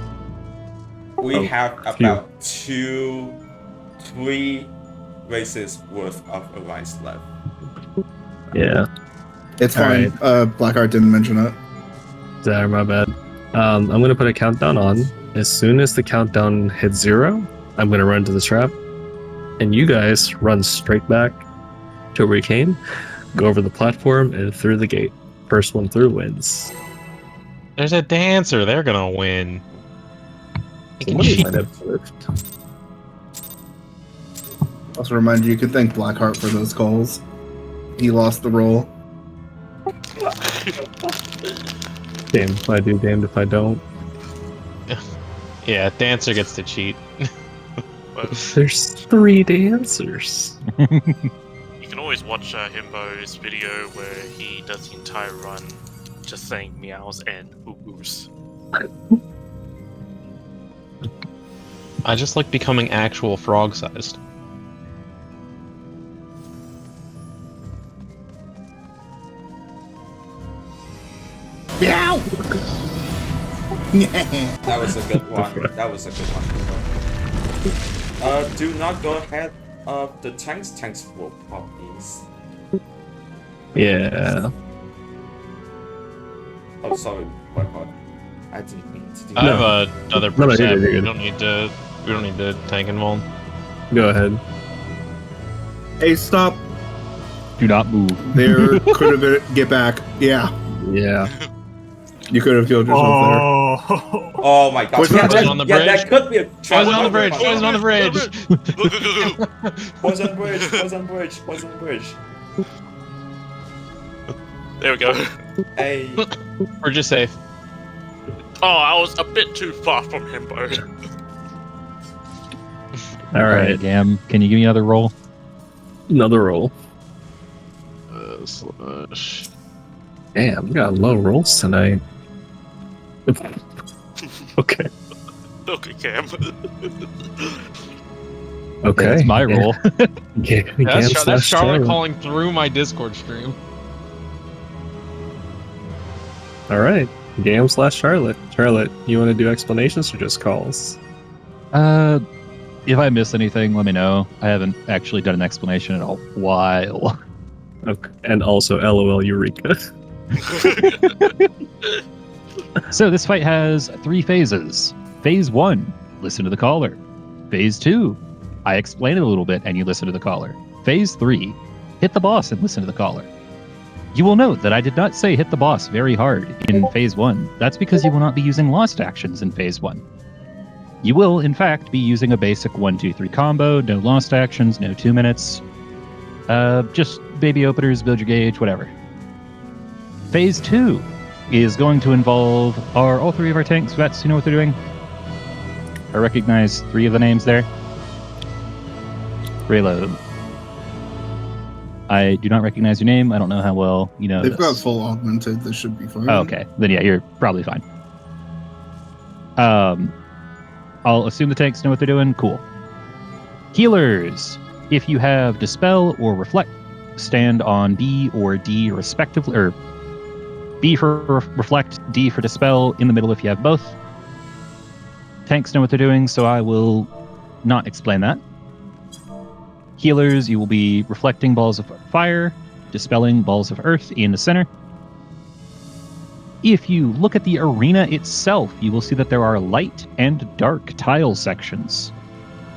We have about 3 races worth of Arise left. Yeah. It's fine. Blackheart didn't mention it. Sorry, my bad. I'm gonna put a countdown on. As soon as the countdown hits 0, I'm gonna run to the trap, and you guys run straight back to where you came, go over the platform and through the gate. First one through wins. There's a dancer. They're gonna win. Somebody might have flipped. Also remind you can thank Blackheart for those calls. He lost the roll. Damned if I do, damned if I don't. Yeah, dancer gets to cheat. There's 3 dancers. You can always watch Himbo's video where he does the entire run just saying meows and ooos. I just like becoming actual frog-sized. Meow! That was a good one. That was a good one. Do not go ahead of the tanks. Tanks will pop these. Yeah. Oh, sorry, Blackheart. I didn't mean to do I that. have another No, percent. you're We good. don't need to. We don't need to tank involved. Go ahead. Hey, stop. Do not move. There could have been. Get back. Yeah. Yeah. You could have killed yourself there. Oh my god. Poison on the bridge. That could be a Poison on the bridge. Poison on the bridge. Poison bridge. Poison bridge. Poison bridge. There we go. Hey. We're just safe. Oh, I was a bit too far from Himbo. All right. Gam, can you give me another roll? Another roll. Slash. Damn, we got low rolls tonight. Okay. Look at Cam. Okay. That's my roll. That's Charlotte calling through my Discord stream. All right. Gam / Charlotte. Charlotte, you want to do explanations or just calls? If I miss anything, let me know. I haven't actually done an explanation in a while. Okay. And also, LOL Eureka. So this fight has 3 phases. Phase 1, listen to the caller. Phase 2, I explain it a little bit and you listen to the caller. Phase 3, hit the boss and listen to the caller. You will note that I did not say hit the boss very hard in Phase 1. That's because you will not be using lost actions in Phase 1. You will, in fact, be using a basic 1-2-3 combo, no lost actions, no 2 minutes. Just baby openers, build your gauge, whatever. Phase 2 is going to involve... Are all 3 of our tanks vets? You know what they're doing? I recognize 3 of the names there. Reload. I do not recognize your name. I don't know how well you know They've this. got full augmented. This should be fine. Oh, okay. Then yeah, you're probably fine. I'll assume the tanks know what they're doing. Cool. Healers. If you have Dispel or Reflect, stand on B or D respectively, or B for Reflect, D for Dispel, in the middle if you have both. Tanks know what they're doing, so I will not explain that. Healers, you will be reflecting balls of fire, dispelling balls of earth in the center. If you look at the arena itself, you will see that there are light and dark tile sections.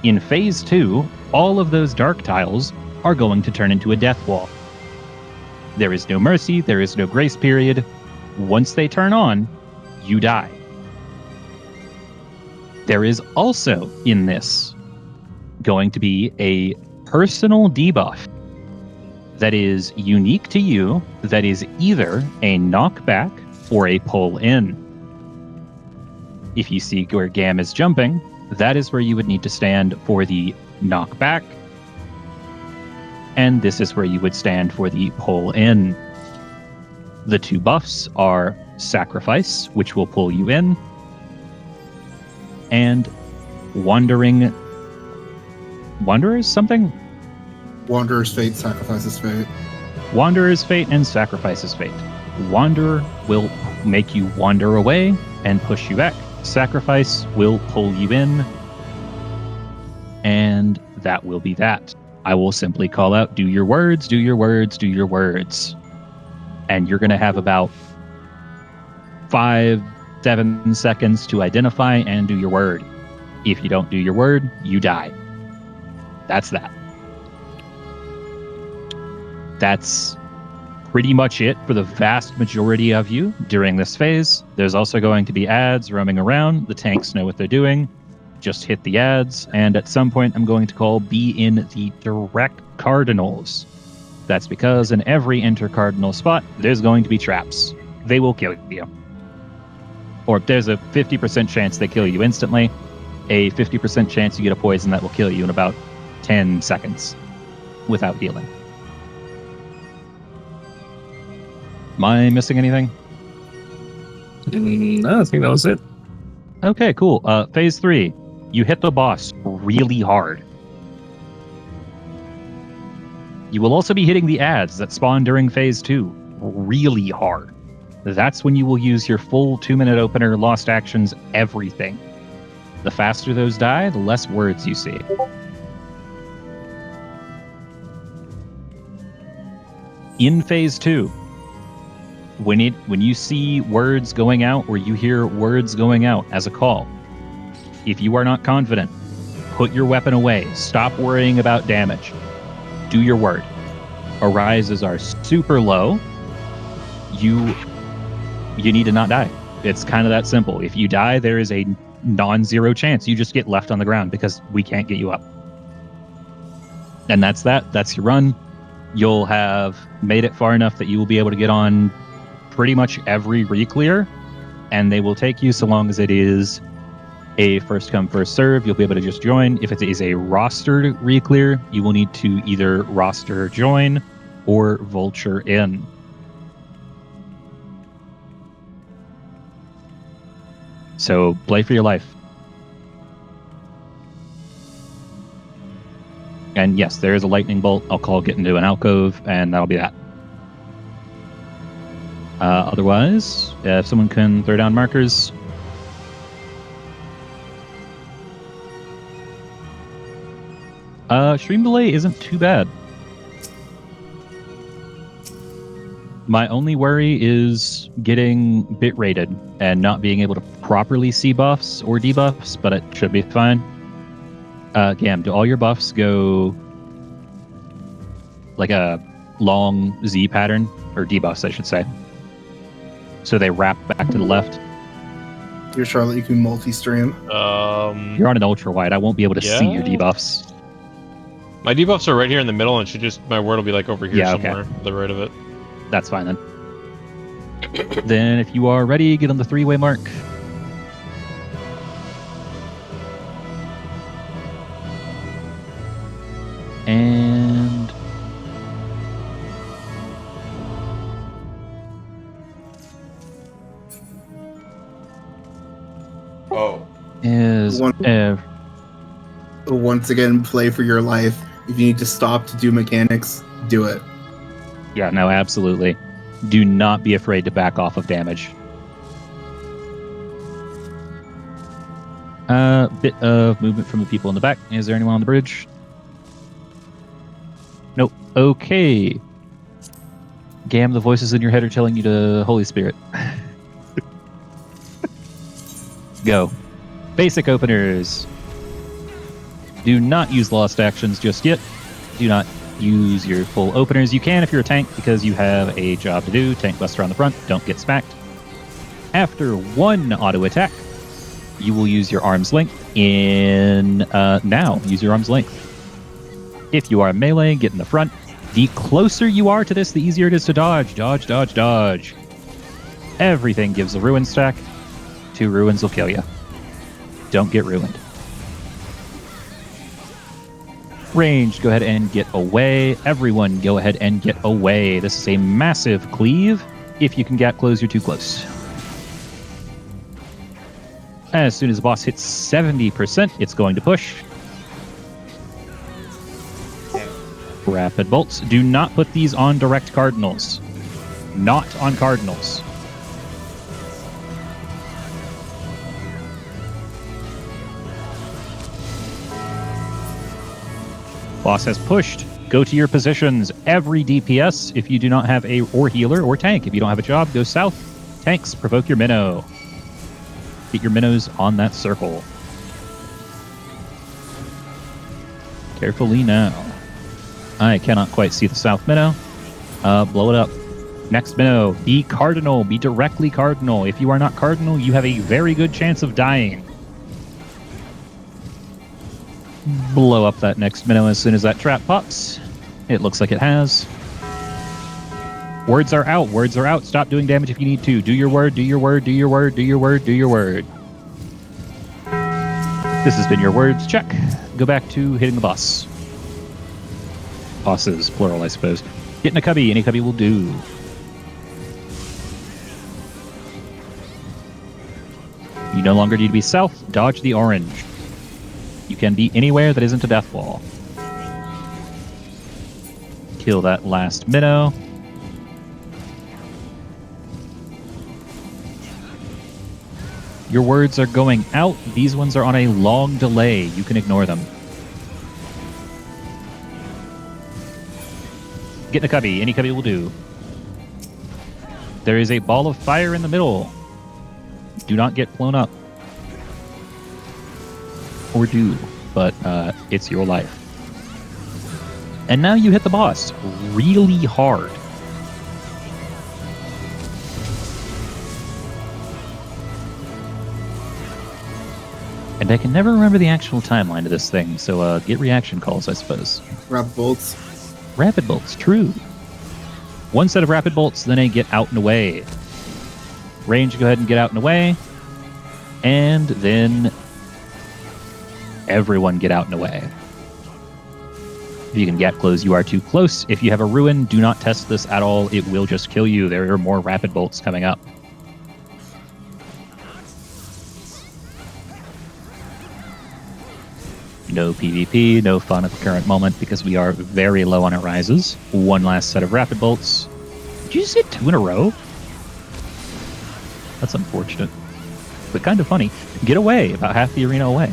In Phase 2, all of those dark tiles are going to turn into a death wall. There is no mercy, there is no grace period. Once they turn on, you die. There is also, in this, going to be a personal debuff that is unique to you, that is either a knockback or a pull in. If you see where Gam is jumping, that is where you would need to stand for the knockback, and this is where you would stand for the pull in. The 2 buffs are Sacrifice, which will pull you in, and Wanderer's something? Wanderer's Fate, Sacrifice's Fate. Wanderer's Fate and Sacrifice's Fate. Wanderer will make you wander away and push you back. Sacrifice will pull you in, and that will be that. I will simply call out, do your words, do your words, do your words. And you're going to have about 5-7 seconds to identify and do your word. If you don't do your word, you die. That's that. That's pretty much it for the vast majority of you during this phase. There's also going to be ads roaming around. The tanks know what they're doing. Just hit the ads, and at some point I'm going to call be in the direct cardinals. That's because in every intercardinal spot, there's going to be traps. They will kill you. Or there's a 50% chance they kill you instantly, a 50% chance you get a poison that will kill you in about 10 seconds without healing. Am I missing anything? No, I think that was it. Okay, cool. Phase 3. You hit the boss really hard. You will also be hitting the ads that spawn during Phase 2 really hard. That's when you will use your full 2-minute opener, lost actions, everything. The faster those die, the less words you see. In Phase 2, when you see words going out or you hear words going out as a call, if you are not confident, put your weapon away. Stop worrying about damage. Do your word. Arises are super low. You need to not die. It's kind of that simple. If you die, there is a non-zero chance you just get left on the ground because we can't get you up. And that's that. That's your run. You'll have made it far enough that you will be able to get on pretty much every re-clear, and they will take you so long as it is a first come, first serve. You'll be able to just join. If it is a rostered re-clear, you will need to either roster join or vulture in. So play for your life. And yes, there is a lightning bolt. I'll call get into an alcove, and that'll be that. Otherwise, if someone can throw down markers. Stream delay isn't too bad. My only worry is getting bit rated and not being able to properly see buffs or debuffs, but it should be fine. Gam, do all your buffs go like a long Z pattern? Or debuffs, I should say. So they wrap back to the left. You're Charlotte, you can multi-stream. You're on an ultra wide. I won't be able to see your debuffs. My debuffs are right here in the middle, and should just my word will be like over here somewhere, to the right of it. That's fine then. Then, if you are ready, get on the 3-way mark. And is once again, play for your life. If you need to stop to do mechanics, do it. Yeah, no, absolutely. Do not be afraid to back off of damage. Bit of movement from the people in the back. Is there anyone on the bridge? Nope. Okay. Gam, the voices in your head are telling you to Holy Spirit. Go. Basic openers. Do not use lost actions just yet. Do not use your full openers. You can if you're a tank because you have a job to do. Tank buster on the front. Don't get smacked. After one auto attack, you will use your arm's length in now. Use your arm's length. If you are melee, get in the front. The closer you are to this, the easier it is to dodge. Dodge, dodge, dodge. Everything gives a ruin stack. 2 ruins will kill you. Don't get ruined. Range, go ahead and get away. Everyone, go ahead and get away. This is a massive cleave. If you can get close, you're too close. As soon as the boss hits 70%, it's going to push. Rapid bolts. Do not put these on direct cardinals. Not on cardinals. Boss has pushed. Go to your positions. Every DPS, if you do not have or healer or tank. If you don't have a job, go south. Tanks, provoke your minnow. Get your minnows on that circle. Carefully now. I cannot quite see the south minnow. Blow it up. Next minnow. Be cardinal. Be directly cardinal. If you are not cardinal, you have a very good chance of dying. Blow up that next minnow as soon as that trap pops. It looks like it has. Words are out. Words are out. Stop doing damage if you need to. Do your word. Do your word. Do your word. Do your word. Do your word. This has been your words check. Go back to hitting the boss. Bosses, plural, I suppose. Get in a cubby. Any cubby will do. You no longer need to be south. Dodge the orange. You can be anywhere that isn't a death wall. Kill that last minnow. Your words are going out. These ones are on a long delay. You can ignore them. Get in a cubby. Any cubby will do. There is a ball of fire in the middle. Do not get blown up. Or do, but it's your life. And now you hit the boss really hard. And I can never remember the actual timeline of this thing, so get reaction calls, I suppose. Rapid bolts. Rapid bolts, true. One set of rapid bolts, then a get out and away. Range, go ahead and get out and away. And then everyone get out and away. If you can get close, you are too close. If you have a ruin, do not test this at all. It will just kill you. There are more rapid bolts coming up. No PvP, no fun at the current moment because we are very low on our rises. One last set of rapid bolts. Did you just hit 2 in a row? That's unfortunate. But kind of funny. Get away, about half the arena away.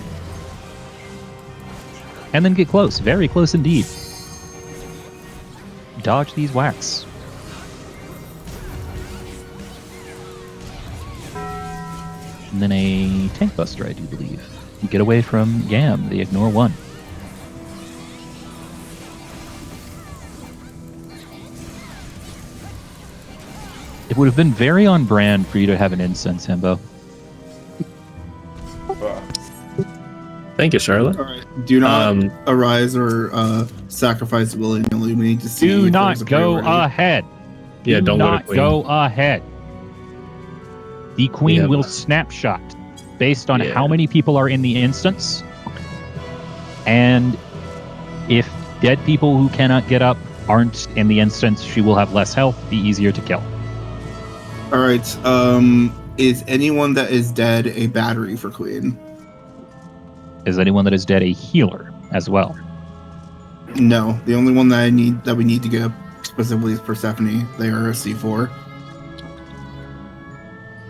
And then get close, very close indeed. Dodge these whacks. And then a tank buster, I do believe. Get away from Gam, the ignore one. It would have been very on brand for you to have an incense, Himbo. Thank you, Charlotte. All right. Do not arise or sacrifice willingly. We need to see. Do if not there's a go priority. ahead. Yeah, Do don't not go to go ahead. The queen Yeah. will snapshot based on how many people are in the instance. And if dead people who cannot get up aren't in the instance, she will have less health, be easier to kill. All right. Is anyone that is dead a battery for queen? Is anyone that is dead a healer as well? No. The only one that we need to get up specifically is Persephone. They are a C4.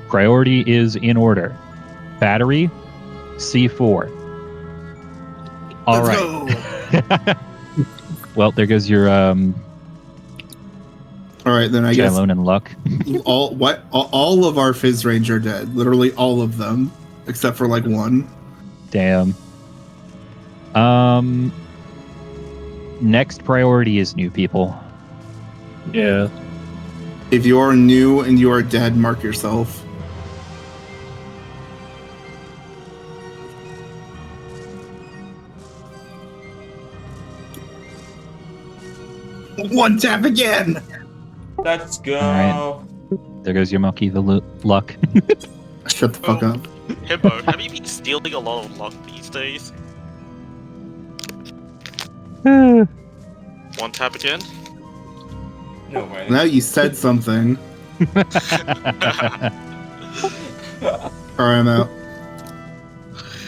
Priority is in order. Battery, C4. All right. Well, there goes your All right, then I guess Alone and Luck. all of our Fizz Range are dead. Literally all of them, except for like one. Damn. Next priority is new people. Yeah. If you are new and you are dead, mark yourself. One tap again. Let's go. All right. There goes your monkey, the luck. Shut the fuck up. Himbo, have you been stealing a lot of luck these days? One tap again? No way. Now you said something. Alright, I'm out.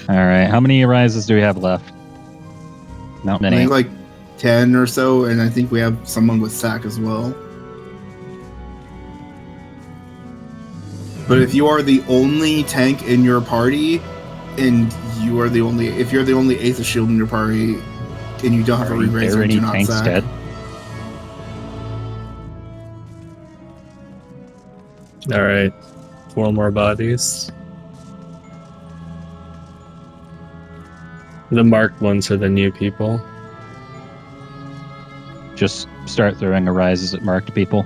All right. How many arises do we have left? Not I many. think like 10 or so, and I think we have someone with sack as well. But if you are the only tank in your party, and you are the only, if you're the only Ace of Shield in your party, and you don't have a Are there re-raiser, any do not tanks sack. dead? All right. 4 more bodies. The marked ones are the new people. Just start throwing arises at marked people.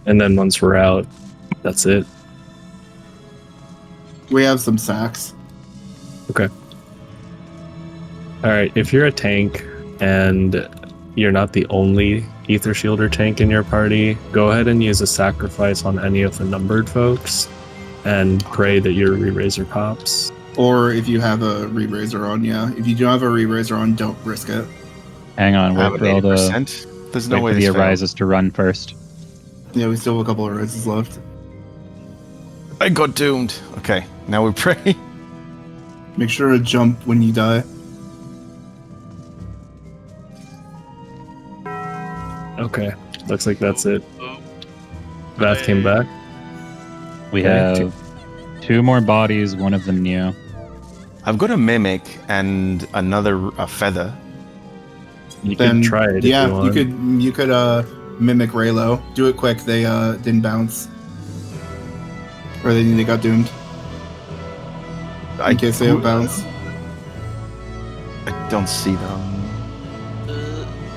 And then once we're out, that's it. We have some sacks. Okay. All right. If you're a tank and you're not the only Ether Shielder tank in your party, go ahead and use a sacrifice on any of the numbered folks and pray that your re-raiser pops. Or if you have a re-raiser on, yeah. If you don't have a re-raiser on, don't risk it. Hang on, I have wait an for all 80%. the There's no wait way for this the failed. arises to run first. Yeah, we still have a couple of raises left. I got doomed. Okay, now we pray. Make sure to jump when you die. Okay. Looks like that's it. Vath came back. We Okay. have 2 more bodies, one of them new. I've got a mimic and a feather. You Then can try it. yeah, if you want. you could mimic Raylo. Do it quick. They didn't bounce, or they got doomed. In case they don't bounce. I don't see them.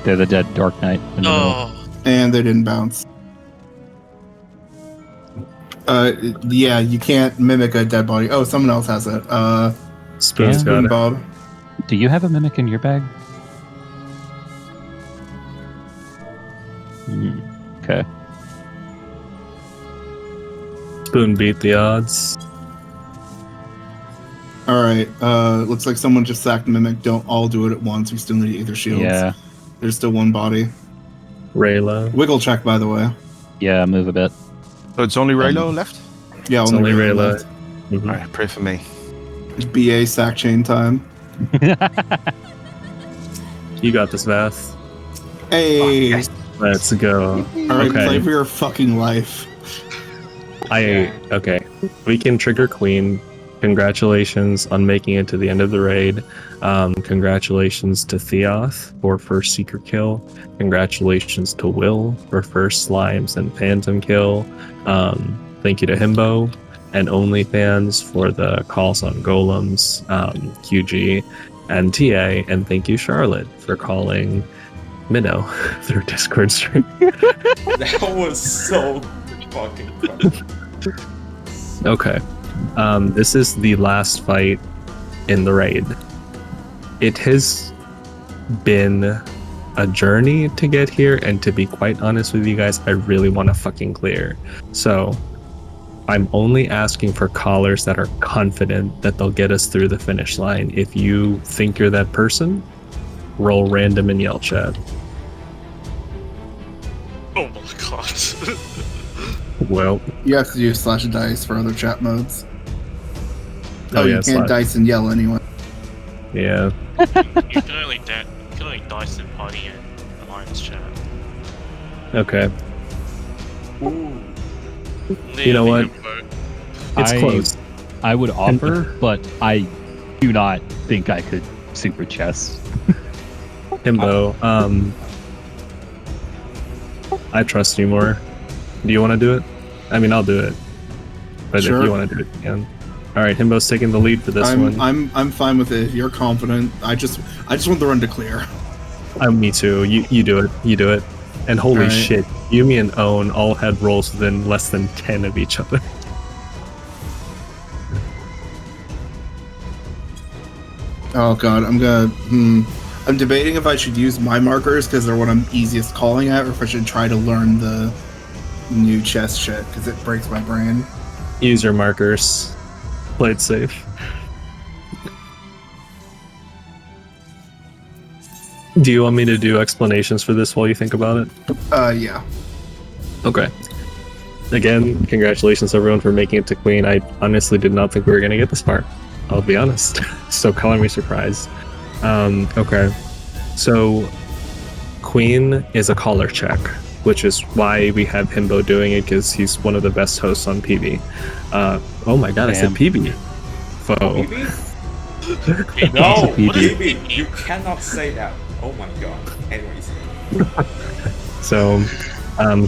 They're the dead Dark Knight. In the middle. And they didn't bounce. Yeah, you can't mimic a dead body. Oh, someone else has it. Spoon's Yeah. got it. Bob. Do you have a mimic in your bag? Okay. Spoon beat the odds. All right. Looks like someone just sacked mimic. Don't all do it at once. We still need either shields. Yeah. There's still one body. Raylo. Wiggle check, by the way. Yeah, move a bit. So it's only Raylo left? Yeah, It's only Raylo Raylo. left. Mhm. Alright, pray for me. BA sack chain time. You got this, Vath. Hey. Let's go. Alright, Okay. play for your fucking life. Okay. We can trigger Queen. Congratulations on making it to the end of the raid. Congratulations to Theoth for first secret kill. Congratulations to Will for first slimes and phantom kill. Thank you to Himbo and Ohn Lifans for the calls on golems, QG and TA, and thank you Charlotte for calling Minnow through Discord stream. That was so fucking funny. Okay. This is the last fight in the raid. It has been a journey to get here, and to be quite honest with you guys, I really want to fucking clear. So, I'm only asking for callers that are confident that they'll get us through the finish line. If you think you're that person, roll random and yell chat. Oh my god. Well, you have to do /dice for other chat modes. Oh, you yeah, can't dice and yell anyway. Yeah. you can only dice in party and alliance chat. Okay. Ooh. You know what? It's close. I would offer, but I do not think I could super chess. Himbo, I trust you more. Do you want to do it? I mean, I'll do it. But Sure. if you want to do it, you can. All right, Himbo's taking the lead for this one. I'm fine with it. If you're confident, I just want the run to clear. Me too. You do it. You do it. And holy All right. shit, Yumi and Ohn all had rolls within less than 10 of each other. Oh god, I'm debating if I should use my markers because they're what I'm easiest calling at, or if I should try to learn the new chess shit because it breaks my brain. Use your markers. Play it safe. Do you want me to do explanations for this while you think about it? Yeah. Okay. Again, congratulations everyone for making it to Queen. I honestly did not think we were going to get this far. I'll be honest. So color me surprised. Okay. So Queen is a caller check, which is why we have Himbo doing it, because he's one of the best hosts on PB. Oh my god, I said PB. Foe. PB? No, PB. You cannot say that. Oh my god. Anyways. So,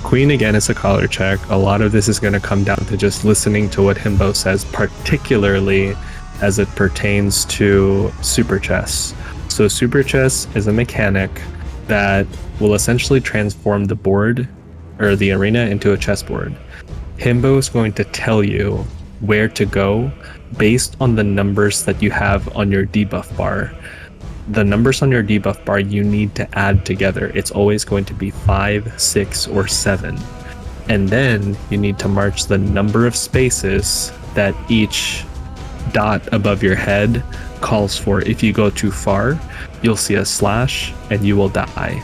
Queen again is a caller check. A lot of this is going to come down to just listening to what Himbo says, particularly as it pertains to Super Chess. So Super Chess is a mechanic that will essentially transform the board or the arena into a chessboard. Himbo is going to tell you where to go based on the numbers that you have on your debuff bar. The numbers on your debuff bar you need to add together. It's always going to be 5, 6, or 7. And then you need to march the number of spaces that each dot above your head calls for. If you go too far, you'll see a slash and you will die.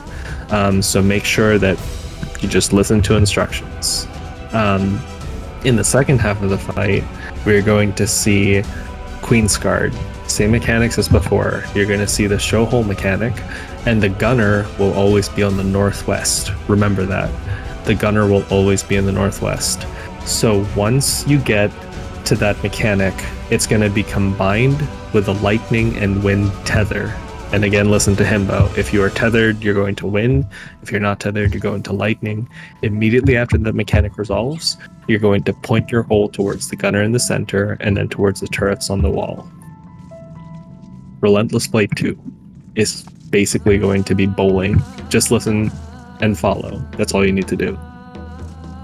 So make sure that you just listen to instructions. In the second half of the fight, we're going to see Queen's Guard. Same mechanics as before. You're going to see the show hole mechanic, and the gunner will always be on the northwest. Remember that. The gunner will always be in the northwest. So once you get to that mechanic, it's going to be combined with a lightning and wind tether. And again, listen to Himbo. If you are tethered, you're going to wind. If you're not tethered, you're going to lightning. Immediately after the mechanic resolves, you're going to point your hole towards the gunner in the center and then towards the turrets on the wall. Relentless Play 2 is basically going to be bowling. Just listen and follow. That's all you need to do.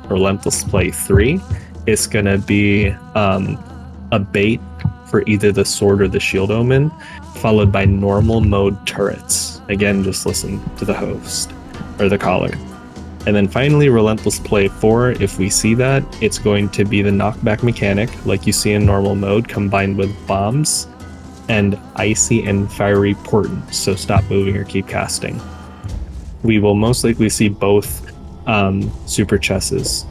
Relentless Play 3 is going to be a bait for either the sword or the shield omen, followed by normal mode turrets. Again, just listen to the host or the caller. And then finally, Relentless Play 4, if we see that, it's going to be the knockback mechanic like you see in normal mode, combined with bombs and icy and fiery portents, so stop moving or keep casting. We will most likely see both super chesses.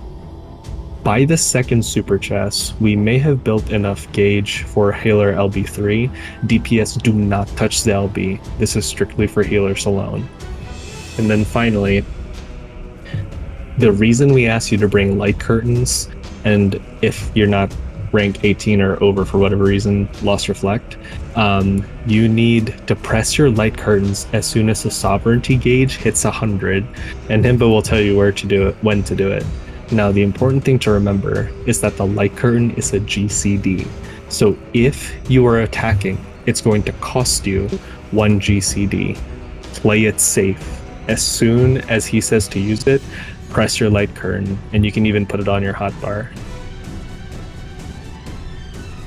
by the second super chest, we may have built enough gauge for healer LB3. DPS do not touch the LB. This is strictly for healers alone. And then finally, the reason we ask you to bring light curtains, and if you're not rank 18 or over for whatever reason, lost reflect, you need to press your light curtains as soon as the sovereignty gauge hits 100, and Himbo will tell you where to do it, when to do it. Now, the important thing to remember is that the light curtain is a GCD. So if you are attacking, it's going to cost you 1 GCD. Play it safe. As soon as he says to use it, press your light curtain, and you can even put it on your hotbar.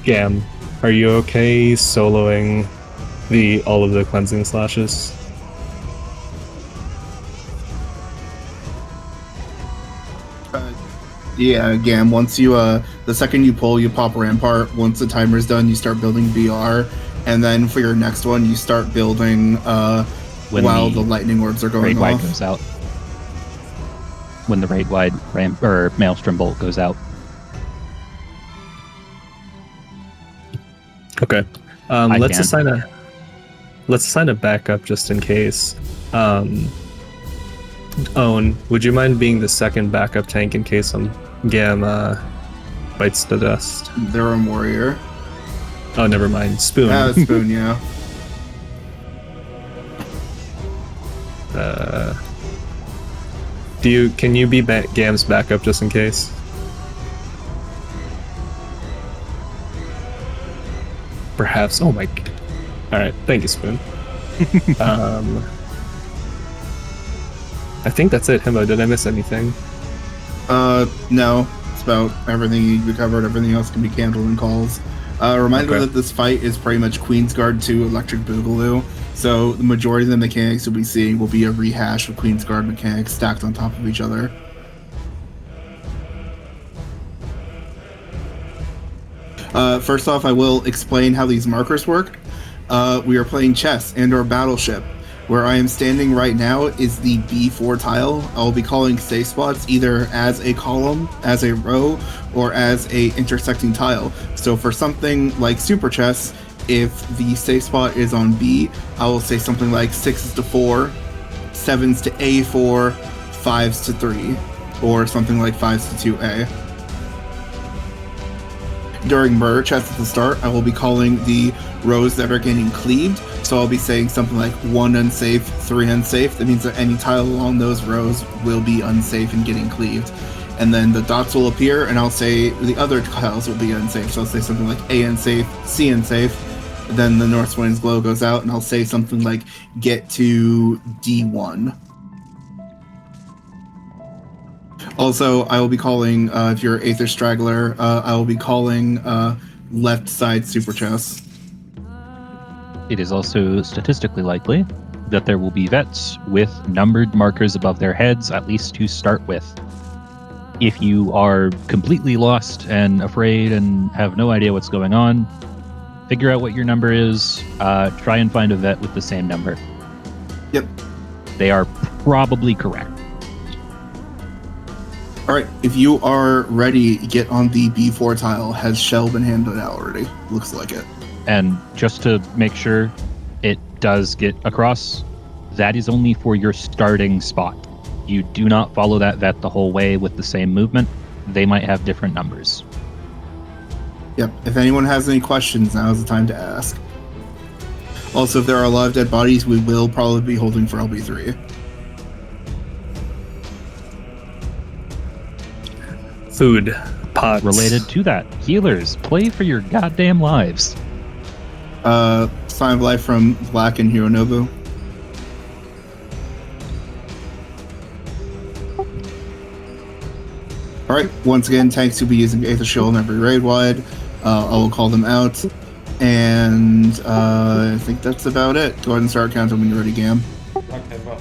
Gam, are you okay soloing all of the cleansing slashes? Yeah, Gam, once you, the second you pull, you pop Rampart. Once the timer's done, you start building BR. And then for your next one, you start building, while the lightning orbs are going raid wide off. goes out. When the raid wide Maelstrom Bolt goes out. Okay. Let's assign a backup just in case. Ohn, would you mind being the second backup tank in case Gam bites the dust? They're a warrior. Oh, never mind. Spoon. Spoon, yeah. Can you be Gam's backup just in case? Perhaps. Oh my. All right. Thank you, Spoon. I think that's it. Himbo, did I miss anything? No. It's about everything you covered. Everything else can be handled in calls. Reminder that this fight is pretty much Queensguard to Electric Boogaloo. So the majority of the mechanics you'll be seeing will be a rehash of Queensguard mechanics stacked on top of each other. First off, I will explain how these markers work. We are playing chess and or battleship. Where I am standing right now is the B4 tile. I'll be calling safe spots either as a column, as a row, or as a intersecting tile. So for something like Super Chess, if the safe spot is on B, I will say something like 6s to 4, 7s to A4, 5s to 3, or something like 5s to 2A. During murder chess at the start, I will be calling the rows that are getting cleaved. So I'll be saying something like 1 unsafe, 3 unsafe. That means that any tile along those rows will be unsafe and getting cleaved. And then the dots will appear, and I'll say the other tiles will be unsafe. So I'll say something like A unsafe, C unsafe. Then the North Wind's glow goes out, and I'll say something like get to D1. Also, I will be calling, if you're Aether Straggler, I will be calling left side Super Chess. It is also statistically likely that there will be vets with numbered markers above their heads, at least to start with. If you are completely lost and afraid and have no idea what's going on, figure out what your number is, try and find a vet with the same number. Yep. They are probably correct. Alright, if you are ready, get on the B4 tile. Has shell been handed out already? Looks like it. And just to make sure it does get across, that is only for your starting spot. You do not follow that vet the whole way with the same movement. They might have different numbers. Yep, if anyone has any questions, now is the time to ask. Also, if there are a lot of dead bodies, we will probably be holding for LB3. Food. Pots. Related to that, healers, play for your goddamn lives. Sign of Life from Black and Hironobu. Alright, once again, tanks will be using Aether Shield in every raid wide. I will call them out. And I think that's about it. Go ahead and start counting when you're ready, Gam. Okay, well.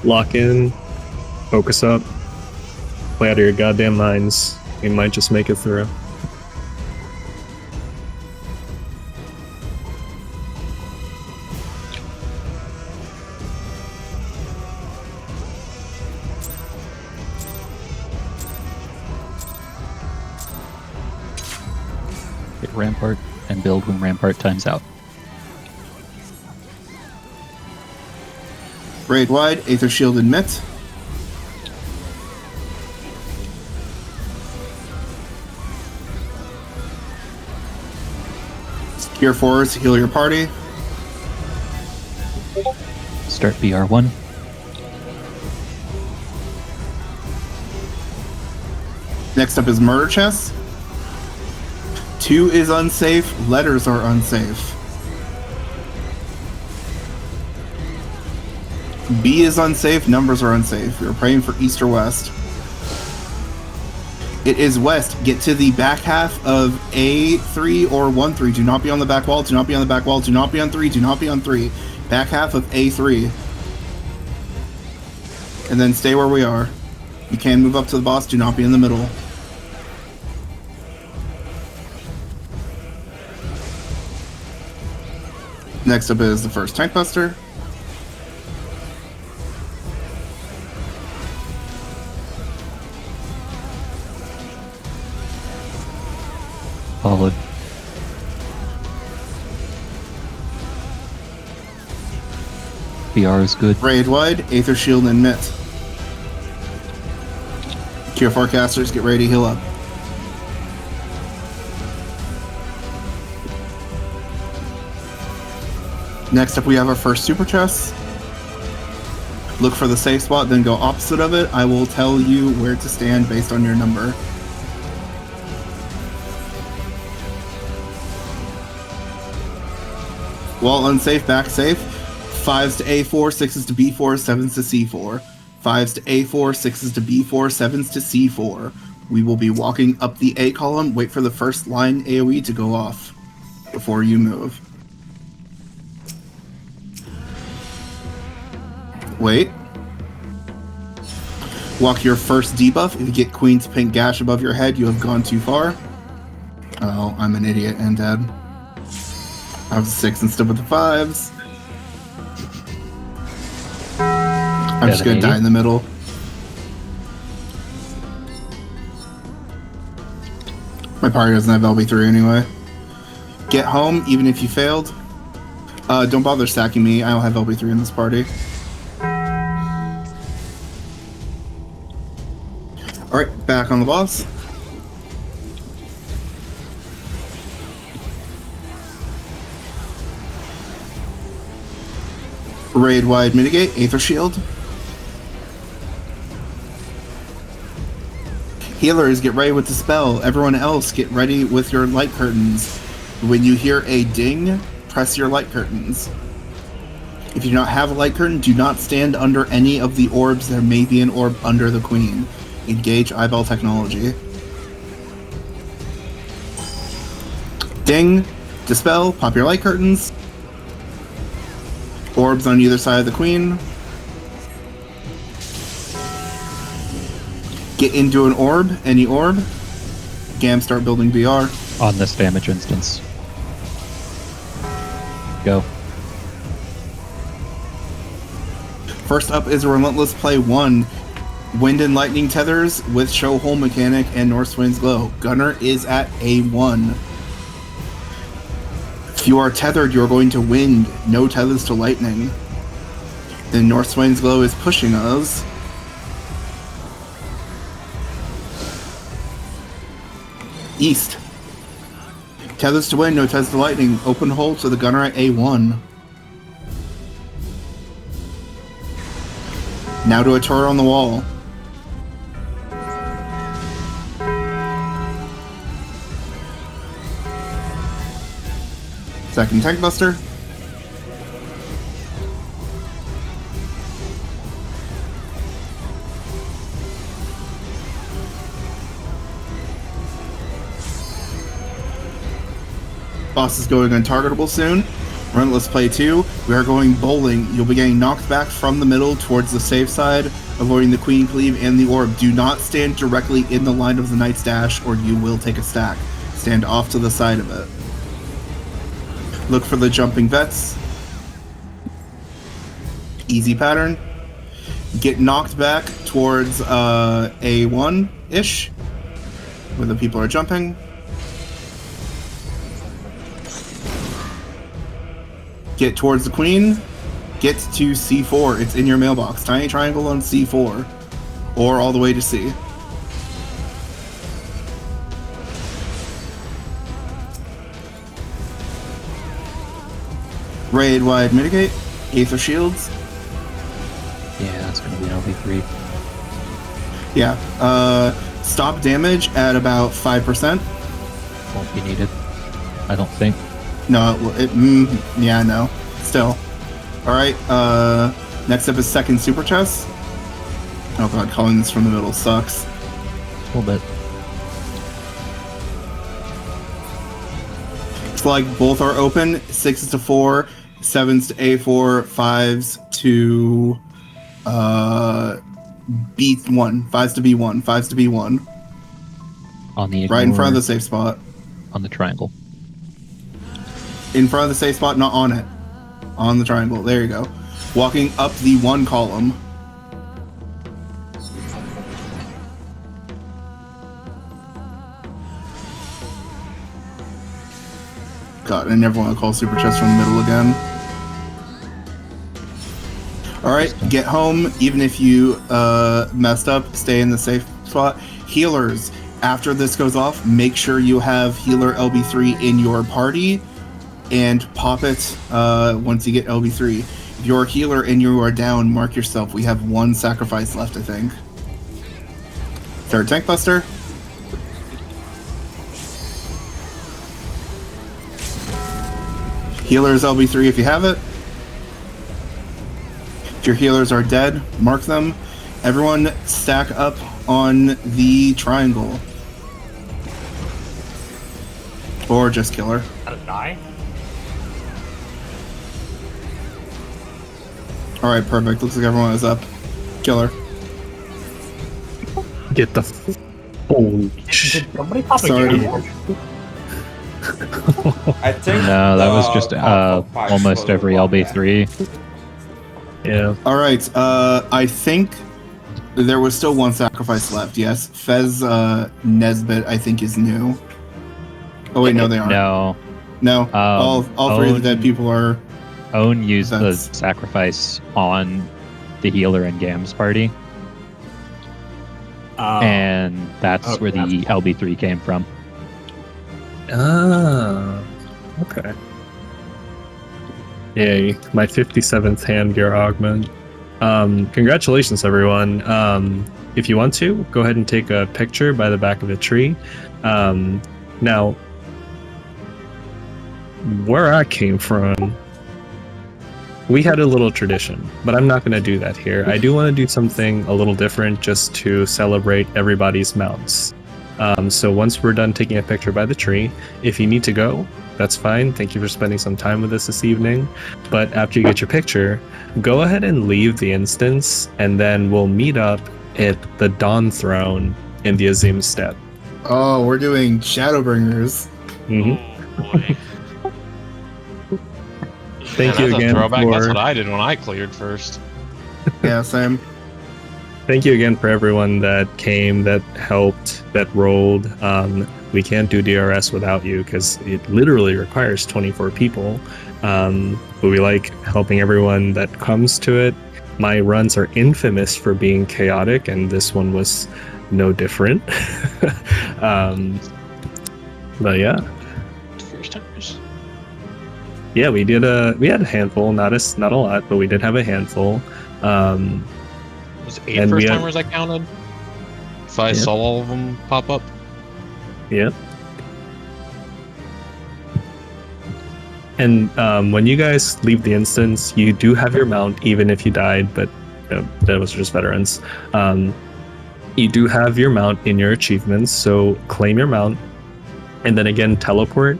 Lock in, focus up, play out of your goddamn minds. You might just make it through. Rampart and build when Rampart times out. Raid wide, Aether Shield and Mitt. Secure 4s, heal your party. Start BR1. Next up is Murder Chest. 2 is unsafe, letters are unsafe. B is unsafe, numbers are unsafe. We're praying for east or west. It is west. Get to the back half of A3 or 1-3. Do not be on the back wall, do not be on the back wall, do not be on 3, do not be on 3. Back half of A3. And then stay where we are. You can move up to the boss, do not be in the middle. Next up is the first Tank Buster. Followed. BR is good. Raid wide, Aether Shield and Mitt. Cure Forecasters, get ready to heal up. Next up we have our first Super Chest. Look for the safe spot, then go opposite of it. I will tell you where to stand based on your number. Wall unsafe, back safe. 5s to A4, 6s to B4, 7s to C4. 5s to A4, 6s to B4, 7s to C4. We will be walking up the A column. Wait for the first line AoE to go off before you move. Wait. Walk your first debuff. If you get Queen's Pink Gash above your head, you have gone too far. Oh, I'm an idiot and dead. I was 6 instead of the 5s. I'm just gonna die in the middle. My party doesn't have LB3 anyway. Get home, even if you failed. Don't bother stacking me. I don't have LB3 in this party. Alright, back on the boss. Raid wide mitigate, Aether Shield. Healers, get ready with the spell. Everyone else, get ready with your light curtains. When you hear a ding, press your light curtains. If you do not have a light curtain, do not stand under any of the orbs. There may be an orb under the queen. Engage eyeball technology. Ding, dispel, pop your light curtains. Orbs on either side of the queen. Get into an orb, any orb. Gam, start building BR. On this damage instance. Go. First up is Relentless Play 1. Wind and Lightning Tethers with Show Hole Mechanic and North Wind's Glow. Gunner is at A1. If you are tethered, you're going to wind. No tethers to lightning. Then North Swain's Glow is pushing us. East. Tethers to wind, no tethers to lightning. Open hole to the gunner at A1. Now to a turret on the wall. Second Tank Buster. Boss is going untargetable soon. Relentless Play 2. We are going bowling. You'll be getting knocked back from the middle towards the safe side, avoiding the Queen Cleave and the Orb. Do not stand directly in the line of the Knight's Dash or you will take a stack. Stand off to the side of it. Look for the jumping vets. Easy pattern. Get knocked back towards A1-ish, where the people are jumping. get towards the queen, get to C4. It's in your mailbox. Tiny triangle on C4, or all the way to C. Raid wide mitigate. Aether shields. Yeah, that's gonna be an LB3. Yeah. Stop damage at about 5%. Won't be needed. I don't think. No, yeah, no. Still. Alright, next up is second super chest. Oh god, calling this from the middle sucks. A little bit. It's like both are open. 6s to 4, 7s to A4, 5s to B1, 5s to B1, 5s to B1. On the right in front of the safe spot. On the triangle. In front of the safe spot, not on it. On the triangle. There you go. Walking up the 1 column. God, I never want to call super chest from the middle again. Alright, get home. Even if you messed up, stay in the safe spot. Healers, after this goes off, make sure you have healer LB3 in your party and pop it once you get LB3. If you're a healer and you are down, mark yourself. We have 1 sacrifice left, I think. Third tank buster. Healers LB3 if you have it. If your healers are dead, mark them. Everyone stack up on the triangle. Or just kill her. How to die? Alright, perfect. Looks like everyone is up. Kill her. Get the holy Did somebody pop a Sorry. game? I think. No, that was just pop almost every LB3. Yeah. Alright, I think there was still 1 sacrifice left, yes. Fez Nesbit, I think, is new. Oh wait, no, they aren't. No. No, all 3 of the dead people are... Ohn used the That's- sacrifice on the healer in Gam's party, Oh. and that's Okay, where the that's- LB3 came from. Ah, okay. Yay, my 57th hand gear augment. Congratulations, everyone. If you want to, go ahead and take a picture by the back of a tree. Now, where I came from, we had a little tradition, but I'm not going to do that here. I do want to do something a little different just to celebrate everybody's mounts. So once we're done taking a picture by the tree, if you need to go, that's fine. Thank you for spending some time with us this evening. But after you get your picture, go ahead and leave the instance, and then we'll meet up at the Dawn Throne in the Azim Steppe. Oh, we're doing Shadowbringers. Mm-hmm. Oh, boy. Thank you That's a again throwback. That's for what I did when I cleared first. Yeah, same. thank you again for everyone that came, that helped, that rolled. We can't do DRS without you because it literally requires 24 people. But we like helping everyone that comes to it. My runs are infamous for being chaotic, and this one was no different. But yeah. First timers. Yeah, we had a handful, not a lot, but we did have a handful. Was 8 And we first had- timers I counted? If I Yeah. saw all of them pop up. Yeah. And when you guys leave the instance, you do have your mount, even if you died, but that was just veterans. You do have your mount in your achievements, so claim your mount, and then again teleport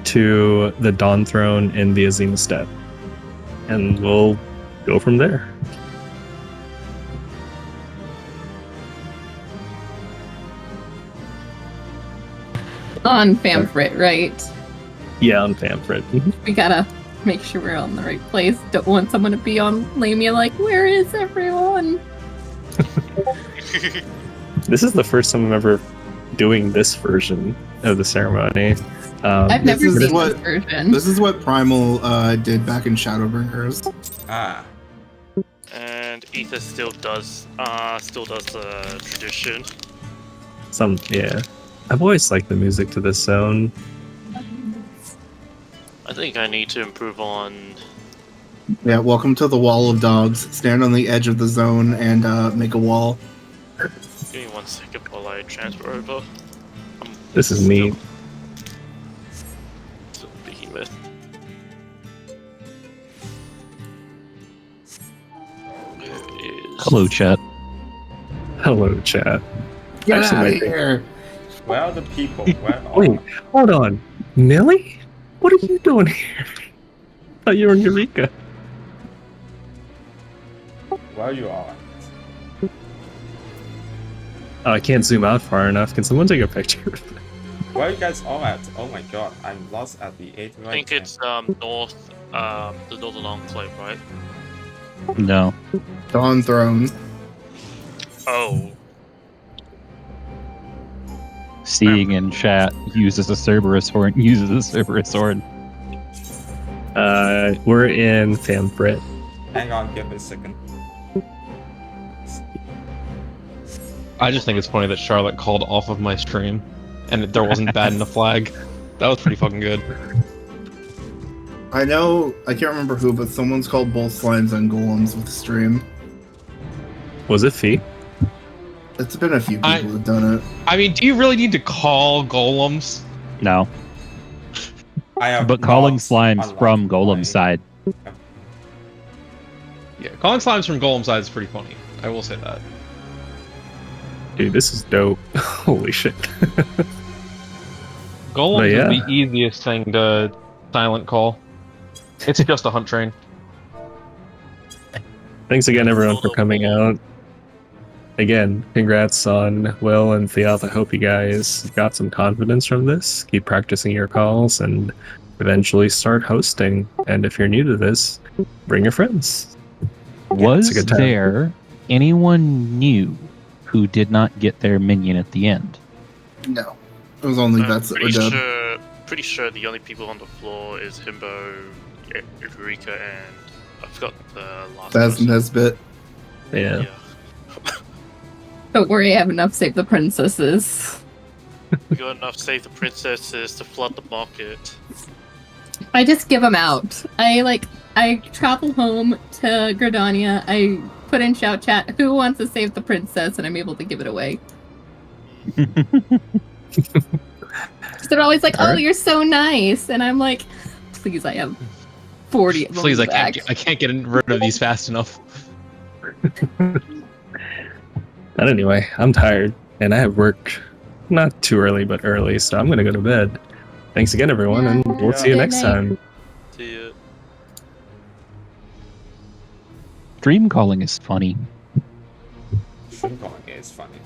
to the Dawn Throne in the Azim Steppe. And we'll go from there. On Famfrit, right? Yeah, on Famfrit. We gotta make sure we're on the right place. Don't want someone to be on Lamia like, where is everyone? This is the first time I'm ever doing this version of the ceremony. I've never This is seen what- this version. This is what Primal did back in Shadowbringers. Ah. And Ether still does the tradition. Yeah. I've always liked the music to this zone. I think I need to improve on. Yeah, welcome to the Wall of Dogs. Stand on the edge of the zone and make a wall. Give me 1 second while I transfer over. This is neat. Still Behemoth. Where is... Hello, chat. Hello, chat. Get Actually, out of my- here! Where are the people? Where are Wait, hold on. Millie? What are you doing here? I thought you were in Eureka. Where you are? Oh, I can't zoom out far enough. Can someone take a picture? Where you guys all at? Oh my god, I'm lost at the 8th I think it's north, the northern enclave, right? No. Dawn Throne. Oh. Seeing in chat uses a Cerberus horn. Uses a Cerberus horn. We're in Famfrit. Hang on, give me a second. I just think it's funny that Charlotte called off of my stream, and there wasn't bad in the flag. That was pretty fucking good. I know, I can't remember who, but someone's called both slimes and golems with the stream. Was it Fee? It's been a few people who've done it. I mean, do you really need to call golems? No. But calling slimes from Golem's side. Yeah, calling slimes from Golem side is pretty funny. I will say that. Dude, this is dope. Holy shit. Golem yeah. is the easiest thing to silent call. It's just a hunt train. Thanks again, everyone, for coming out. Again, congrats on Will and Theoth. I hope you guys got some confidence from this. Keep practicing your calls and eventually start hosting. And if you're new to this, bring your friends. Was it's a good time. there anyone new who did not get their minion at the end? No. It was only that's that were dead. Pretty sure the only people on the floor is Himbo, Eureka, and I forgot the last That's person. Nesbit. Yeah. Don't worry, I have enough Save the Princesses. We got enough Save the Princesses to flood the market. I just give them out. I travel home to Gridania, I put in shout chat, who wants to save the princess, and I'm able to give it away. They're always like, oh, you're so nice. And I'm like, please, I have 40 of them. Please, back. I can't get rid of these fast enough. But anyway, I'm tired, and I have work not too early, but early, so I'm gonna go to bed. Thanks again, everyone, and we'll see you Good next night. time. See ya. Dream calling is funny. Stream calling is funny.